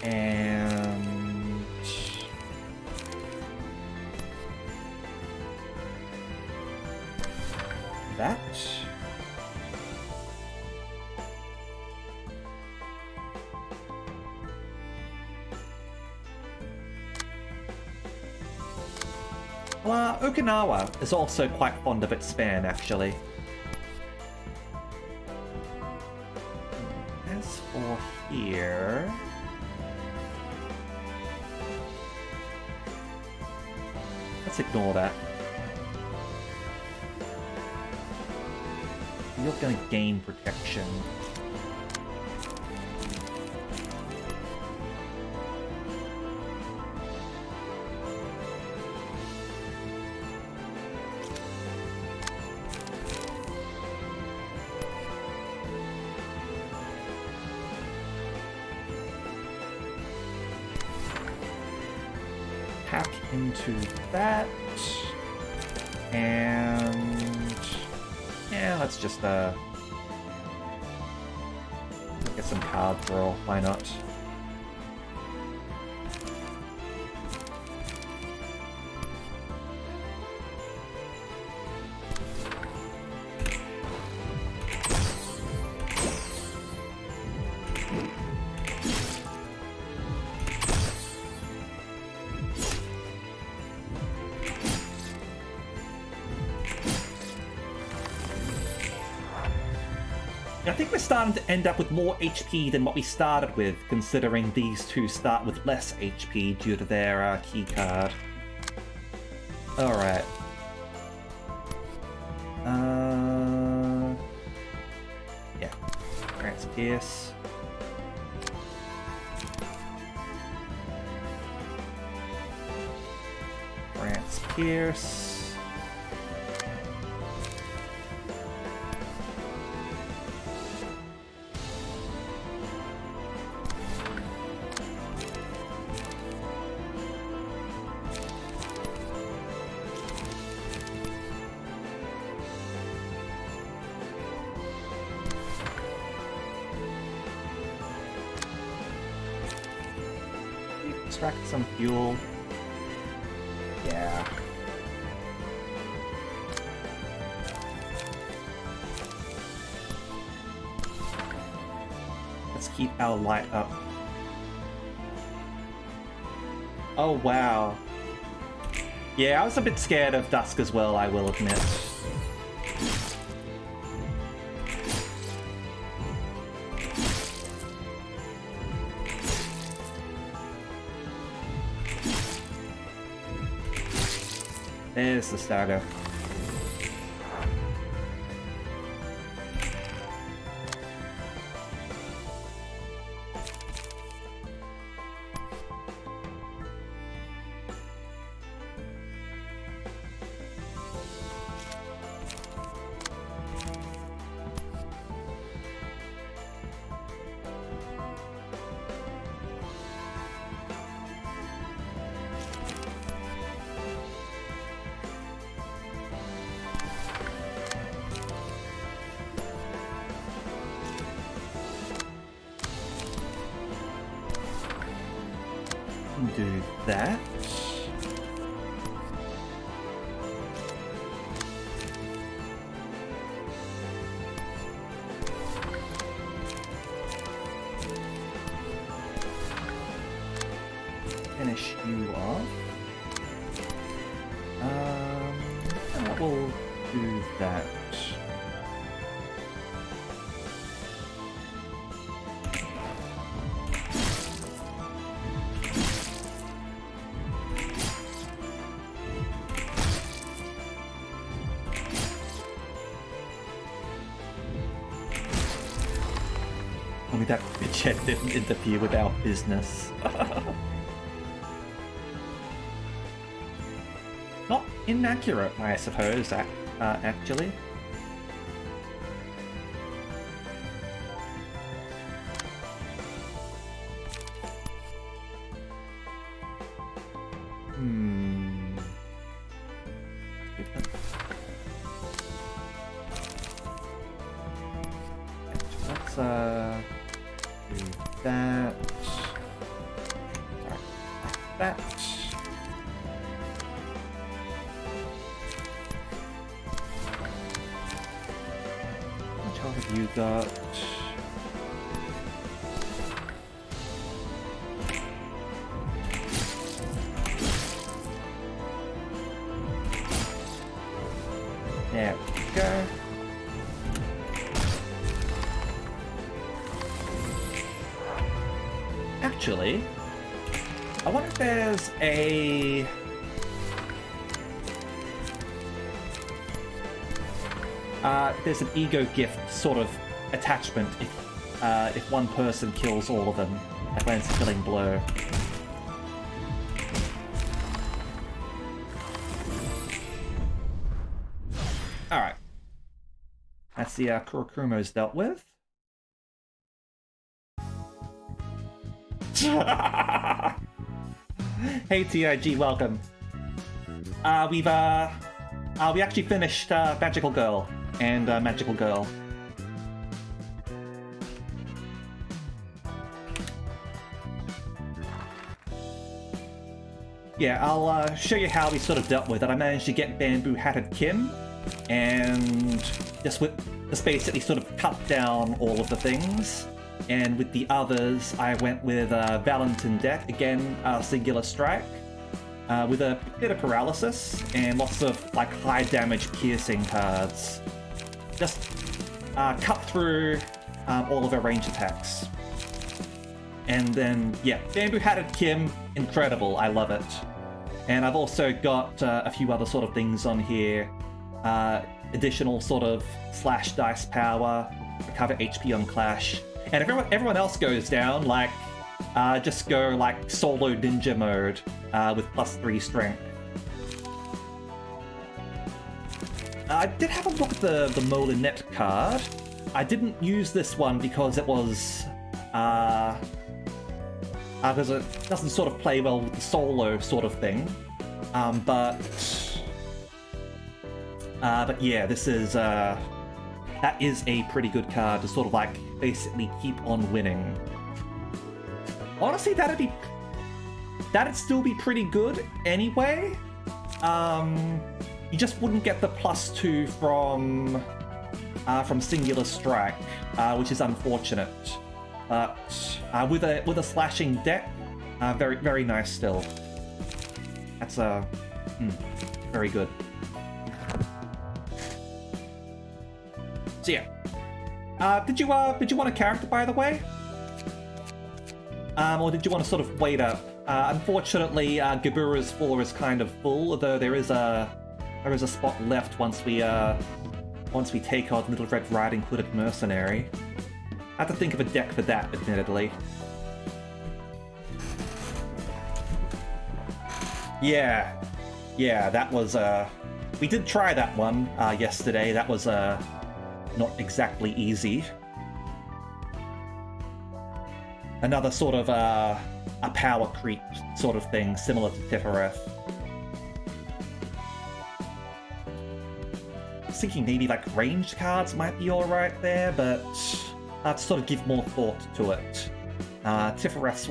and that. Well, Okinawa is also quite fond of its span, actually. As for here... let's ignore that. You're gonna gain protection. Hack into that, and yeah, let's just get some card draw. Why not? I think we're starting to end up with more HP than what we started with, considering these two start with less HP due to their key card. Alright. Yeah. Grants Pierce. Grants Pierce. Extract some fuel. Yeah. Let's keep our light up. Oh wow. Yeah, I was a bit scared of dusk as well, I will admit. There's the starter. Do that. Finish you off. I will do that. Only that bitch didn't interfere with our business. Not inaccurate, I suppose, actually. Let's, do that. Sorry, like that. How much health have you got? There we go. Actually, I wonder if there's a... there's an ego gift sort of attachment if one person kills all of them at lands a killing blow. Alright. That's the Kurokumo's dealt with. Hey TIG, welcome. We actually finished Magical Girl and Magical Girl. Yeah, I'll show you how we sort of dealt with it. I managed to get Bamboo Hatted Kim, and just basically sort of cut down all of the things. And with the others, I went with Valentin deck, again, Singular Strike, with a bit of paralysis and lots of like high damage piercing cards. Just cut through all of her range attacks. And then, yeah, Bamboo Hatted Kim, incredible, I love it. And I've also got a few other sort of things on here. additional sort of slash dice power, recover HP on clash, and everyone else goes down, like just go like solo ninja mode with +3 strength. I did have a look at the Molinet card. I didn't use this one because it was because it doesn't sort of play well with the solo sort of thing. But yeah, this is that is a pretty good card to sort of like basically keep on winning. Honestly, that'd still be pretty good anyway. You just wouldn't get the +2 from Singular Strike, which is unfortunate. But with a slashing deck, very very nice still. That's very good. So yeah, did you want a character, by the way? Or did you want to sort of wait up? Unfortunately, Gabura's floor is kind of full, although there is a spot left once we take on Little Red Riding Hooded Mercenary. I have to think of a deck for that, admittedly. Yeah, that was we did try that one yesterday. That was not exactly easy. Another sort of a power creep sort of thing, similar to Tifereth. I was thinking maybe like ranged cards might be alright there, but I have to sort of give more thought to it. Tifereth's,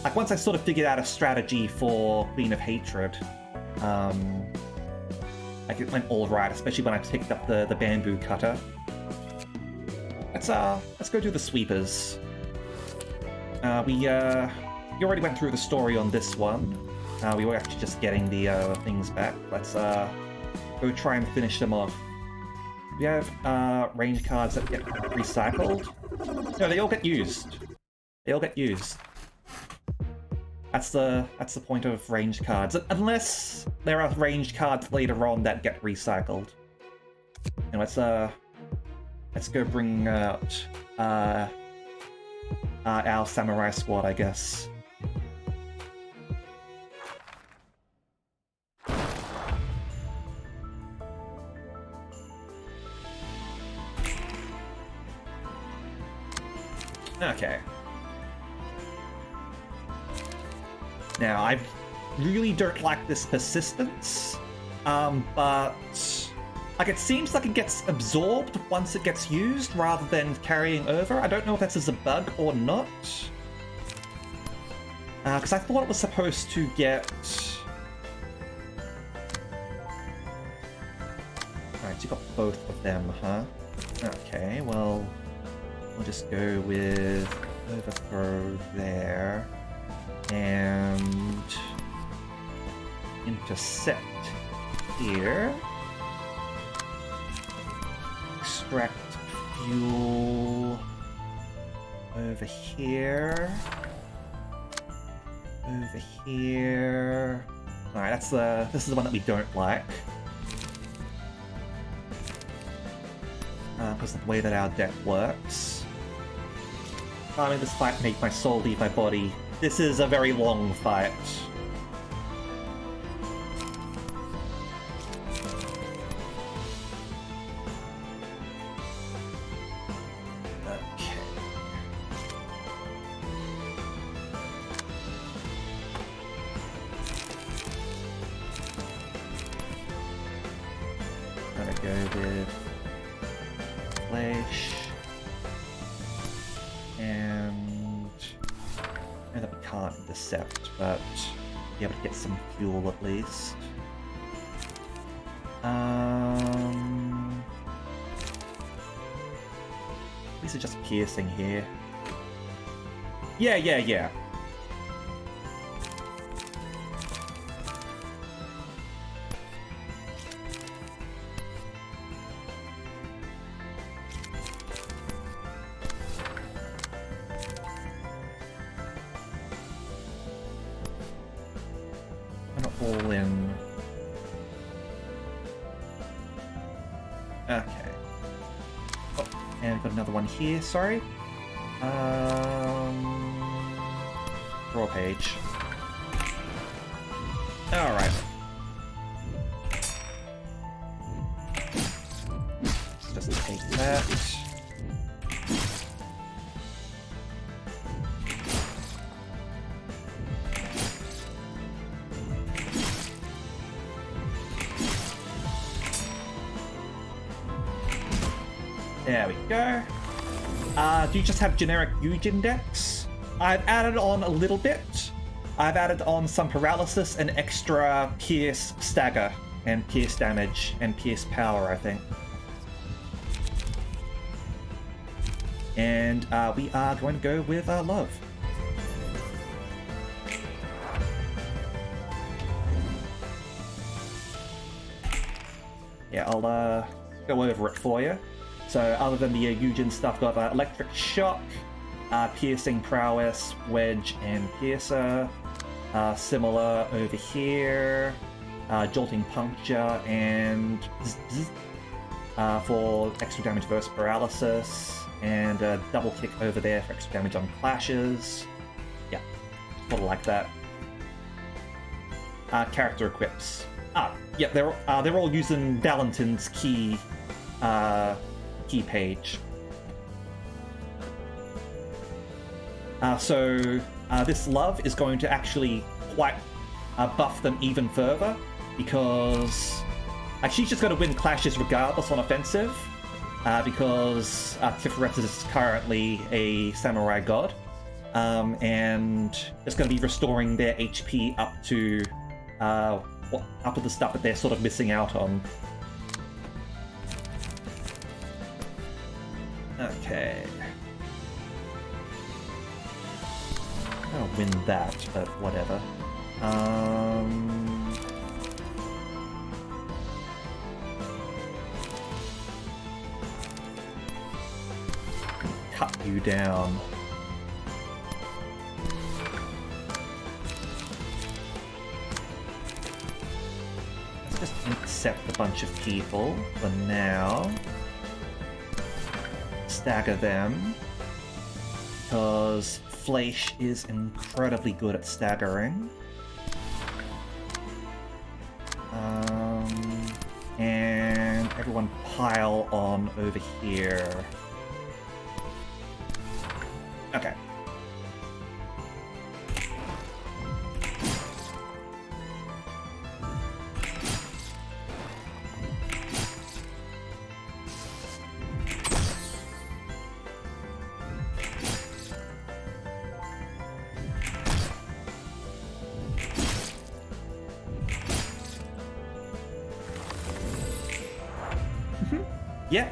like once I sort of figured out a strategy for Queen of Hatred, like it went alright, especially when I picked up the bamboo cutter. Let's go do the sweepers. We already went through the story on this one. We were actually just getting the things back. Let's go try and finish them off. We have range cards that get recycled. No, they all get used. They all get used. That's the point of ranged cards, unless there are ranged cards later on that get recycled. And let's go bring out our samurai squad, I guess. Okay. Now, I really don't like this persistence, but like it seems like it gets absorbed once it gets used rather than carrying over. I don't know if that's as a bug or not. Because I thought it was supposed to get... Alright, you got both of them, huh? Okay, well... We'll just go with Overthrow there. And... Intercept here. Extract fuel over here. Over here. Alright, this is the one that we don't like. Because of the way that our deck works. I mean, this fight make my soul leave my body. This is a very long fight. But be able to get some fuel at least. These are just piercing here. Yeah. another one here, sorry. Draw page. Alright. Just take that. There we go. Do you just have generic Eugen decks? I've added on a little bit. I've added on some paralysis and extra pierce stagger and pierce damage and pierce power, I think. And we are going to go with love. Yeah, I'll go over it for you. So other than the Eugen stuff, got electric shock, piercing prowess, wedge, and piercer. Similar over here, jolting puncture and for extra damage versus paralysis, and double kick over there for extra damage on clashes. Yeah, sort of like that. Character equips. Yeah, they're all using Valentin's key page. So this love is going to actually quite buff them even further, because she's just going to win clashes regardless on offensive, because Tifereth is currently a samurai god, and it's going to be restoring their HP up to the stuff that they're sort of missing out on. Okay. I'll win that, but whatever. Cut you down. Let's just accept a bunch of people for now. Stagger them, because Fleisch is incredibly good at staggering. And everyone pile on over here. Okay.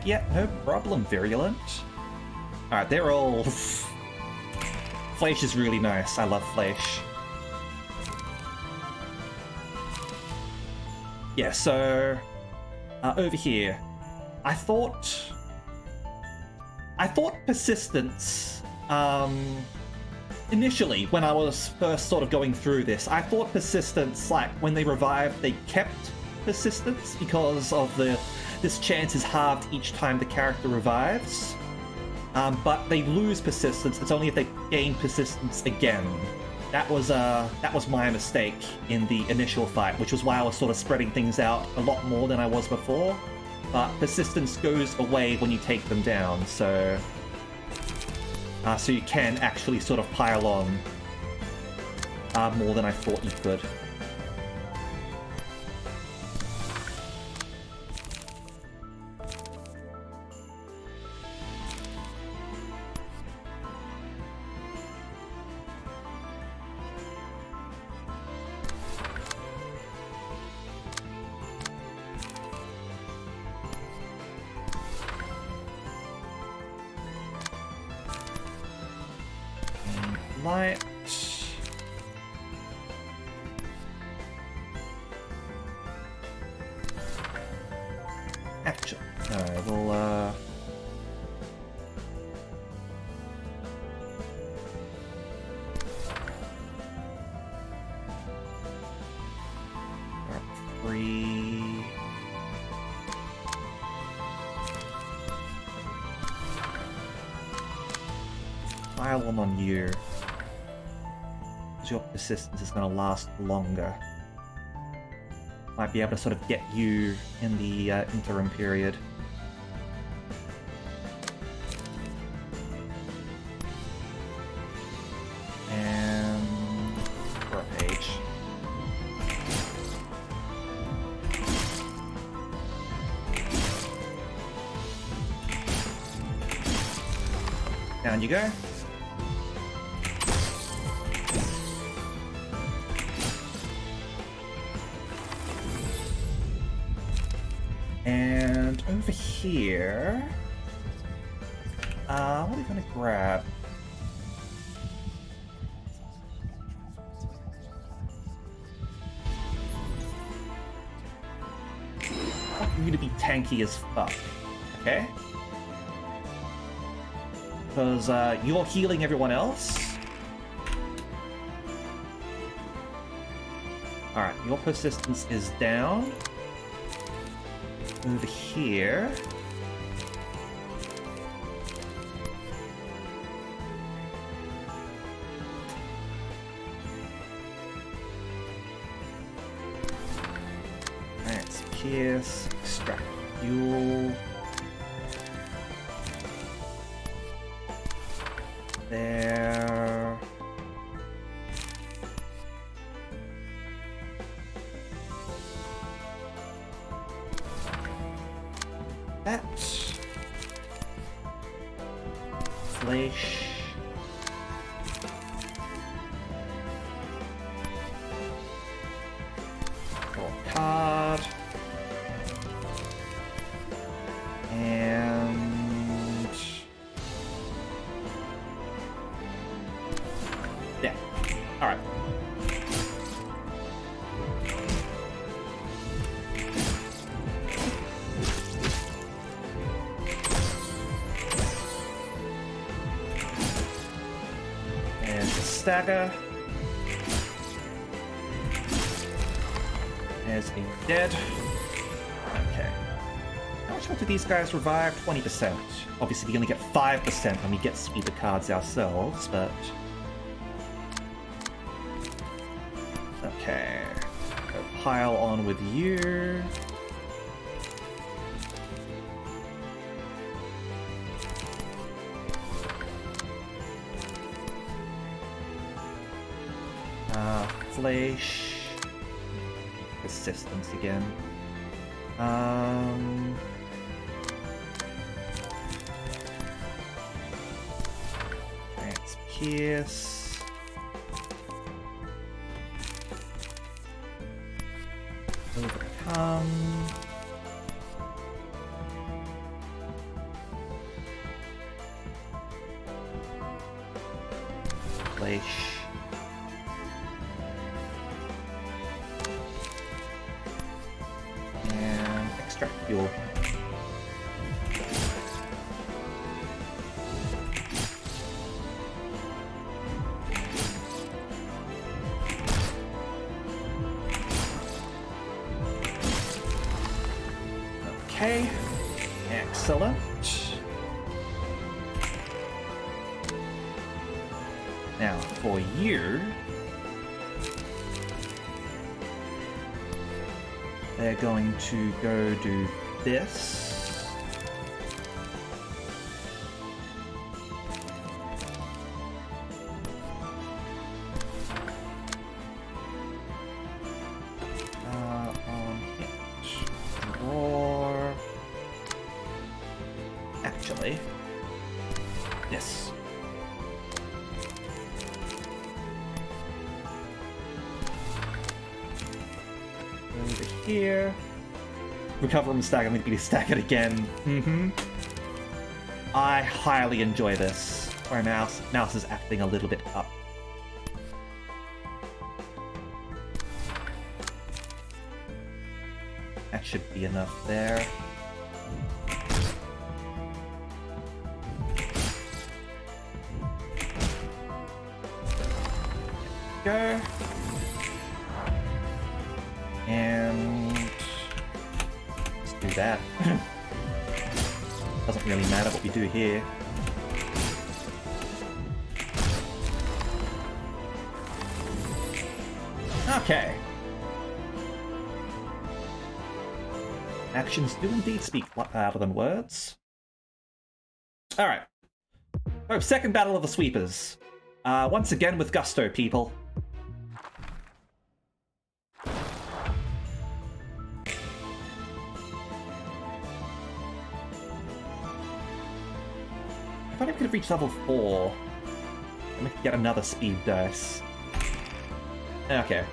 Yeah, no problem, Virulent. Alright, they're all... Fleisch is really nice. I love Fleisch. Yeah, so... over here. I thought Persistence... initially, when I was first sort of going through this, I thought Persistence, like, when they revived, they kept Persistence because of this chance is halved each time the character revives. But they lose Persistence. It's only if they gain Persistence again. That was my mistake in the initial fight, which was why I was sort of spreading things out a lot more than I was before. But Persistence goes away when you take them down, so you can actually sort of pile on more than I thought you could. Light. Actually, no, we'll pile on you. Because your persistence is going to last longer. Might be able to sort of get you in the interim period. And for a page. Down you go. And over here, what are we gonna grab? I want you to be tanky as fuck, okay? Because you're healing everyone else. Alright, your persistence is down. Over here. That's Pierce, extract fuel. There. That. Flesh. Draw a card. And yeah. Alright. And the stagger. As a dead. Okay. How much do these guys revive? 20%. Obviously, we only get 5% when we get speeder cards ourselves, but... Okay. Go pile on with you. Flesh. Persistence again. That's Pierce. Overcome. Flesh. And extract fuel. Okay, excellent. Now, for you, they're going to go do this. On hit. Roar. Actually, yes. Over here. Recover from stack, I'm going to be staggered again. I highly enjoy this. Where mouse is acting a little bit up. That should be enough there. Go. And let's do that. Doesn't really matter what we do here. Okay. Actions do indeed speak louder than words. Alright. Oh, second battle of the sweepers. Once again with gusto, people. I thought I could have reached level 4. And we could get another speed dice. Okay.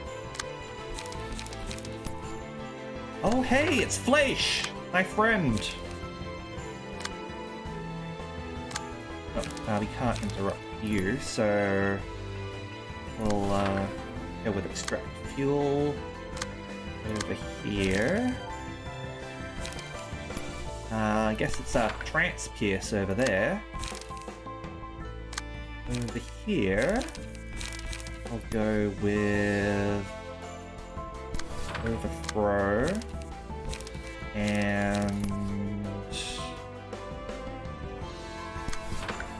Oh hey, it's Fleisch! My friend! Oh, we can't interrupt you, so... We'll, go with extract fuel. Over here. I guess it's a trance pierce over there. Over here... I'll go with... Overthrow. And...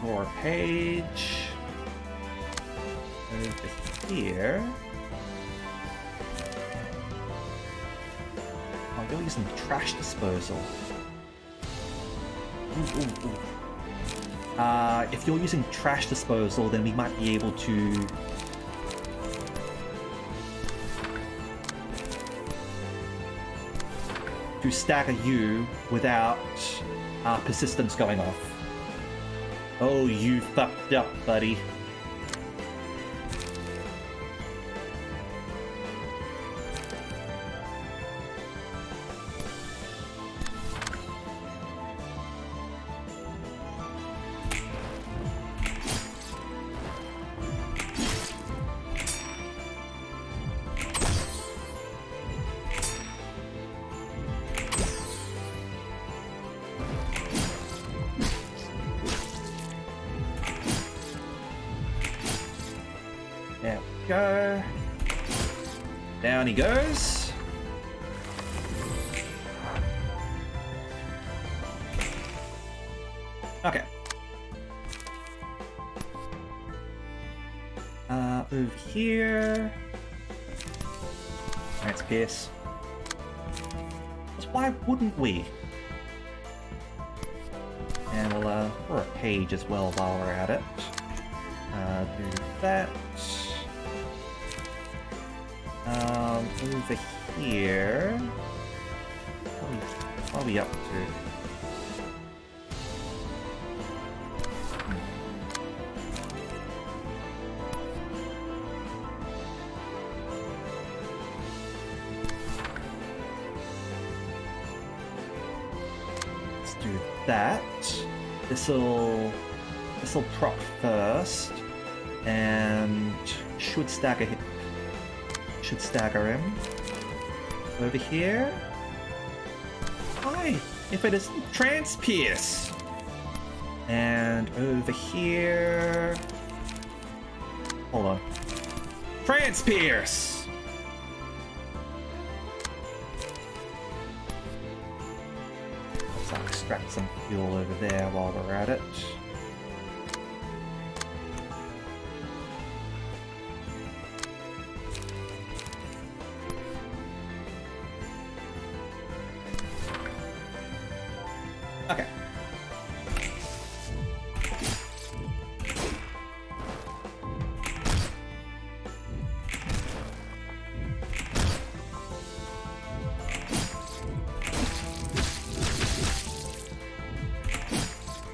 More page. Over here. Oh, you're using trash disposal. Ooh, ooh, ooh. If you're using trash disposal, then we might be able to stagger you without persistence going off. Oh, you fucked up, buddy. There we go. Down he goes. Okay. Over here. That's pierce. Why wouldn't we? And we'll throw a page as well while we're at it. Do that. Over here. What are we up to? Let's do that. This'll proc first, and should stagger him. Should stagger him. Over here. Hi! If it isn't trance pierce! And over here. Hold on. Trance pierce! Let's extract some fuel over there while we're at it. Okay.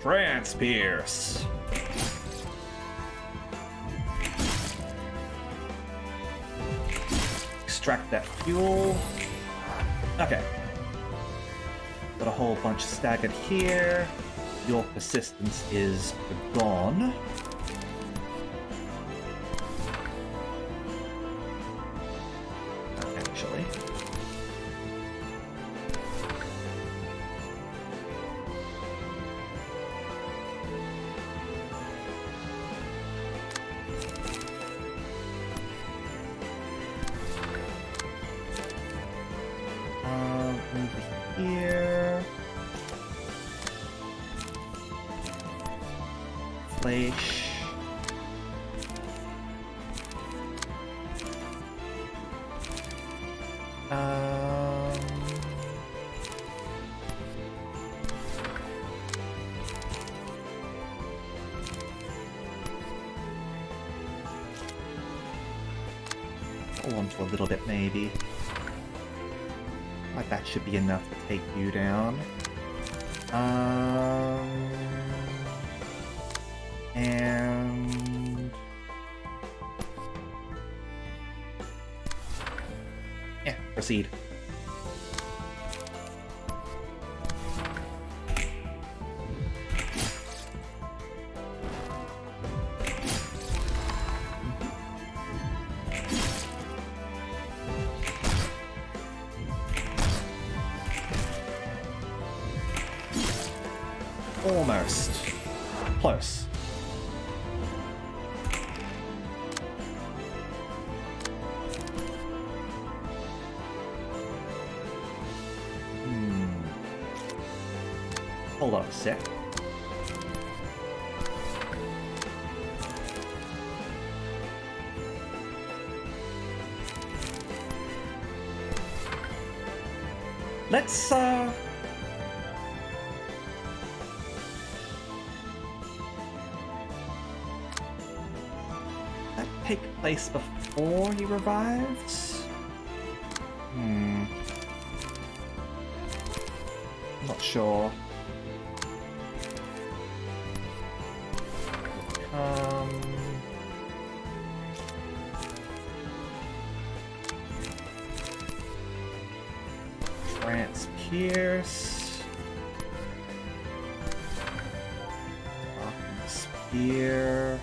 Trance pierce. Extract that fuel. Okay. Got a whole bunch staggered here. Your persistence is gone. Actually. Over here. Fleisch. Um, hold on to a little bit, maybe. Like that should be enough to take you down. And yeah, proceed. Almost. Close. Hold on a sec. Let's, that take place before he revived? I'm not sure. Pierce. Spear.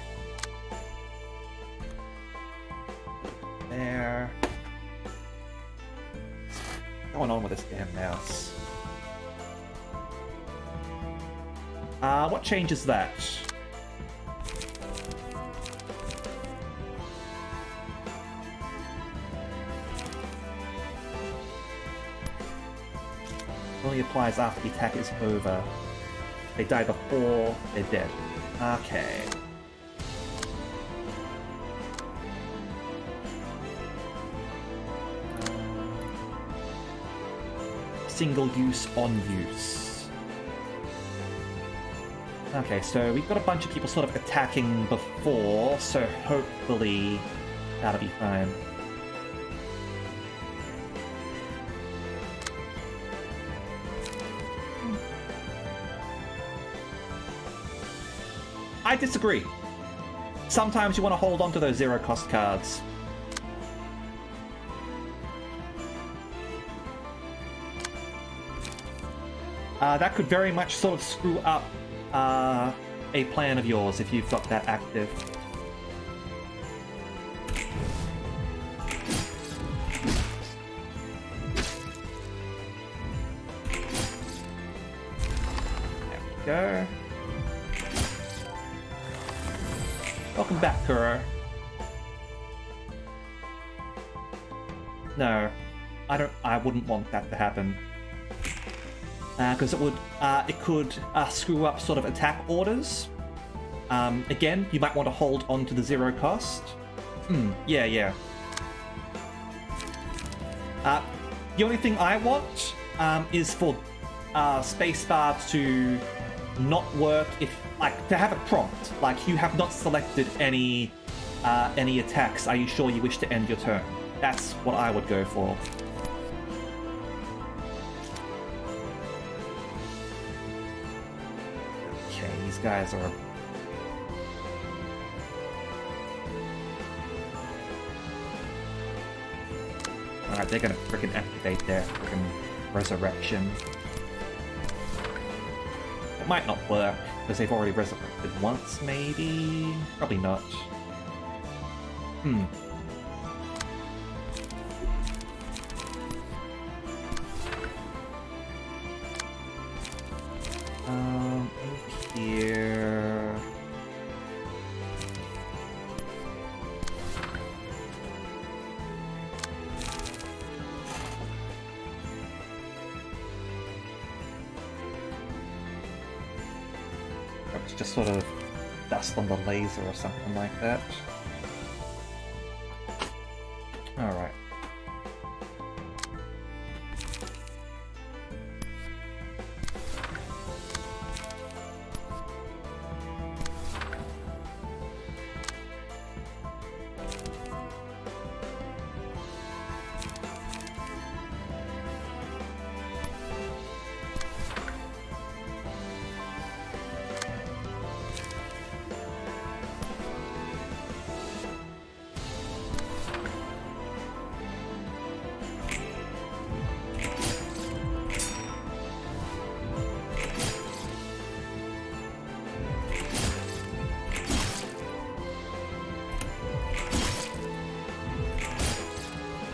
There. What's going on with this damn mouse? What changes that? Only applies after the attack is over. They die before they're dead. Okay. Single use, on use. Okay, so we've got a bunch of people sort of attacking before, so hopefully that'll be fine. I disagree. Sometimes you want to hold on to those zero-cost cards. That could very much sort of screw up a plan of yours if you've got that active. There we go. Welcome back, Kuro. No, I wouldn't want that to happen. Because it could screw up sort of attack orders. Again, you might want to hold on to the zero cost. Yeah. The only thing I want is for spacebar to not work if, like, to have a prompt, like, you have not selected any attacks. Are you sure you wish to end your turn? That's what I would go for. Okay, these guys are... Alright, they're gonna frickin' activate their frickin' resurrection. It might not work, because they've already resurrected once, maybe? Probably not. Over here... It's just sort of dust on the laser or something like that. Alright.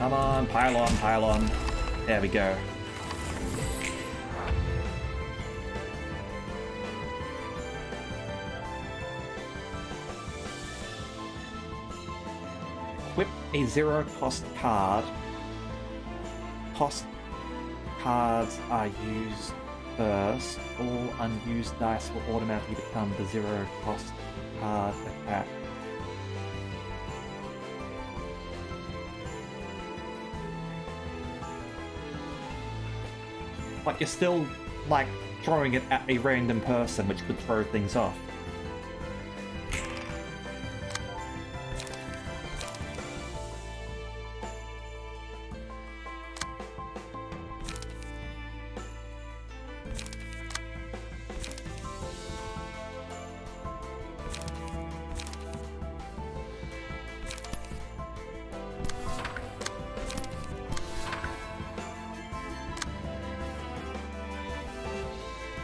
Come on, pile on, pile on. There we go. Equip a zero-cost card. Cost cards are used first. All unused dice will automatically become the zero-cost card attack. But you're still, like, throwing it at a random person, which could throw things off.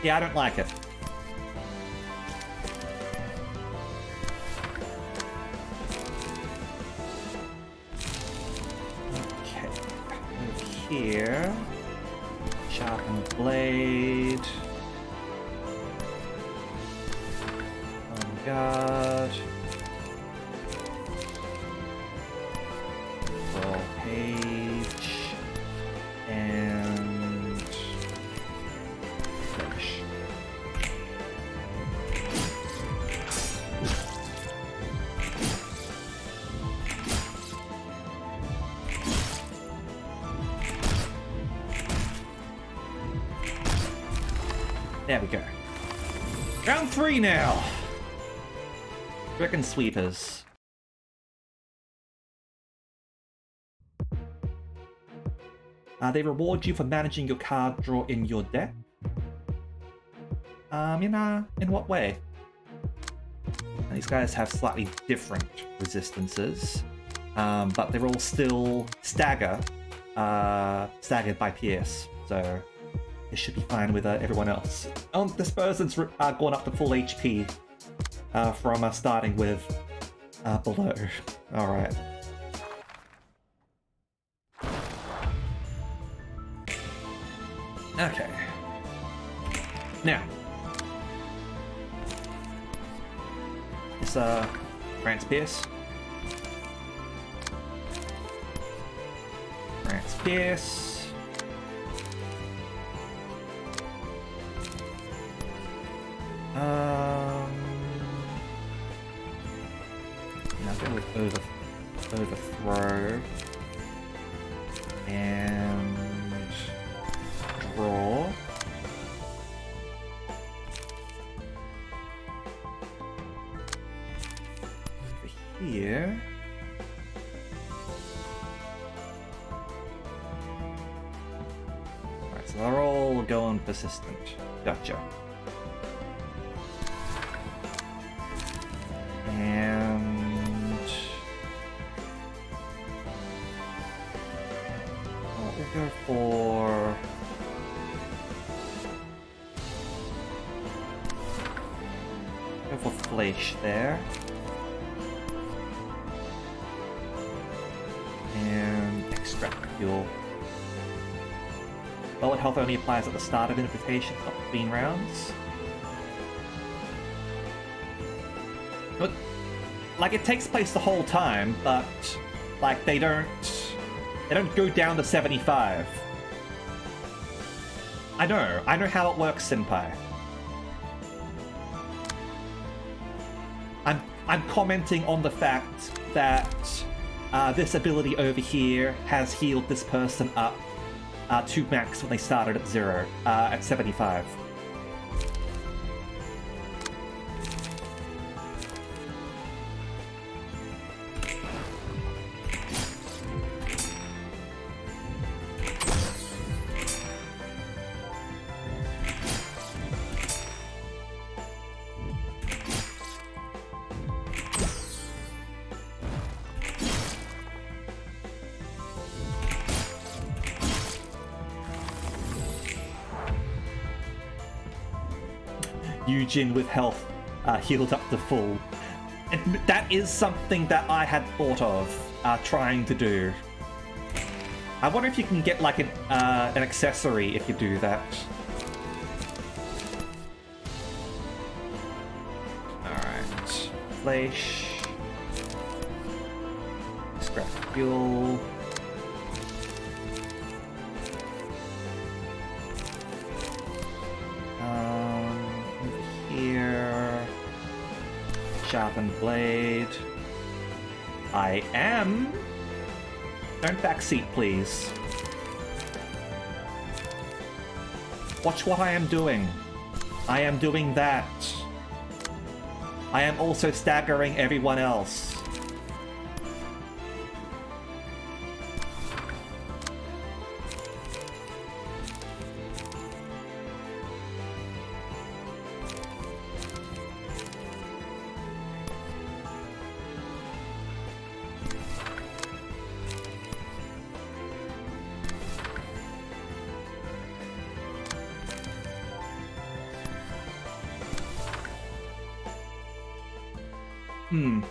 Yeah, I don't like it. Okay, over here. Sharpened blade. On guard. Roll page. And finish. There we go. Round 3 now. Frickin' sweepers. They reward you for managing your card draw in your deck. In what way? These guys have slightly different resistances, but they're all still staggered by PS, so it should be fine with everyone else. Oh, this person's gone up to full HP from starting with below. Alright. Okay. Now. This, France Pierce. France Pierce. I'll go with overthrow. And draw. Over here. Alright, so they're all going persistent. Gotcha. And we'll go for flesh there. And extract fuel. Lowered health only applies at the start of invitation, not between rounds. But, like, it takes place the whole time, but like they don't go down to 75. I know how it works, Senpai. I'm commenting on the fact that this ability over here has healed this person up to max when they started at 0, at 75. Eugene with health healed up to full. And that is something that I had thought of trying to do. I wonder if you can get like an accessory if you do that. Alright. Flesh. Scrap fuel. Over here. Sharpened blade. I am. Don't backseat, please. Watch what I am doing. I am doing that. I am also staggering everyone else.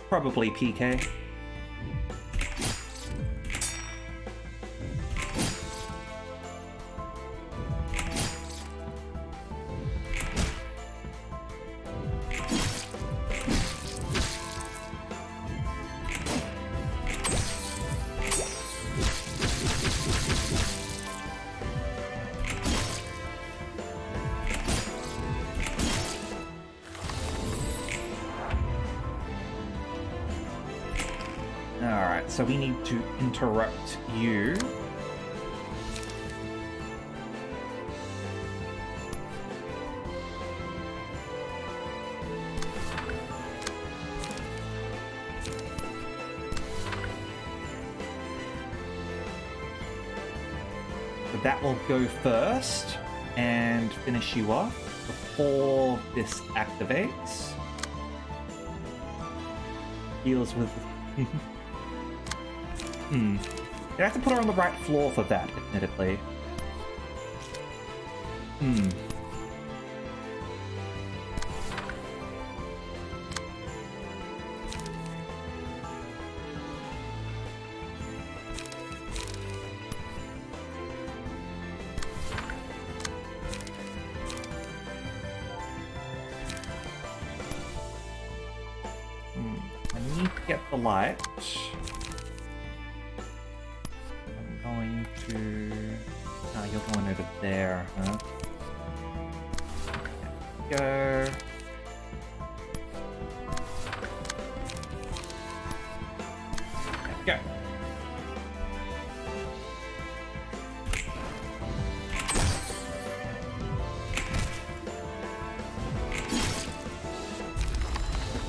Probably PK. Alright, so we need to interrupt you. So that will go first and finish you off before this activates. Deals with... You have to put her on the right floor for that, admittedly. I need to get the light. Oh, you're going over there, huh? Go. Go.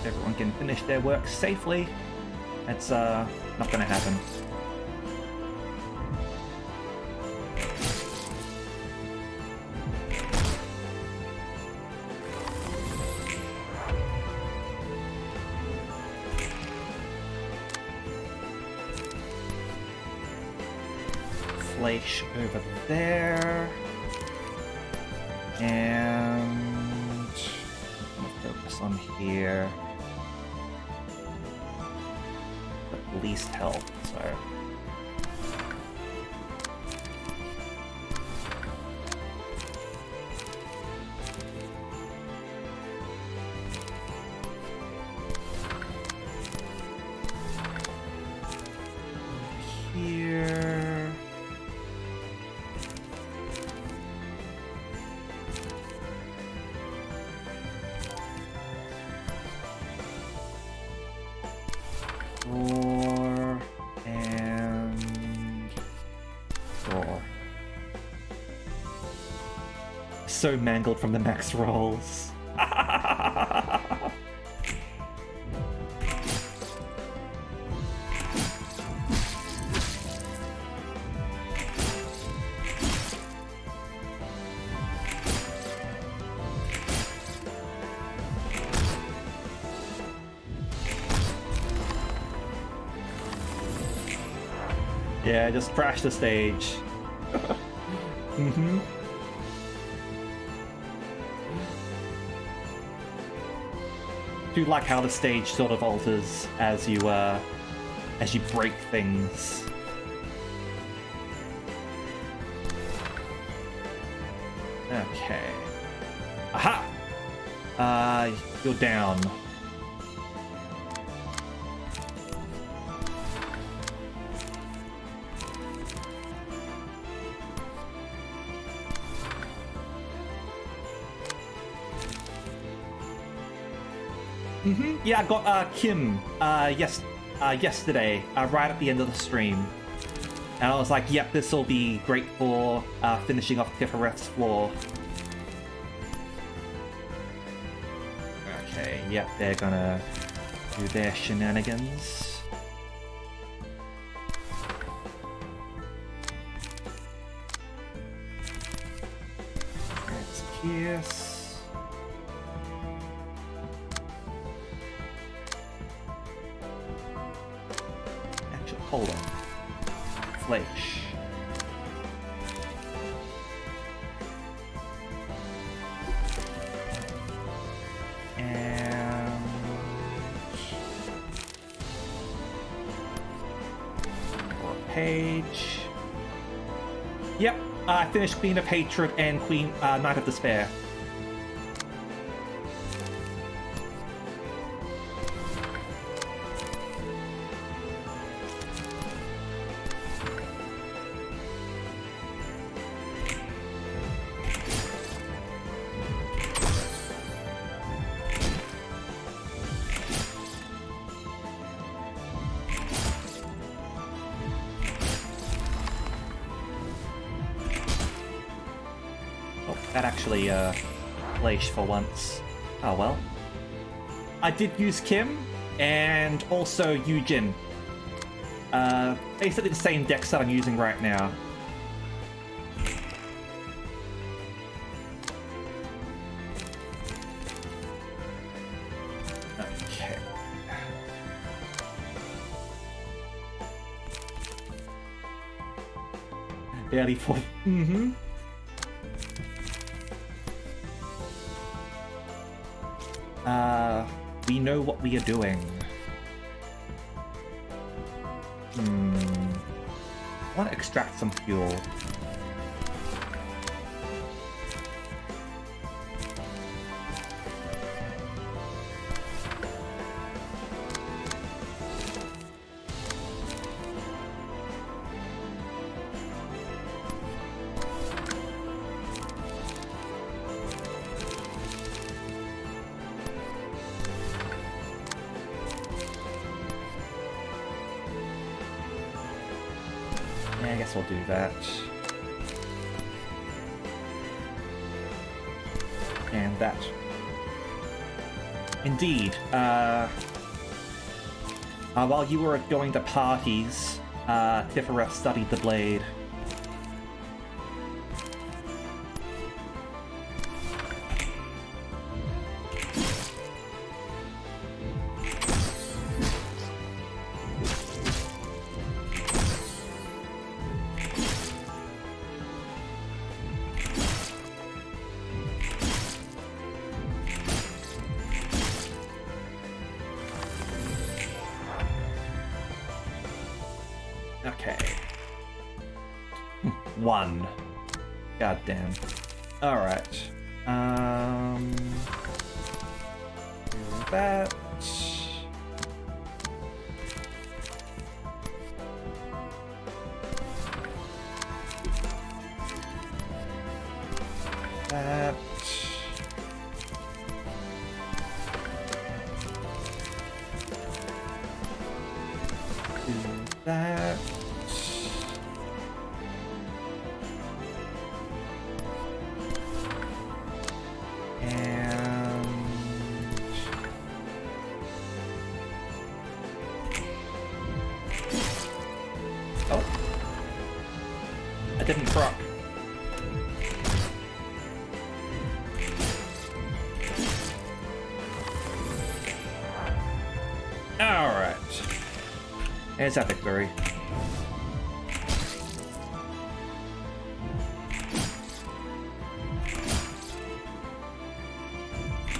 Everyone can finish their work safely. That's not gonna happen. Flesh over there, and I'm gonna focus on here. At least health, so. Here. Door and door. So mangled from the max rolls. Yeah, just crash the stage. Do like how the stage sort of alters as you break things. Okay. Aha! You're down. Yeah, I got Kim yesterday, right at the end of the stream. And I was like, yep, this will be great for finishing off Tifareth's floor. Okay, yep, they're gonna do their shenanigans. Let's pierce. Actually, hold on. Flesh. And or page. Yep, I finished Queen of Hatred and Knight of Despair. That actually, flashed for once. Oh well. I did use Kim, and also Yujin. Basically the same decks that I'm using right now. Okay. Barely for... we know what we are doing. I want to extract some fuel. I guess we'll do that. And that. Indeed. While you were going to parties, Tifareth studied the blade. Okay. One. God damn. Alright. Do that. That. Do that. And oh, I didn't proc. All right, there's that victory.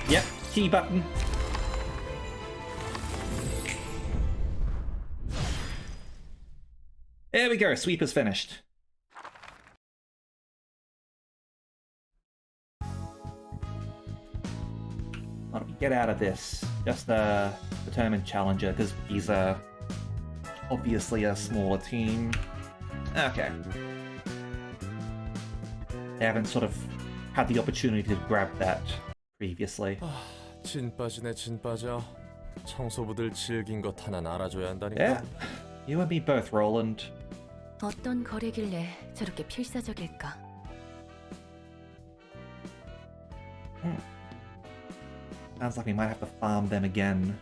Yep, key button. There we go, sweep is finished. get out of this? Just a determined challenger, because he's obviously a smaller team. Okay. They haven't sort of had the opportunity to grab that previously. 진 빠지네 진 빠져. 청소부들 질긴 것 하나 알아줘야 한다니까. Yeah, you and me both, Roland. 어떤 거래길래 저렇게 필사적일까? Sounds like we might have to farm them again.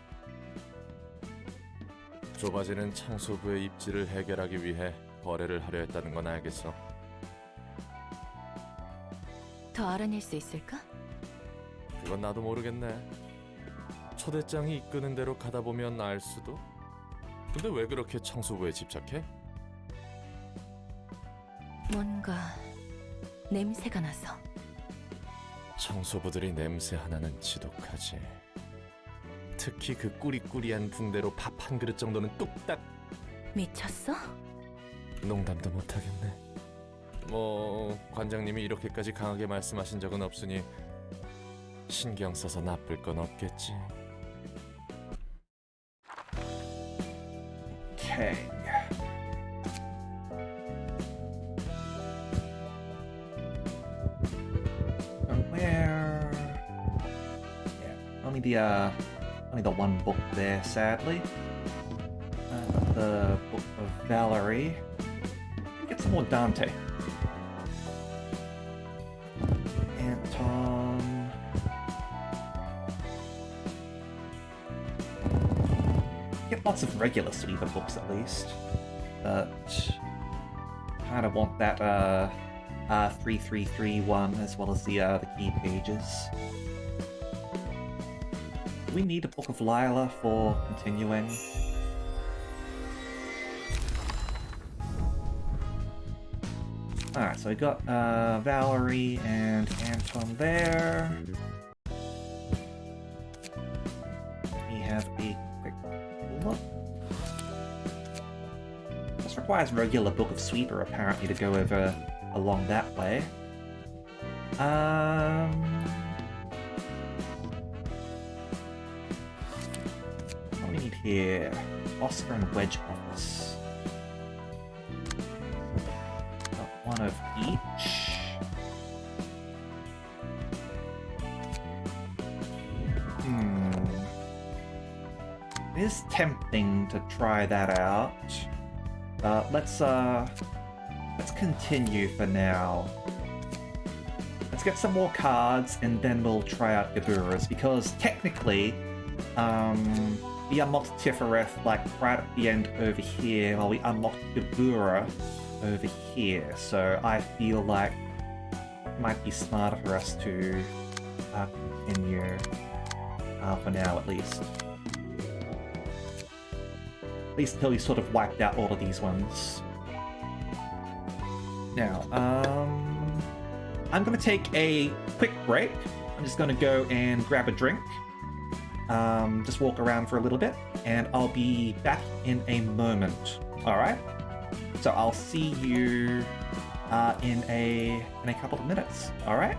좁아지는 청소부의 입지를 해결하기 위해 거래를 하려 했다는 건 알겠어. 더 알아낼 수 있을까? 그건 나도 모르겠네. 초대장이 이끄는 대로 가다 보면 알 수도. 근데 왜 그렇게 청소부에 집착해? 뭔가 냄새가 나서. 청소부들이 냄새 하나는 지독하지. 특히 그 꾸리꾸리한 붕대로 밥 한 그릇 정도는 뚝딱. 미쳤어? 농담도 못하겠네. 뭐 관장님이 이렇게까지 강하게 말씀하신 적은 없으니 신경 써서 나쁠 건 없겠지. Okay. Where? Yeah, only the one book there, sadly. The book of Valerie. Get some more Dante. Anton. Get lots of regular sweeper books at least. But kind of want that 3331 as well as the key pages. Do we need a book of Lila for continuing? Alright, so we got Valerie and Anton there. We have a quick look. This requires regular Book of Sweeper apparently to go over along that way. What do we need here? Oscar and Wedge Office. One of each. It is tempting to try that out. Let's continue for now. Let's get some more cards and then we'll try out Gaburas, because technically we unlocked Tifereth like right at the end over here while we unlocked Gabura over here, so I feel like it might be smarter for us to continue for now at least. At least until we sort of wiped out all of these ones. Now, I'm gonna take a quick break. I'm just gonna go and grab a drink. Just walk around for a little bit, and I'll be back in a moment. Alright? So I'll see you in a couple of minutes. All right.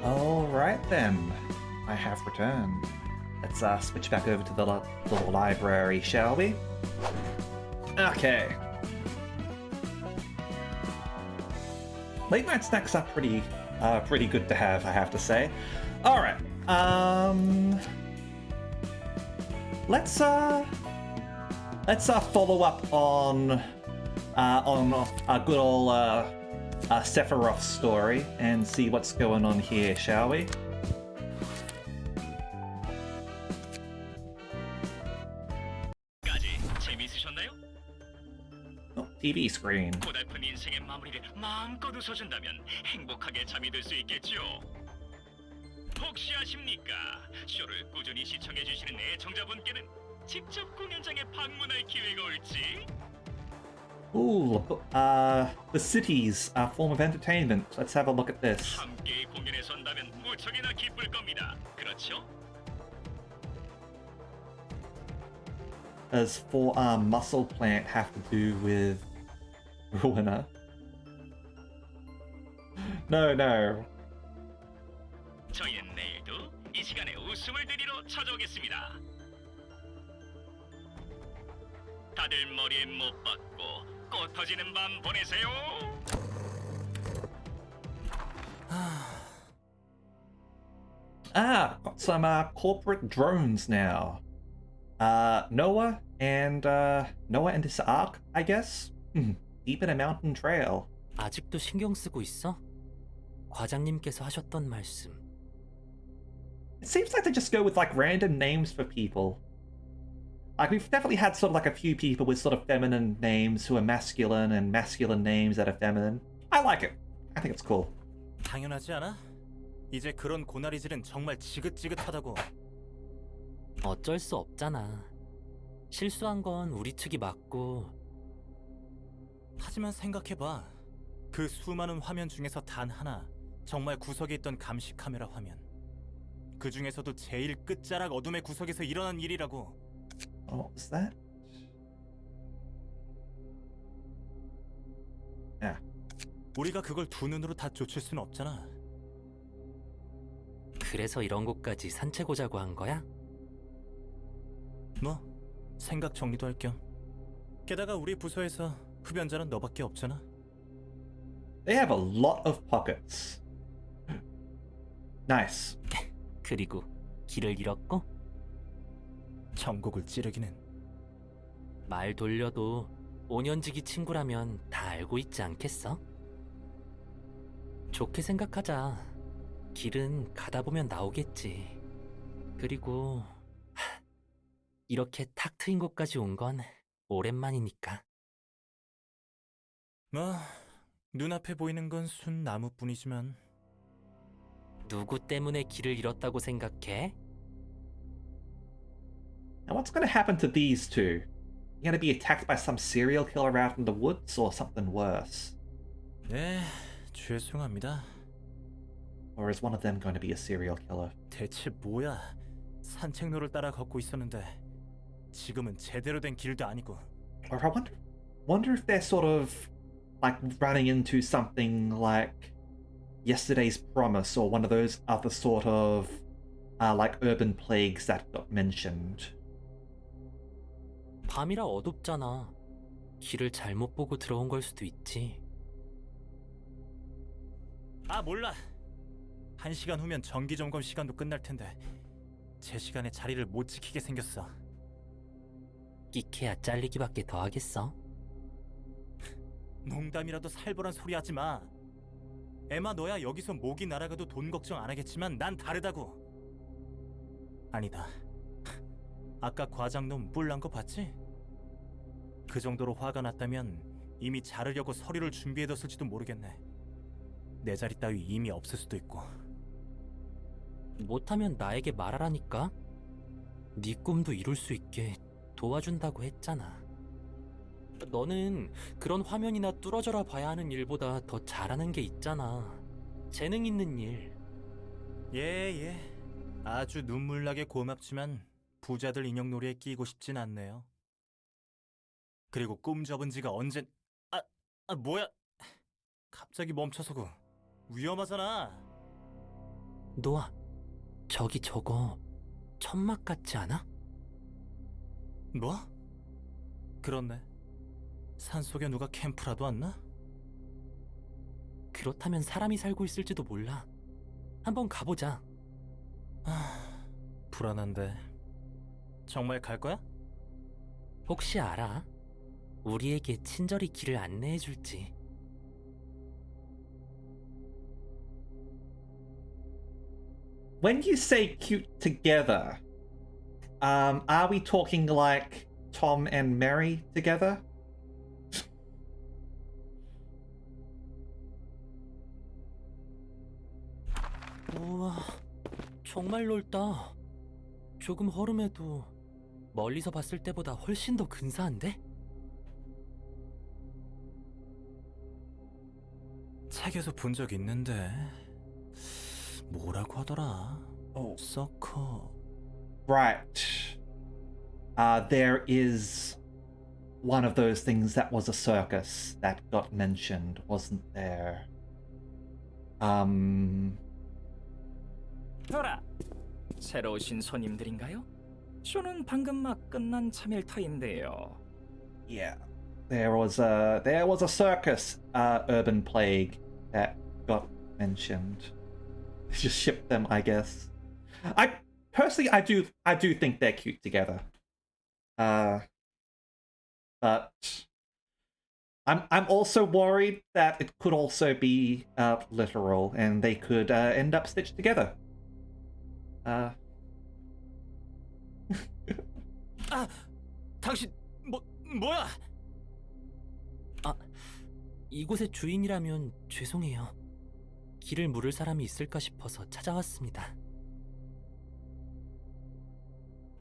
Alright then, I have returned. Let's switch back over to the little library, shall we? Okay. Late night snacks are pretty good to have, I have to say. Alright, let's follow up on a good old Sephiroth story and see what's going on here, shall we? 재미있으셨나요? Oh, TV screen. 고달픈 인생의 마무리를 마음껏 웃어준다면 행복하게 잠이 들 수 있겠지요. 혹시 아십니까? 쇼를 꾸준히 시청해주시는 애청자분께는 직접 공연장에 방문할 기회가 올지. Ooh, the city's form of entertainment. Let's have a look at this. 함께 공연에 선다면 무척이나 기쁠 겁니다. 그렇죠? Does forearm muscle plant have to do with Ruina? No. 저희는 내일도 이 시간에 웃음을 드리러 찾아오겠습니다. 다들 머리에 못 박고 꽃 터지는 밤 보내세요. Got some corporate drones now. Noah and his ark, I guess. Deep in a mountain trail. 아직도 신경 쓰고 있어? 과장님께서 하셨던 말씀. It seems like they just go with like random names for people. Like we've definitely had sort of like a few people with sort of feminine names who are masculine and masculine names that are feminine. I like it. I think it's cool. 당연하지 않아? 이제 그런 고나리질은 정말 지긋지긋하다고. 어쩔 수 없잖아. 실수한 건 우리 측이 맞고. 하지만 생각해봐. 그 수많은 화면 중에서 단 하나 정말 구석에 있던 감시 카메라 화면. 그 중에서도 제일 끝자락 어둠의 구석에서 일어난 일이라고. What was that? Yeah. 우리가 그걸 두 눈으로 다 쫓을 순 없잖아. 그래서 이런 곳까지 산책 오자고 한 거야? 뭐 생각 정리도 할 겸. 게다가 우리 부서에서 흡연자는 너밖에 없잖아. They have a lot of pockets. Nice. 그리고 길을 잃었고? 전곡을 찌르기는. 말 돌려도 5년지기 친구라면 다 알고 있지 않겠어? 좋게 생각하자. 길은 가다 보면 나오겠지. 그리고 이렇게 탁 트인 곳까지 온 건 오랜만이니까. 뭐 눈앞에 보이는 건 순 나무뿐이지만. 누구 때문에 길을 잃었다고 생각해? Now what's going to happen to these two? You going to be attacked by some serial killer out in the woods or something worse? 네, 죄송합니다. Or is one of them going to be a serial killer? 대체 뭐야? 산책로를 따라 걷고 있었는데 지금은 제대로 된 길도 아니고. Or I wonder if they're sort of like running into something like Yesterday's Promise or one of those other sort of like urban plagues that got mentioned. 밤이라 어둡잖아. 길을 잘못 보고 들어온 걸 수도 있지. 아 몰라. 1시간 후면 정기 점검 시간도 끝날 텐데 제 시간에 자리를 못 지키게 생겼어. 끼케야 잘리기밖에 더 하겠어? 농담이라도 살벌한 소리 하지 마. 에마 너야 여기서 목이 날아가도 돈 걱정 안 하겠지만 난 다르다고. 아니다. 아까 과장놈 뿔난 거 봤지? 그 정도로 화가 났다면 이미 자르려고 서류를 준비해뒀을지도 모르겠네. 내 자리 따위 이미 없을 수도 있고. 못하면 나에게 말하라니까. 네 꿈도 이룰 수 있게 도와준다고 했잖아. 너는 그런 화면이나 뚫어져라 봐야 하는 일보다 더 잘하는 게 있잖아. 재능 있는 일. 예. 아주 눈물나게 고맙지만 부자들 인형놀이에 끼고 싶진 않네요. 그리고 꿈 접은 지가 언젠... 뭐야? 갑자기 멈춰서고. 위험하잖아. 노아, 저기 저거 천막 같지 않아? 뭐? 그렇네. 산속에 누가 캠프라도 왔나? 그렇다면 사람이 살고 있을지도 몰라. 한번 가보자. 불안한데. 정말 갈 거야? 혹시 알아? 우리에게 친절히 길을 안내해줄지. When you say cute together, are we talking like Tom and Mary together? 우와, 정말 넓다. 조금 허름해도 멀리서 봤을 때보다 훨씬 더 근사한데? 책에서 본 적 있는데 뭐라고 하더라? 서커. Right. There is one of those things that was a circus that got mentioned, wasn't there? 더라, 새로 오신 손님들인가요? 쇼는 방금 막 끝난 참일터인데요. Yeah. There was a circus urban plague that got mentioned. Just ship them, I guess. I personally I do think they're cute together. But I'm also worried that it could also be literal and they could end up stitched together. 당신 뭐야? 이곳의 주인이라면 죄송해요. 길을 물을 사람이 있을까 싶어서 찾아왔습니다.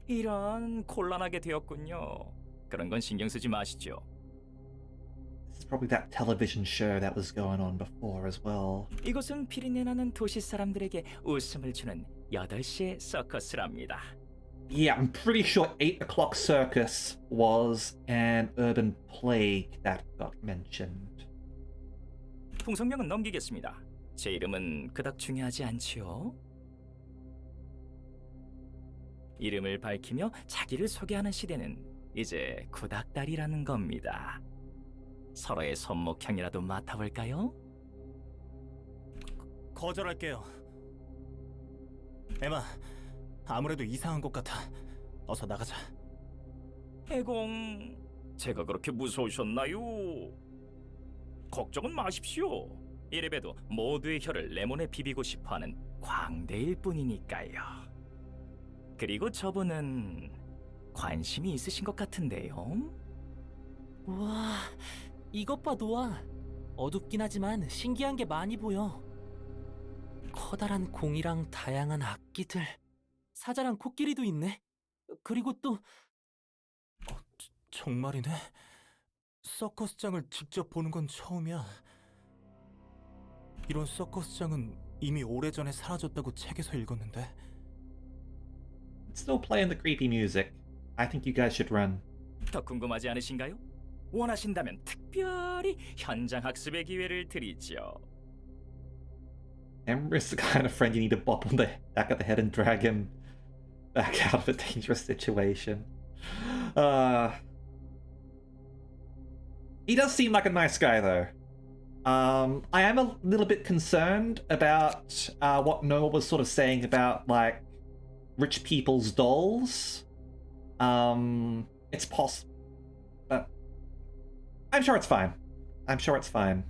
이런 곤란하게 되었군요. 그런 건 신경 쓰지 마시죠. This is probably that television show that was going on before as well. 이곳은 피리내 나는 도시 사람들에게 웃음을 주는 8시의 서커스랍니다. Yeah, I'm pretty sure 8 o'clock circus was an urban plague that got mentioned. 통성명은 넘기겠습니다. 제 이름은 그닥 중요하지 않지요. 이름을 밝히며 자기를 소개하는 시대는 이제 구닥다리라는 겁니다. 서로의 손목향이라도 맡아볼까요? 거절할게요. 에마, 아무래도 이상한 것 같아. 어서 나가자. 해공, 제가 그렇게 무서우셨나요? 걱정은 마십시오. 이래봬도 모두의 혀를 레몬에 비비고 싶어하는 광대일 뿐이니까요. 그리고 저분은 관심이 있으신 것 같은데요. 우와, 이것 봐 노아. 어둡긴 하지만 신기한 게 많이 보여. 커다란 공이랑 다양한 악기들, 사자랑 코끼리도 있네. 그리고 또 정말이네. 서커스장을 직접 보는 건 처음이야. 이런 서커스장은 이미 오래전에 사라졌다고 책에서 읽었는데. Still playing the creepy music. I think you guys should run. 더 궁금하지 않으신가요? 원하신다면 특별히 현장 학습의 기회를 드리죠. Emrys the kind of friend you need to bop on the back of the head and drag him back out of a dangerous situation. He does seem like a nice guy, though. I am a little bit concerned about what Noah was sort of saying about, like, rich people's dolls. It's possible. I'm sure it's fine. I'm sure it's fine.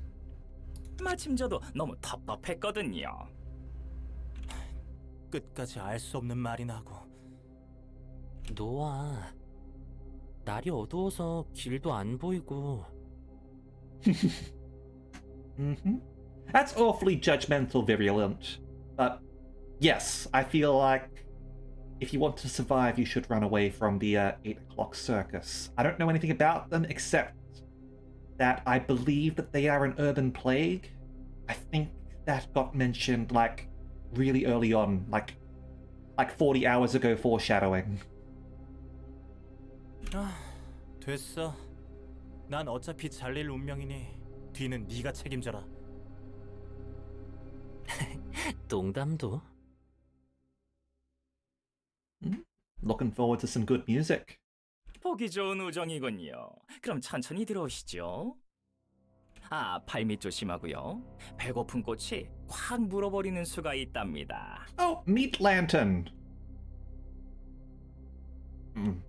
마침 저도 너무 텁텁했거든요. 끝까지 알 수 없는 말이나 하고. 노아, 날이 어두워서 길도 안 보이고. That's awfully judgmental, virulent. But yes, I feel like if you want to survive, you should run away from the 8 o'clock circus. I don't know anything about them except that I believe that they are an urban plague. I think that got mentioned like really early on, like 40 hours ago, foreshadowing. 됐어. 난 어차피 잘릴 운명이니 뒤는 네가 책임져라. 농담도. looking forward to some good music. 보기 좋은 우정이군요. 그럼 천천히 들어오시죠. 아, 발밑 조심하고요. 배고픈 꽃이 확 물어버리는 수가 있답니다. Oh, Meat Lantern. Hmm.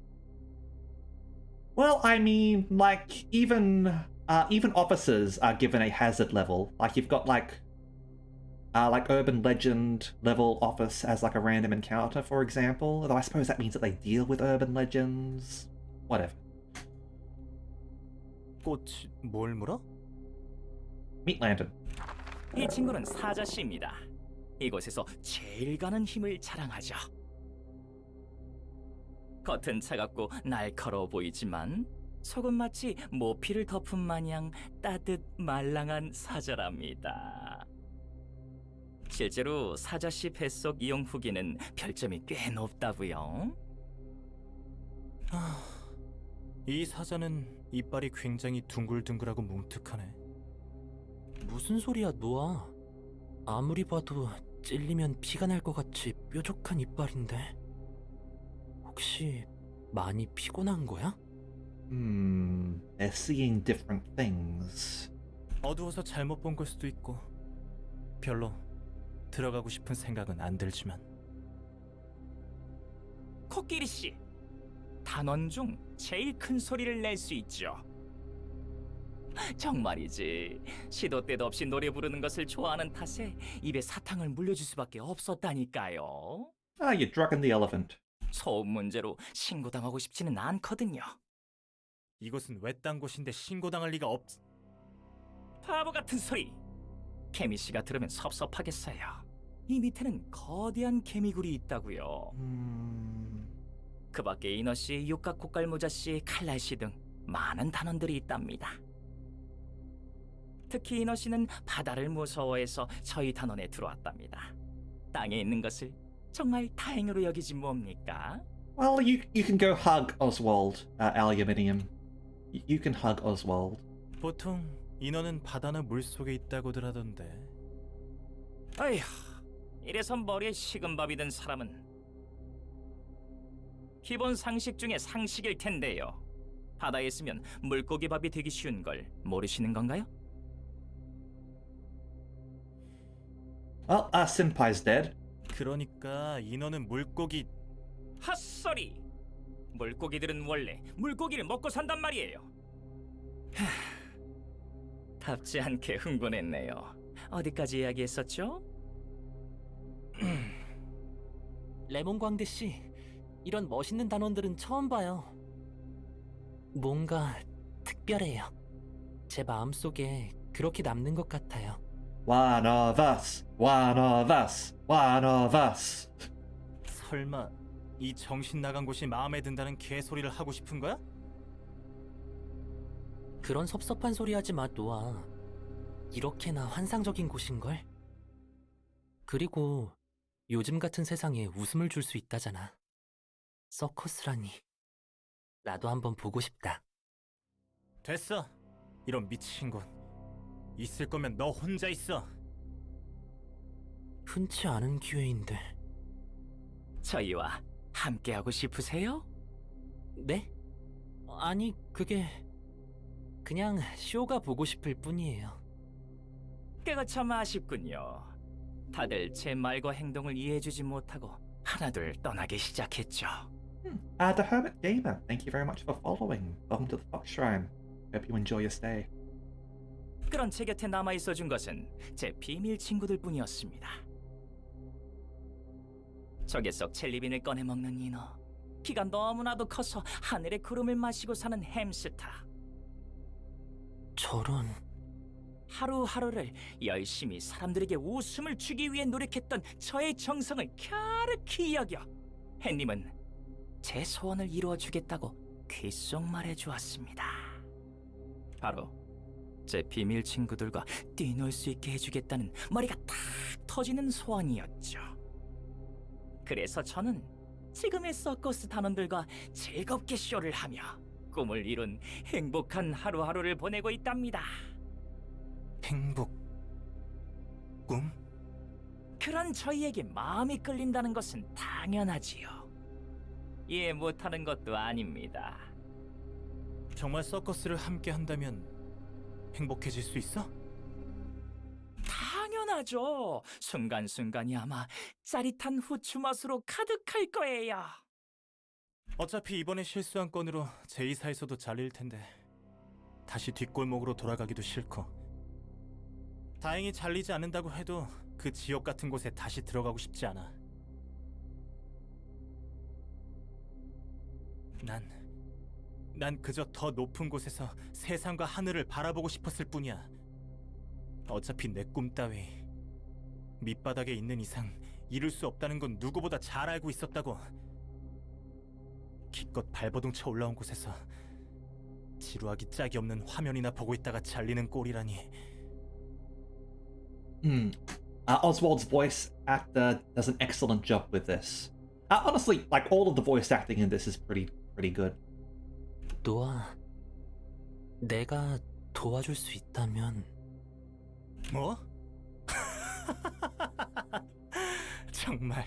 Well, I mean, like even officers are given a hazard level. Like you've got like urban legend level office as like a random encounter, for example. Although I suppose that means that they deal with urban legends. Whatever. 꽃 뭘 물어? Meat Lantern. 이 친구는 사자씨입니다. 이곳에서 제일 가는 힘을 자랑하죠. 겉은 차갑고 날카로워 보이지만 속은 마치 모피를 덮은 마냥 따뜻 말랑한 사자랍니다. 실제로 사자씨 뱃속 이용 후기는 별점이 꽤 높다고요. 이 사자는 이빨이 굉장히 둥글둥글하고 뭉툭하네. 무슨 소리야, 노아? 아무리 봐도 찔리면 피가 날 것 같이 뾰족한 이빨인데. 혹시 많이 피곤한 거야? They're seeing different things. 어두워서 잘못 본 걸 수도 있고 별로 들어가고 싶은 생각은 안 들지만. 코끼리씨, 단원 중 제일 큰 소리를 낼 수 있죠. 정말이지. 시도 때도 없이 노래 부르는 것을 좋아하는 탓에 입에 사탕을 물려줄 수밖에 없었다니까요. Ah, you drugging the elephant. 소음 문제로 신고당하고 싶지는 않거든요. 이곳은 외딴 곳인데 신고당할 리가 없... 바보 같은 소리. 개미 씨가 들으면 섭섭하겠어요. 이 밑에는 거대한 개미굴이 있다고요. 그 밖에 이너 씨, 육각 고깔모자 씨, 칼날 씨 등 많은 단원들이 있답니다. 특히 이너 씨는 바다를 무서워해서 저희 단원에 들어왔답니다. 땅에 있는 것을 정말 다행으로 여기지 뭡니까? Well, you can go hug Oswald, Aluminium. You can hug Oswald. 보통 인어는 바다나 물속에 있다고들 하던데. 어휴, 이래서 머리에 식은 밥이 든 사람은 기본 상식 중에 상식일 텐데요. 바다에 있으면 물고기 밥이 되기 쉬운 걸 모르시는 건가요? Well, Senpai's dead. 그러니까 인어는 물고기... 헛소리! 물고기들은 원래 물고기를 먹고 산단 말이에요. 답지 않게 흥분했네요. 어디까지 이야기했었죠? 레몬 광대 씨, 이런 멋있는 단원들은 처음 봐요. 뭔가 특별해요. 제 마음속에 그렇게 남는 것 같아요. One of us, one of us, one of us. 설마 이 정신 나간 곳이 마음에 든다는 개소리를 하고 싶은 거야? 그런 섭섭한 소리 하지 마, 노아. 이렇게나 환상적인 곳인걸? 그리고 요즘 같은 세상에 웃음을 줄 수 있다잖아. 서커스라니. 나도 한번 보고 싶다. 됐어. 이런 미친 곳. 있을 거면 너 혼자 있어. 흔치 않은 기회인데. 저희와 함께하고 싶으세요? 네? 아니, 그게... 그냥 쇼가 보고 싶을 뿐이에요. 그거 참 아쉽군요. 다들 제 말과 행동을 이해해주지 못하고 하나둘 떠나기 시작했죠. The Hermit Gamer, thank you very much for following. Welcome to the Fox Shrine. Hope you enjoy your stay. 그런 제 곁에 남아있어준 것은 제 비밀 친구들 뿐이었습니다. 저게 속 젤리빈을 꺼내 먹는 인어, 키가 너무나도 커서 하늘의 구름을 마시고 사는 햄스터, 저런... 하루하루를 열심히 사람들에게 웃음을 주기 위해 노력했던 저의 정성을 갸륵히 여겨 햇님은 제 소원을 이루어주겠다고 귓속 말해주었습니다. 바로 제 비밀 친구들과 뛰놀 수 있게 해주겠다는 머리가 탁 터지는 소원이었죠. 그래서 저는 지금의 서커스 단원들과 즐겁게 쇼를 하며 꿈을 이룬 행복한 하루하루를 보내고 있답니다. 행복... 꿈? 그런 저희에게 마음이 끌린다는 것은 당연하지요. 이해 못하는 것도 아닙니다. 정말 서커스를 함께 한다면 행복해질 수 있어? 당연하죠. 순간순간이 아마 짜릿한 후추 맛으로 가득할 거예요. 어차피 이번에 실수한 건으로 제2사에서도 잘릴 텐데 다시 뒷골목으로 돌아가기도 싫고 다행히 잘리지 않는다고 해도 그 지옥 같은 곳에 다시 들어가고 싶지 않아. 난 그저 더 높은 곳에서 세상과 하늘을 바라보고 싶었을 뿐이야. 어차피 내 꿈 따위 밑바닥에 있는 이상 이룰 수 없다는 건 누구보다 잘 알고 있었다고. 기껏 발버둥쳐 올라온 곳에서 지루하기 짝이 없는 화면이나 보고 있다가 잘리는 꼴이라니. Oswald's voice actor does an excellent job with this. Honestly, like all of the voice acting in this is pretty good. 노아, 내가 도와줄 수 있다면 뭐? 정말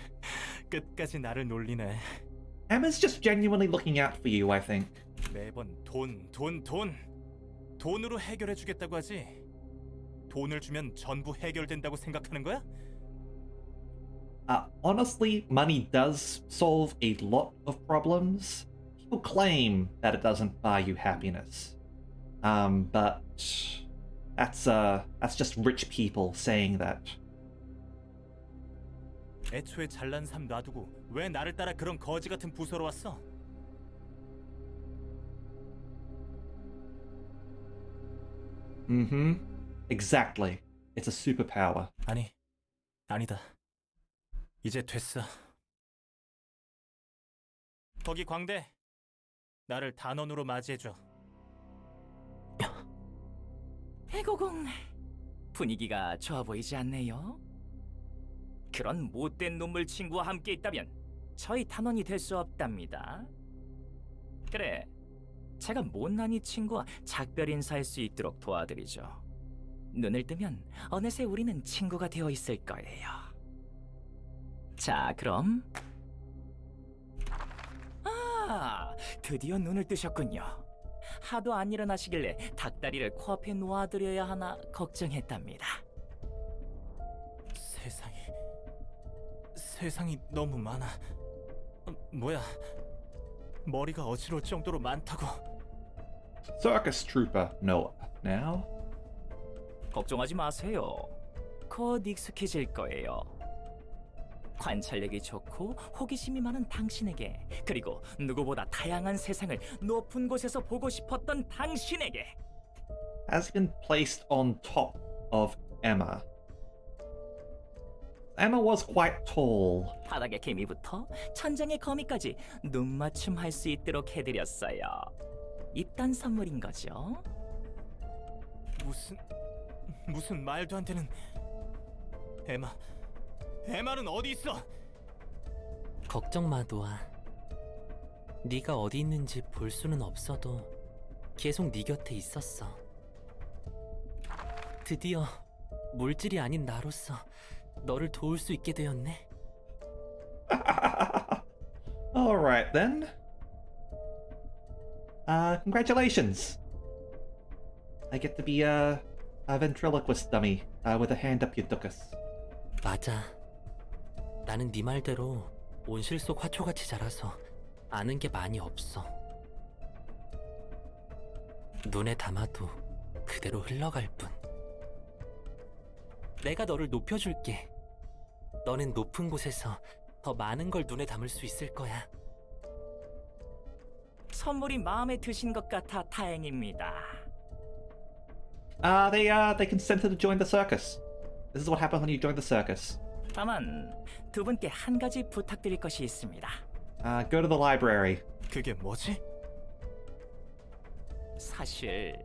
끝까지 나를 놀리네. Emma's just genuinely looking out for you, I think. 매번 돈. 돈으로 해결해 주겠다고 하지. 돈을 주면 전부 해결된다고 생각하는 거야? Honestly, money does solve a lot of problems. People claim that it doesn't buy you happiness. But that's just rich people saying that. 애초에 잘난 삶 놔두고 왜 나를 따라 그런 거지 같은 부서로 왔어? Exactly. It's a superpower. 아니다. 이제 됐어. 거기 광대. 나를 단원으로 맞이해줘. 해고공, 분위기가 좋아 보이지 않네요. 그런 못된 놈물 친구와 함께 있다면 저희 단원이 될 수 없답니다. 그래, 제가 못난 이 친구와 작별 인사할 수 있도록 도와드리죠. 눈을 뜨면 어느새 우리는 친구가 되어 있을 거예요. 자, 그럼. 드디어 눈을 뜨셨군요. 하도 안 일어나시길래 닭다리를 코앞에 놓아드려야 하나 걱정했답니다. 세상이 너무 많아. 뭐야? 머리가 어지러울 정도로 많다고. Circus Trooper Noah. Now? 걱정하지 마세요. 곧 익숙해질 거예요. 관찰력이 좋고 호기심이 많은 당신에게, 그리고 누구보다 다양한 세상을 높은 곳에서 보고 싶었던 당신에게. Has been placed on top of Emma. Emma was quite tall. 바닥의 개미부터 천장의 거미까지 눈맞춤 할 수 있도록 해드렸어요. 입단 선물인 거죠. 무슨 말도 안 되는. 에마는 어디 있어? 걱정 마, 노아. 네가 어디 있는지 볼 수는 없어도 계속 네 곁에 있었어. 드디어 물질이 아닌 나로서 너를 도울 수 있게 되었네. Alright then. Congratulations. I get to be a ventriloquist dummy with a hand up your duckus. 맞아. 나는 네 말대로 온실 속 화초같이 자라서 아는 게 많이 없어. 눈에 담아도 그대로 흘러갈 뿐. 내가 너를 높여줄게. 너는 높은 곳에서 더 많은 걸 눈에 담을 수 있을 거야. 선물이 마음에 드신 것 같아 다행입니다. They consented to join the circus. This is what happens when you join the circus. 다만 두 분께 한 가지 부탁드릴 것이 있습니다. Go to the library. 그게 뭐지? 사실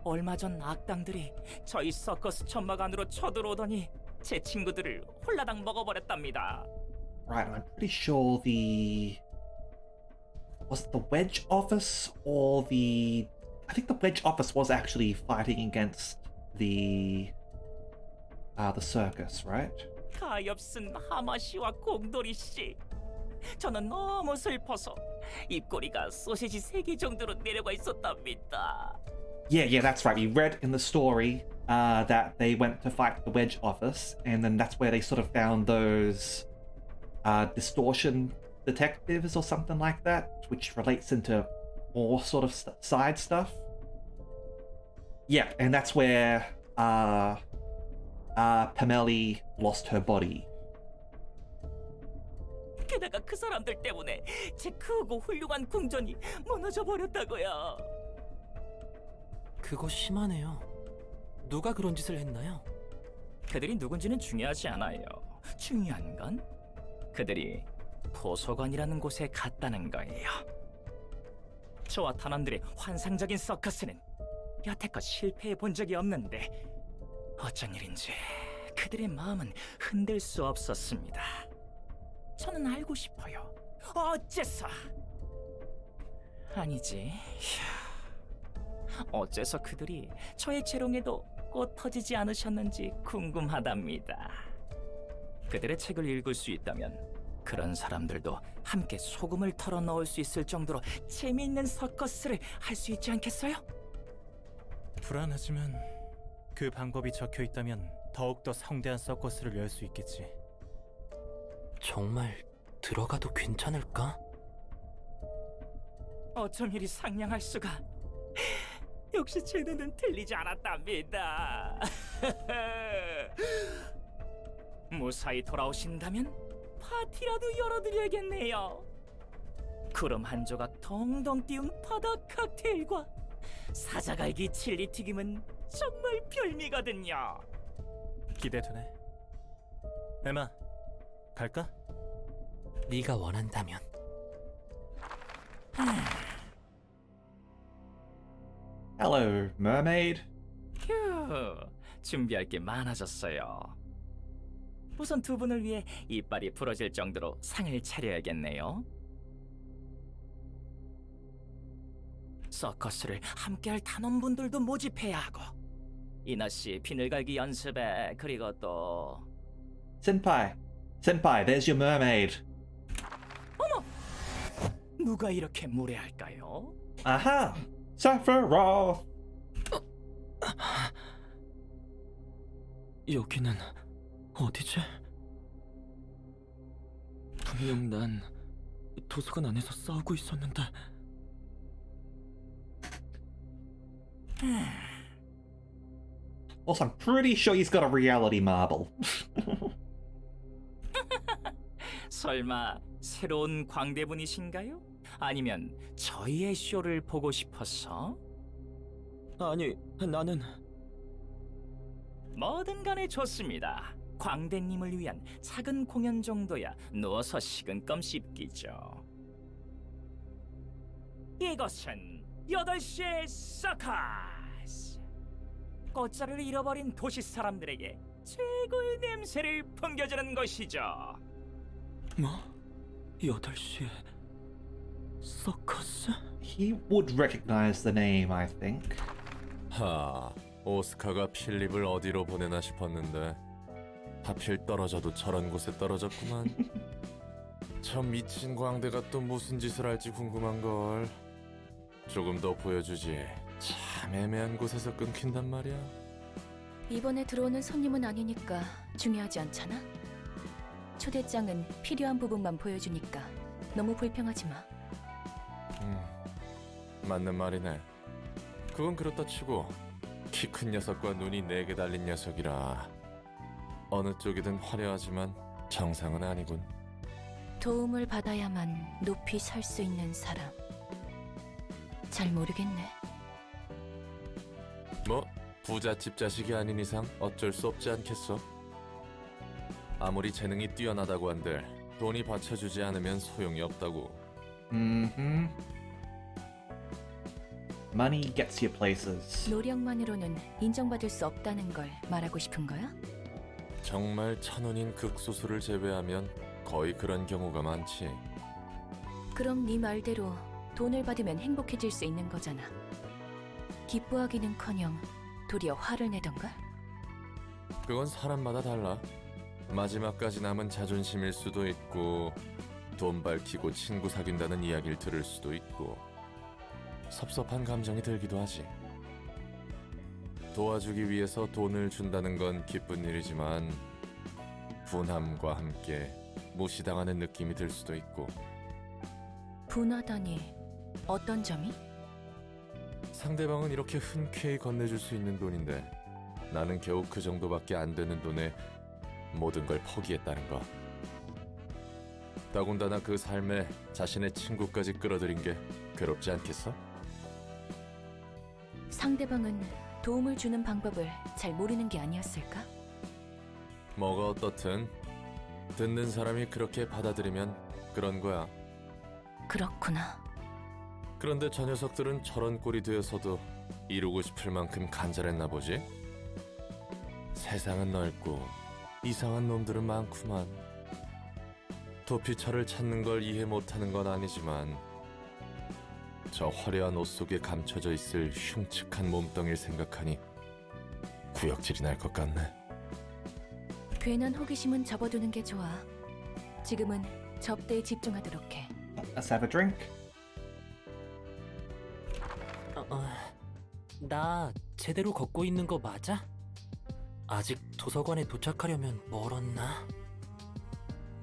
얼마 전 악당들이 저희 서커스 천막 안으로 쳐들어오더니 제 친구들을 홀라당 먹어버렸답니다. Right, I'm pretty sure was it the Wedge office or I think the Wedge office was actually fighting against the circus, right? 가엾은 하마씨와 공돌이씨, 저는 너무 슬퍼서 입꼬리가 소시지 3개 정도로 내려가 있었답니다. Yeah, that's right. We read in the story that they went to fight the Wedge office, and then that's where they sort of found those distortion detectives or something like that, which relates into more sort of side stuff. Yeah, and that's where Pameli lost her body. 게다가 그 사람들 때문에 제 크고 훌륭한 궁전이 무너져 버렸다고요. 그거 심하네요. 누가 그런 짓을 했나요? 그들이 누군지는 중요하지 않아요. 중요한 건 그들이 도서관이라는 곳에 갔다는 거예요. 저와 단원들의 환상적인 서커스는 여태껏 실패해 본 적이 없는데 어쩐 일인지 그들의 마음은 흔들 수 없었습니다. 저는 알고 싶어요. 어째서? 아니지. 어째서 그들이 저의 재롱에도 꽃 터지지 않으셨는지 궁금하답니다. 그들의 책을 읽을 수 있다면 그런 사람들도 함께 소금을 털어 넣을 수 있을 정도로 재미있는 서커스를 할 수 있지 않겠어요? 불안하지만 그 방법이 적혀 있다면 더욱더 성대한 서커스를 열 수 있겠지. 정말 들어가도 괜찮을까? 어쩜 이리 상냥할 수가. 역시 제 눈은 틀리지 않았답니다. 무사히 돌아오신다면 파티라도 열어드려야겠네요. 구름 한 조각 덩덩 띄운 바다 칵테일과 사자갈기 칠리 튀김은 정말 별미거든요. 기대되네. 에마, 갈까? 네가 원한다면. Hello, mermaid. 휴, 준비할 게 많아졌어요. 우선 두 분을 위해 이빨이 부러질 정도로 상을 차려야겠네요. 서커스를 함께할 단원분들도 모집해야 하고 이나 씨 비늘갈기 연습에 그리고 또 Senpai, there's your mermaid. 누가 이렇게 무례할까요? Aha! Sephiroth! 여기는 어디지? 분명 난 도서관 안에서 싸우고 있었는데. Also, I'm pretty sure he's got a reality marble. 설마 새로운 광대분이신가요? 아니면 저희의 쇼를 보고 싶어서? 아니, 나는 뭐든 간에 좋습니다. 광대님을 위한 작은 공연 정도야 누워서 식은껌 씹기죠. 이것은 8시의 서커스! 꽃자리를 잃어버린 도시 사람들에게 최고의 냄새를 풍겨주는 것이죠. 뭐? 8시에 서커스? He would recognize the name, I think. 하, 오스카가 필립을 어디로 보내나 싶었는데 하필 떨어져도 저런 곳에 떨어졌구만. 저 미친 광대가 또 무슨 짓을 할지 궁금한걸. 조금 더 보여주지. 참 애매한 곳에서 끊긴단 말이야. 이번에 들어오는 손님은 아니니까 중요하지 않잖아? 초대장은 필요한 부분만 보여주니까 너무 불평하지 마. 맞는 말이네. 그건 그렇다 치고 키 큰 녀석과 눈이 4개 달린 녀석이라 어느 쪽이든 화려하지만 정상은 아니군. 도움을 받아야만 높이 설 수 있는 사람. 잘 모르겠네. 뭐 부잣집 자식이 아닌 이상 어쩔 수 없지 않겠어? 아무리 재능이 뛰어나다고 한들 돈이 받쳐주지 않으면 소용이 없다고. Mm-hmm. Money gets you places. 노력만으로는 인정받을 수 없다는 걸 말하고 싶은 거야? 정말 천운인 극소수를 제외하면 거의 그런 경우가 많지. 그럼 네 말대로 돈을 받으면 행복해질 수 있는 거잖아. 기뻐하기는커녕 도리어 화를 내던가? 그건 사람마다 달라. 마지막까지 남은 자존심일 수도 있고 돈 밝히고 친구 사귄다는 이야기를 들을 수도 있고 섭섭한 감정이 들기도 하지. 도와주기 위해서 돈을 준다는 건 기쁜 일이지만 분함과 함께 무시당하는 느낌이 들 수도 있고. 분하다니 어떤 점이? 상대방은 이렇게 흔쾌히 건네줄 수 있는 돈인데 나는 겨우 그 정도밖에 안 되는 돈에 모든 걸 포기했다는 거. 더군다나 그 삶에 자신의 친구까지 끌어들인 게 괴롭지 않겠어? 상대방은 도움을 주는 방법을 잘 모르는 게 아니었을까? 뭐가 어떻든 듣는 사람이 그렇게 받아들이면 그런 거야. 그렇구나. 그런데 저 녀석들은 저런 꼴이 되어서도 이루고 싶을 만큼 간절했나 보지? 세상은 넓고 이상한 놈들은 많구만. 도피처를 찾는 걸 이해 못하는 건 아니지만 저 화려한 옷 속에 감춰져 있을 흉측한 몸뚱이를 생각하니 구역질이 날 것 같네. 괜한 호기심은 접어두는 게 좋아. 지금은 접대에 집중하도록 해. Let's have a drink. 나 제대로 걷고 있는 거 맞아? 아직 도서관에 도착하려면 멀었나?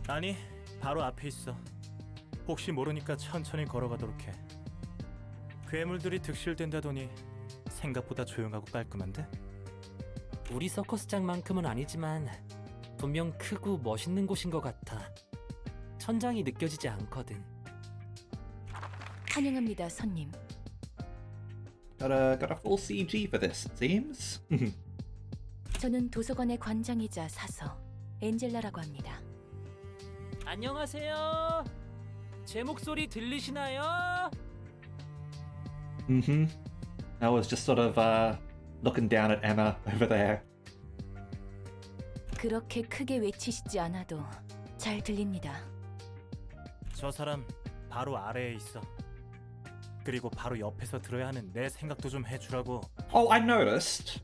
아니, 바로 앞에 있어. 혹시 모르니까 천천히 걸어가도록 해. 괴물들이 득실된다더니 생각보다 조용하고 깔끔한데? 우리 서커스장만큼은 아니지만 분명 크고 멋있는 곳인 것 같아. 천장이 느껴지지 않거든. 환영합니다, 손님. Got a full CG for this, it seems. 저는 도서관의 관장이자 사서 엔젤라라고 합니다. 안녕하세요. 제 목소리 들리시나요? I was just sort of looking down at Emma over there. 그렇게 크게 외치시지 않아도 잘 들립니다. 저 사람 바로 아래에 있어. 그리고 바로 옆에서 들어야 하는 내 생각도 좀 해주라고. Oh, I noticed.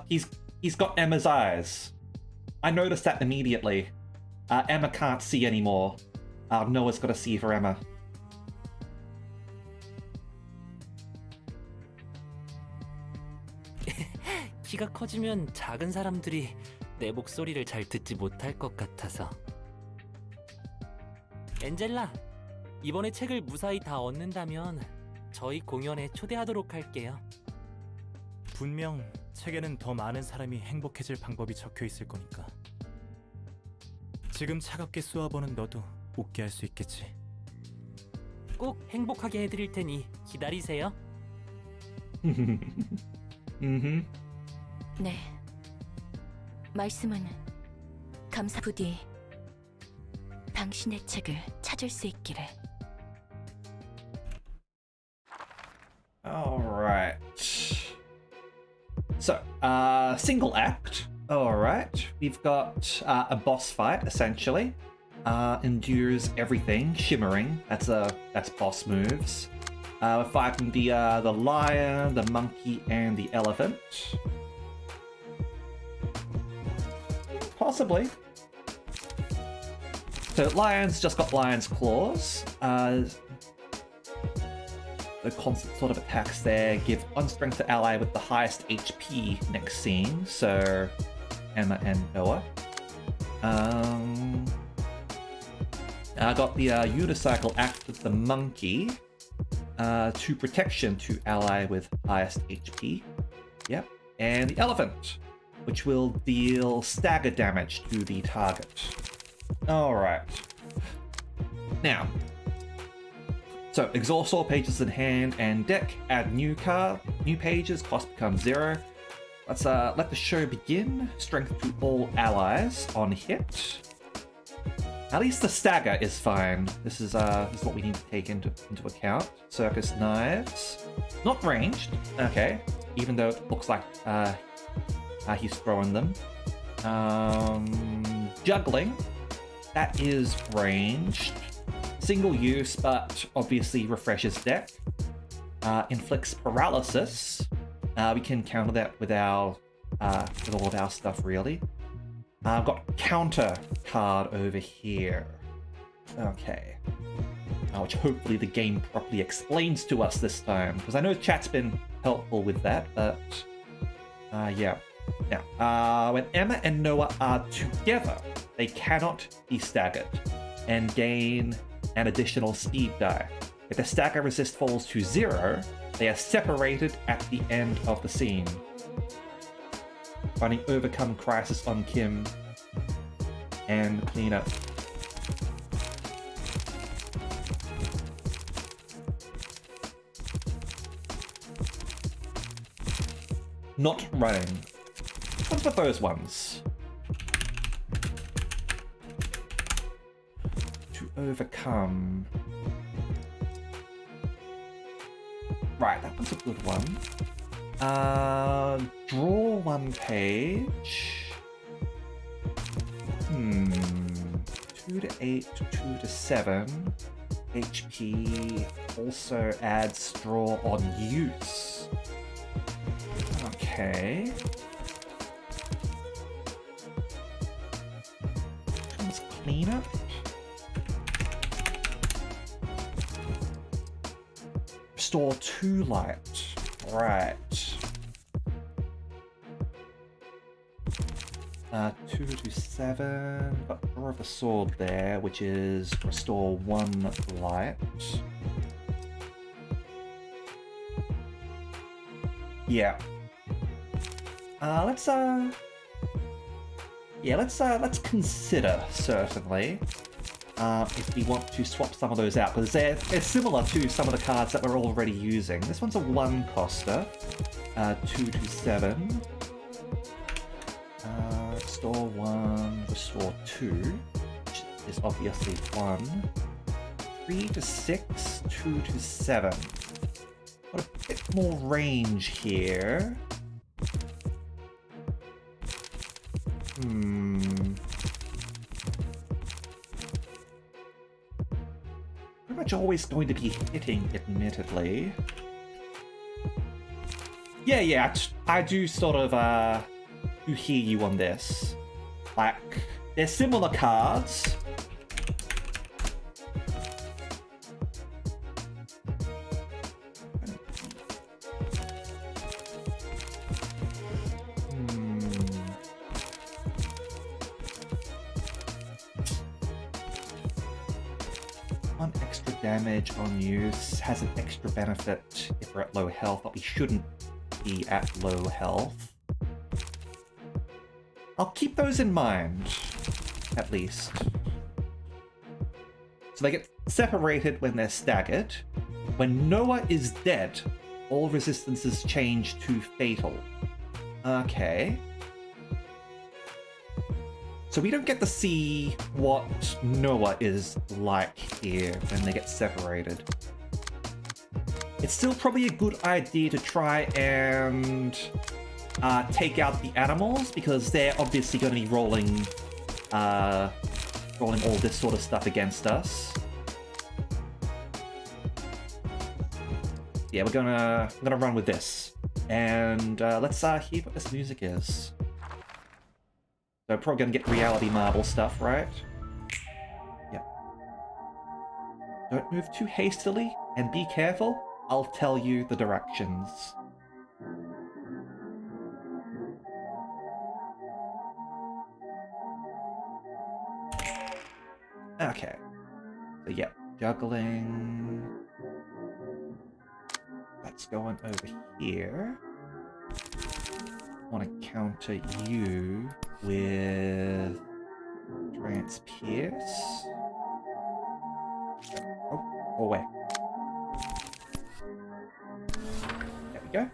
He's got Emma's eyes. I noticed that immediately. Emma can't see anymore. Noah's got to see for Emma. 키가 커지면 작은 사람들이 내 목소리를 잘 듣지 못할 것 같아서. 엔젤라, 이번에 책을 무사히 다 얻는다면 저희 공연에 초대하도록 할게요. 분명 책에는 더 많은 사람이 행복해질 방법이 적혀 있을 거니까. 지금 차갑게 쏘아보는 너도 웃게 할 수 있겠지. 꼭 행복하게 해드릴 테니 기다리세요. 네. 말씀은 감사. 부디 당신의 책을 찾을 수 있기를. Alright. So, single act. Alright. We've got a boss fight, essentially. Endures everything, shimmering. That's boss moves. We're fighting the lion, the monkey, and the elephant. Possibly. So lion's just got lion's claws. The constant sort of attacks there give 1 strength to ally with the highest HP next scene. So Emma and Noah. I got the unicycle act with the monkey. 2 protection to ally with highest HP. Yep. And the elephant, which will deal stagger damage to the target. Alright. Now, so exhaust all pages in hand and deck, add new pages, cost becomes 0. Let's let the show begin. Strength to all allies on hit. At least the stagger is fine. This is what we need to take into account. Circus knives. Not ranged. Okay. Even though it looks like he's throwing them. Juggling. That is ranged. Single use, but obviously refreshes deck. Inflicts paralysis. We can counter that with all of our stuff, really. I've got counter card over here. Okay. Which hopefully the game properly explains to us this time, because I know chat's been helpful with that, but yeah. Now, when Emma and Noah are together, they cannot be staggered and gain an additional speed die. If the stagger resist falls to 0, they are separated at the end of the scene. Finding overcome crisis on Kim and clean up. Not running. What about those ones? To overcome. Right, that one's a good one. Draw one page. 2 to 8, 2 to 7. HP also adds draw on use. Okay. Let's clean up. Restore 2 light. Right. 2 to 7. Got Draw of the Sword there, which is restore 1 light. Yeah. Let's consider, certainly, if we want to swap some of those out, because they're similar to some of the cards that we're already using. This one's a 1-coster, 2 to 7, restore 1, restore 2, which is obviously 1, 3 to 6, 2 to 7. Got a bit more range here. Pretty much always going to be hitting, admittedly. Yeah, I do sort of, do hear you on this. Like, they're similar cards. One extra damage on use has an extra benefit if we're at low health, but we shouldn't be at low health. I'll keep those in mind, at least. So they get separated when they're staggered. When Noah is dead, all resistances change to fatal. Okay. So we don't get to see what Noah is like here when they get separated. It's still probably a good idea to try and take out the animals, because they're obviously going to be rolling all this sort of stuff against us. Yeah, we're gonna run with this, and let's hear what this music is. So probably gonna get reality marble stuff, right? Yep. Don't move too hastily, and be careful. I'll tell you the directions. Okay. So yeah, juggling. That's going over here. Want to counter you with Transpierce. Oh, away. There we go.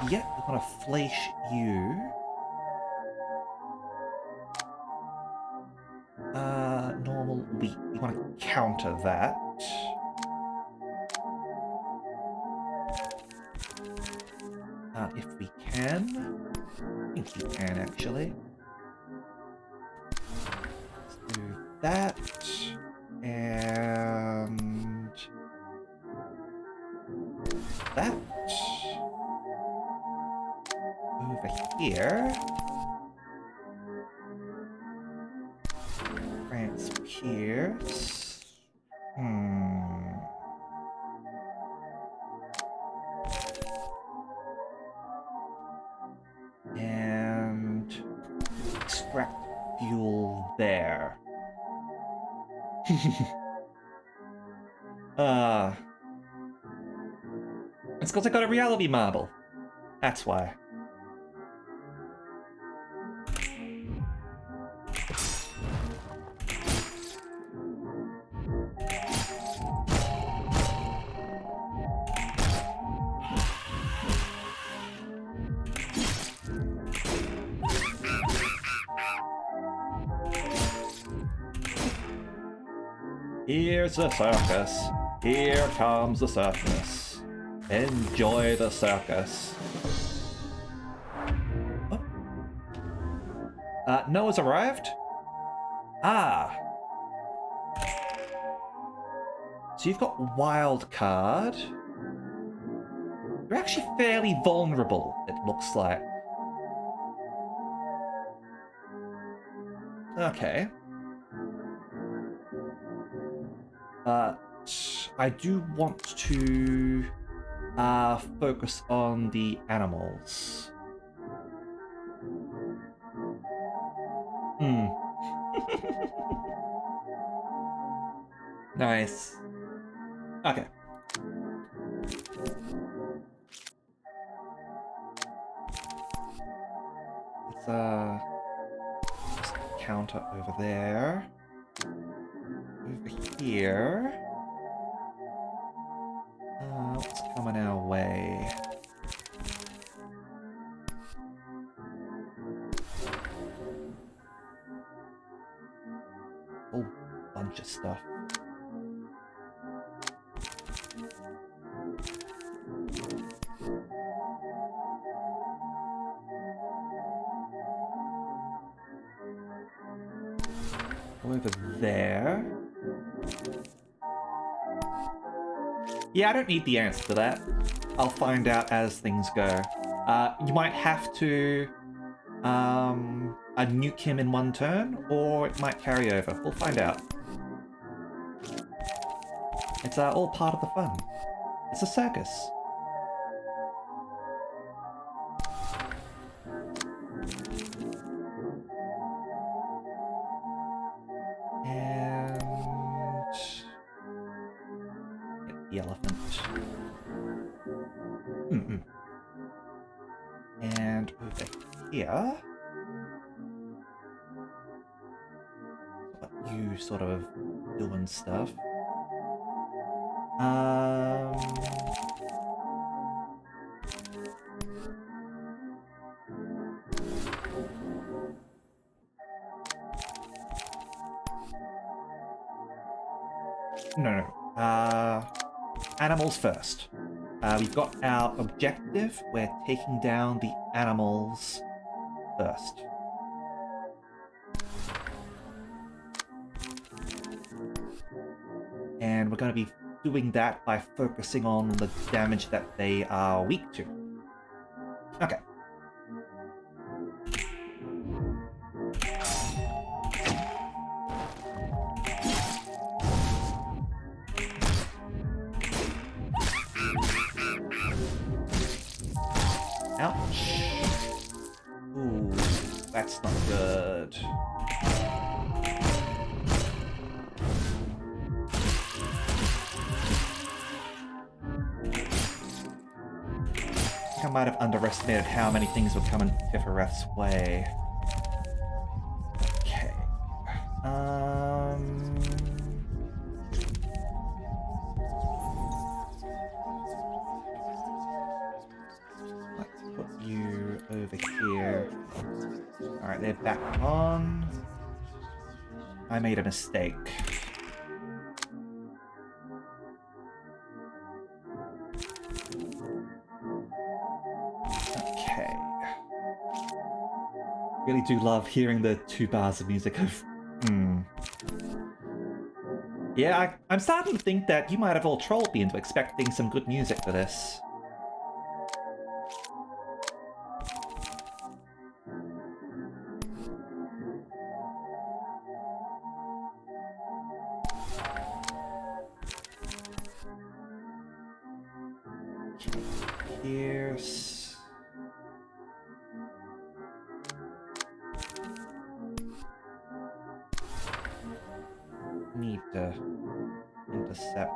Yeah, we're gonna flesh you. Normal weak. We want to counter that. If we can. I think we can, actually. that. And that. Over here. Pierce. And extract fuel there. It's because I got a reality marble. That's why. Here's the circus. Here comes the circus. Enjoy the circus. Oh. Noah's arrived? Ah. So you've got wild card. You're actually fairly vulnerable, it looks like. Okay. I do want to focus on the animals. Nice. Okay. Let's just counter over there. Over here. What's coming our way? Whole bunch of stuff. Over there. Yeah, I don't need the answer to that. I'll find out as things go. You might have to nuke him in one turn, or it might carry over. We'll find out. It's all part of the fun. It's a circus. And get the elephant. And over here, you sort of doing stuff. No. Animals first. We've got our objective. We're taking down the animals first. And we're going to be doing that by focusing on the damage that they are weak to. Okay. Ouch. Ooh, that's not good. I might have underestimated how many things would come in Tifareth's way. Okay. Let's put you over here. Alright, they're back on. I made a mistake. Really do love hearing the 2 bars of music of Yeah, I'm starting to think that you might have all trolled me into expecting some good music for this. Pierce. Need to intercept.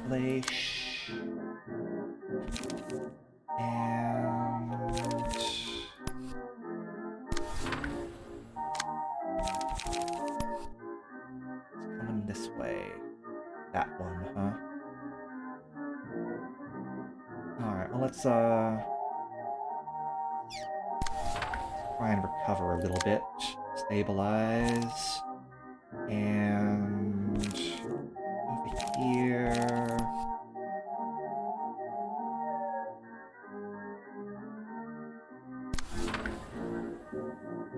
Fleisch. And coming this way. That one, huh? Alright, well let's try and recover a little bit. Stabilize. And over here.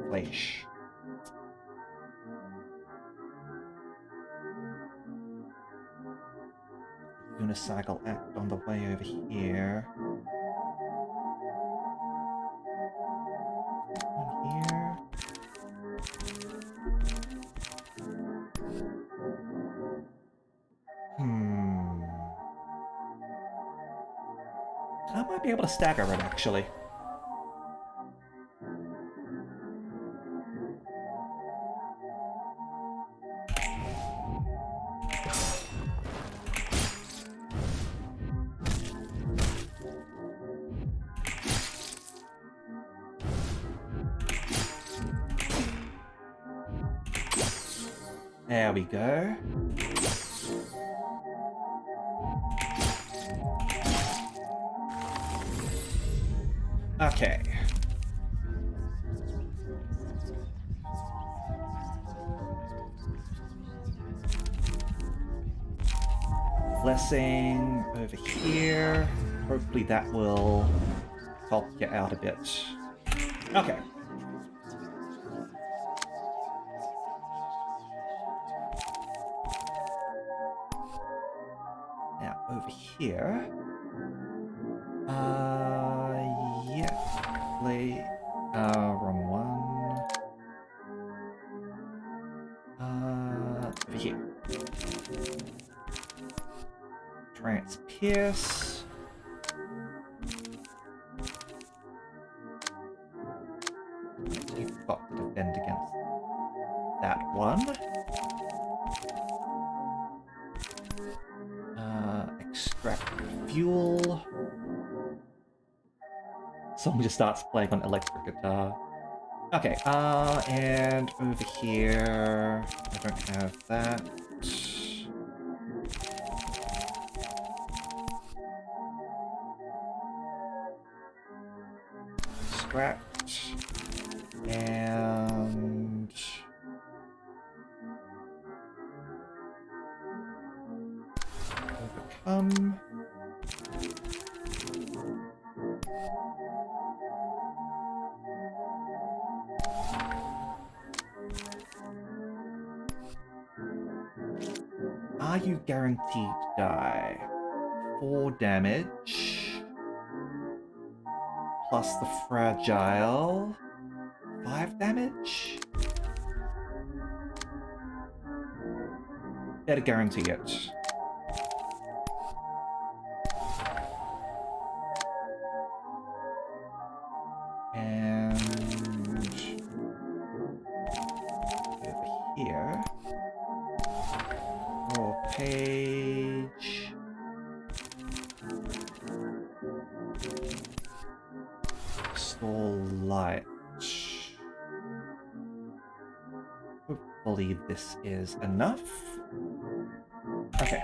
Fleisch. Unicycle act on the way over here. One here. I might be able to stagger it, actually. There we go. Okay. Blessing over here. Hopefully that will help you out a bit. Okay. Now over here. Yeah. Play. Wrong one. Over here. Pierce. You've got to defend against that one. Extract fuel. Someone just starts playing on electric guitar. Okay, and over here, I don't have that. Extract. And... overcome. Are you guaranteed to die? 4 damage. Plus the fragile. 5 damage? Better guarantee it. And... over here. Raw page. Stall light. Hopefully this is enough. Okay.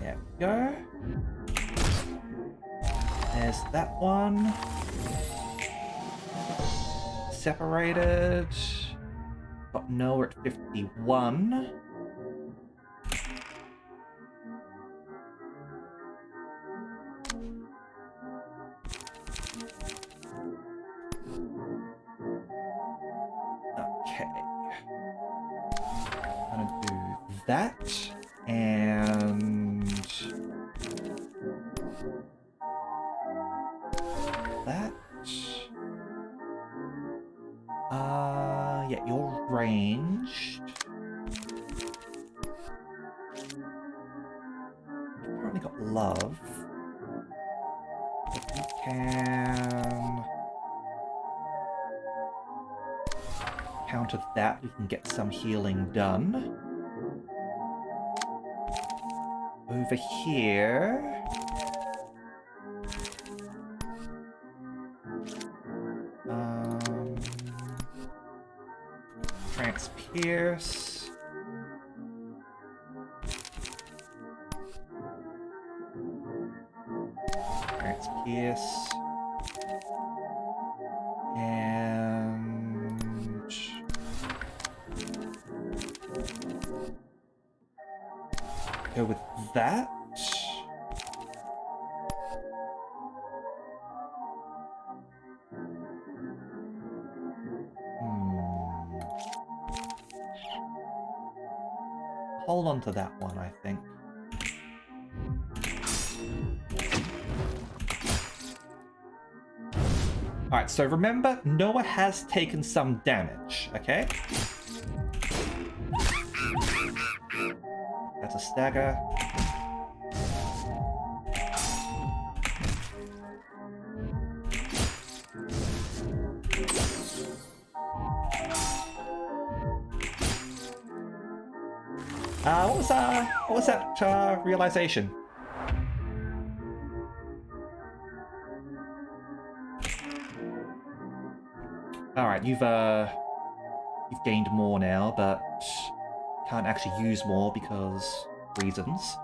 There we go. There's that one. separated. Got Noah at 51. Okay. I'm gonna do that and that. Yeah, you're ranged. You've currently got love. But you can counter that, we can get some healing done. Over here. Pierce. Pierce. And go with that. Hold on to that one, I think. Alright, so remember, Noah has taken some damage, okay? That's a stagger. What was that realization? Alright, you've gained more now, but can't actually use more because reasons.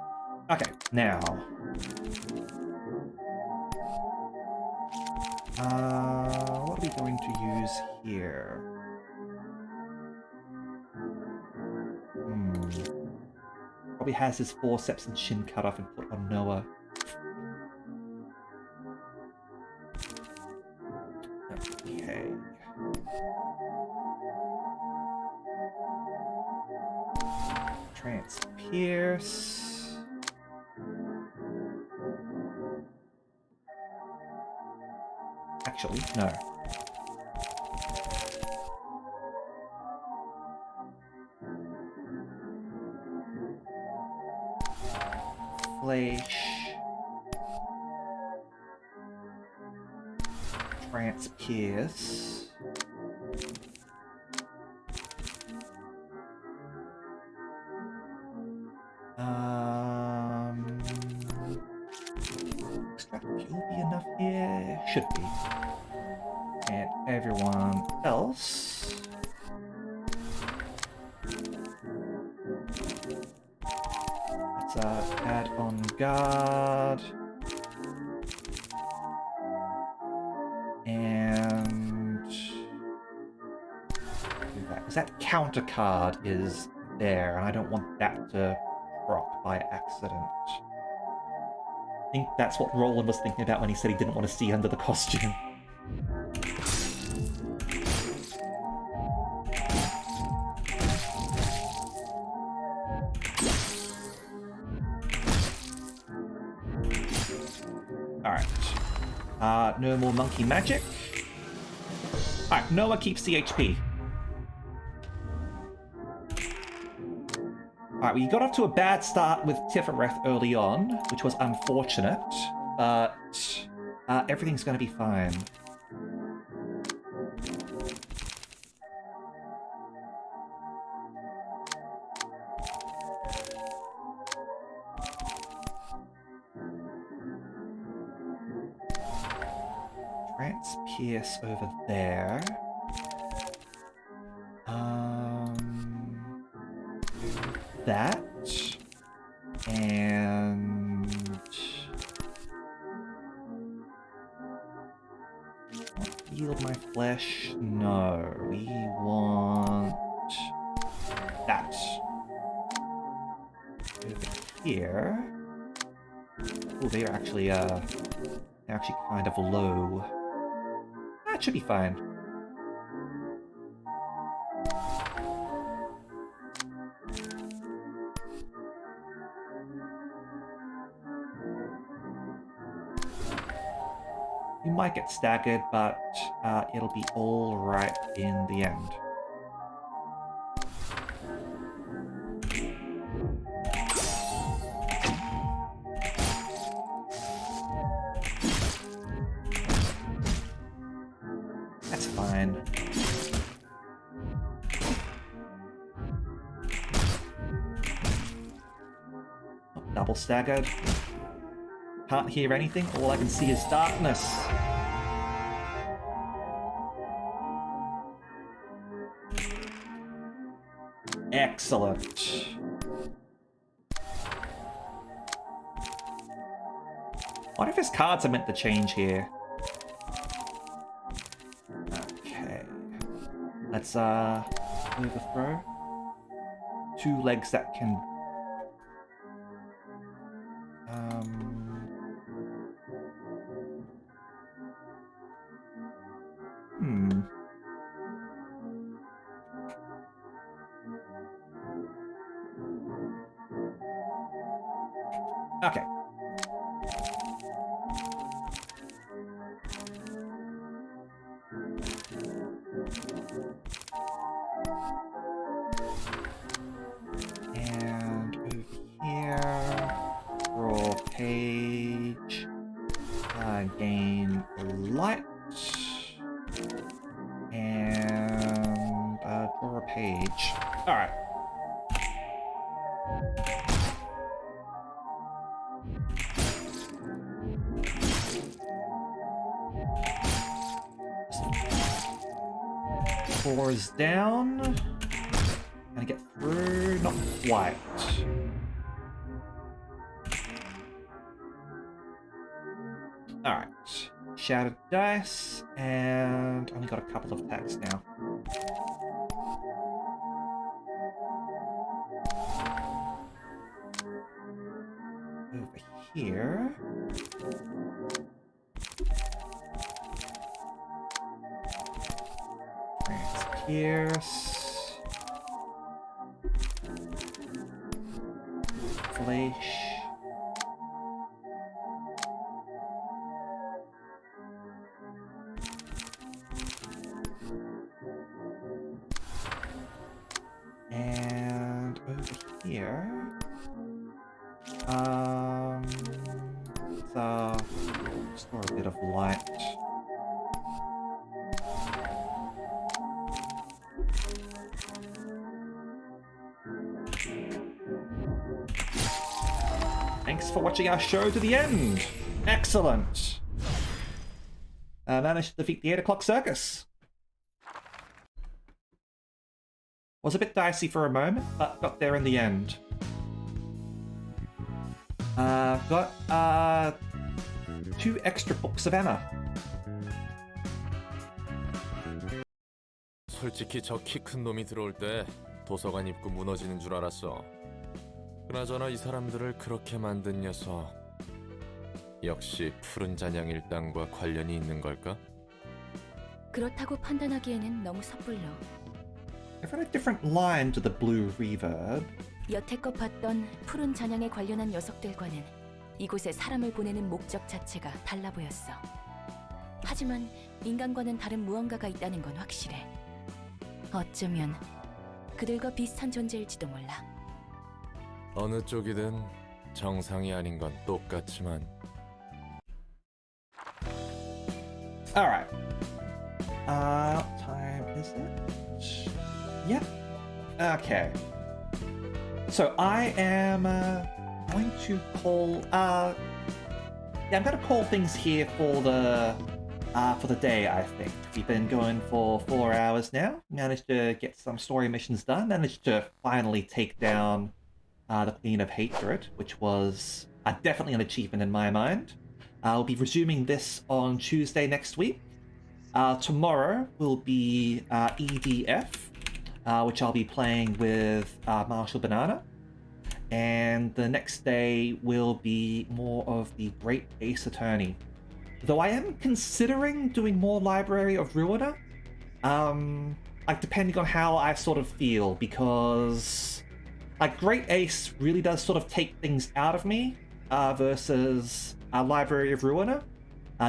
Okay, now. What are we going to use here? Probably has his forceps and shin cut off and put on Noah. Okay. Pierce. Actually, no. Flesh. Pierce. Extract fuel be enough here? Should be. And everyone else. Let's add on guard. And do that. Because that counter card is there, and I don't want that to proc by accident. I think that's what Roland was thinking about when he said he didn't want to see under the costume. Alright. No more monkey magic. Alright, Noah keeps CHP. Alright, we got off to a bad start with Tifereth early on, which was unfortunate, but everything's gonna be fine. Pierce over there. That. And what Feel my flesh? No. We want that. Over here. Oh, they're actually kind of low. That should be fine. You might get staggered, but it'll be all right in the end. That's fine. Oh, double staggered. Can't hear anything. All I can see is darkness. Excellent. What if his cards are meant to change here? Okay. Let's overthrow. 2 legs that can Okay. And over here, draw page, gain light, and draw a page. All right. Four is down. Gonna get through, not quite. Alright. Shattered dice, and only got a couple of attacks now. Over here. Pierce. Flesh. And over here. Let's store a bit of light. Thanks for watching our show to the end. Excellent. I managed to defeat the 8 o'clock circus. Was a bit dicey for a moment, but got there in the end. Got 2 extra books of Emma. 솔직히 저 키 큰 놈이 들어올 때 도서관 입구 무너지는 줄 알았어. 그나저나 이 사람들을 그렇게 만든 녀석 역시 푸른 잔향 일당과 관련이 있는 걸까? 그렇다고 판단하기에는 너무 섣불러. I've had a different line to the blue reverb. 여태껏 봤던 푸른 잔향에 관련한 녀석들과는 이곳에 사람을 보내는 목적 자체가 달라 보였어. 하지만 인간과는 다른 무언가가 있다는 건 확실해. 어쩌면 그들과 비슷한 존재일지도 몰라. 어느 쪽이든 정상이 아닌 건 똑같지만. Alright. What time is it? Yep. Okay. So I am going to call. Yeah, I'm going to call things here for the day. I think we've been going for 4 hours now. Managed to get some story missions done. Managed to finally take down the Queen of Hatred, which was definitely an achievement in my mind. I'll be resuming this on Tuesday next week. Tomorrow will be EDF, which I'll be playing with Marshall Banana. And the next day will be more of the Great Ace Attorney. Though I am considering doing more Library of Ruina, like depending on how I sort of feel, because like Great Ace really does sort of take things out of me versus Library of Ruina,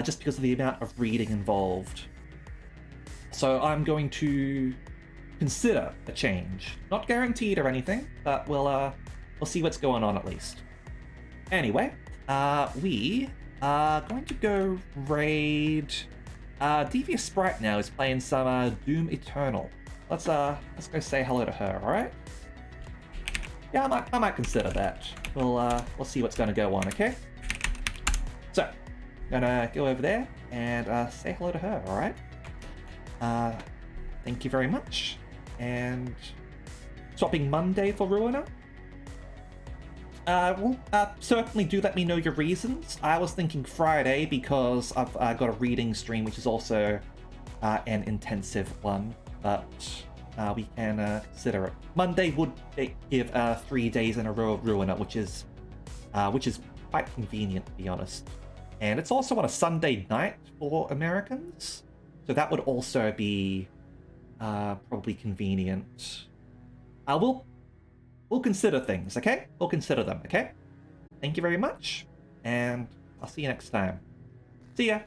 just because of the amount of reading involved. So I'm going to consider a change. Not guaranteed or anything, but we'll see what's going on at least. Anyway, we are going to go raid. Devious Sprite now is playing some Doom Eternal. Let's go say hello to her. All right? Yeah, I might consider that. We'll see what's going to go on. Okay. So, gonna go over there and say hello to her. All right. Thank you very much. And swapping Monday for Ruina. Certainly do let me know your reasons. I was thinking Friday because I've got a reading stream, which is also an intensive one, but we can consider it. Monday would give 3 days in a row of Ruina, which is quite convenient, to be honest. And it's also on a Sunday night for Americans, so that would also be probably convenient. We'll consider things, okay? We'll consider them, okay? Thank you very much, and I'll see you next time. See ya!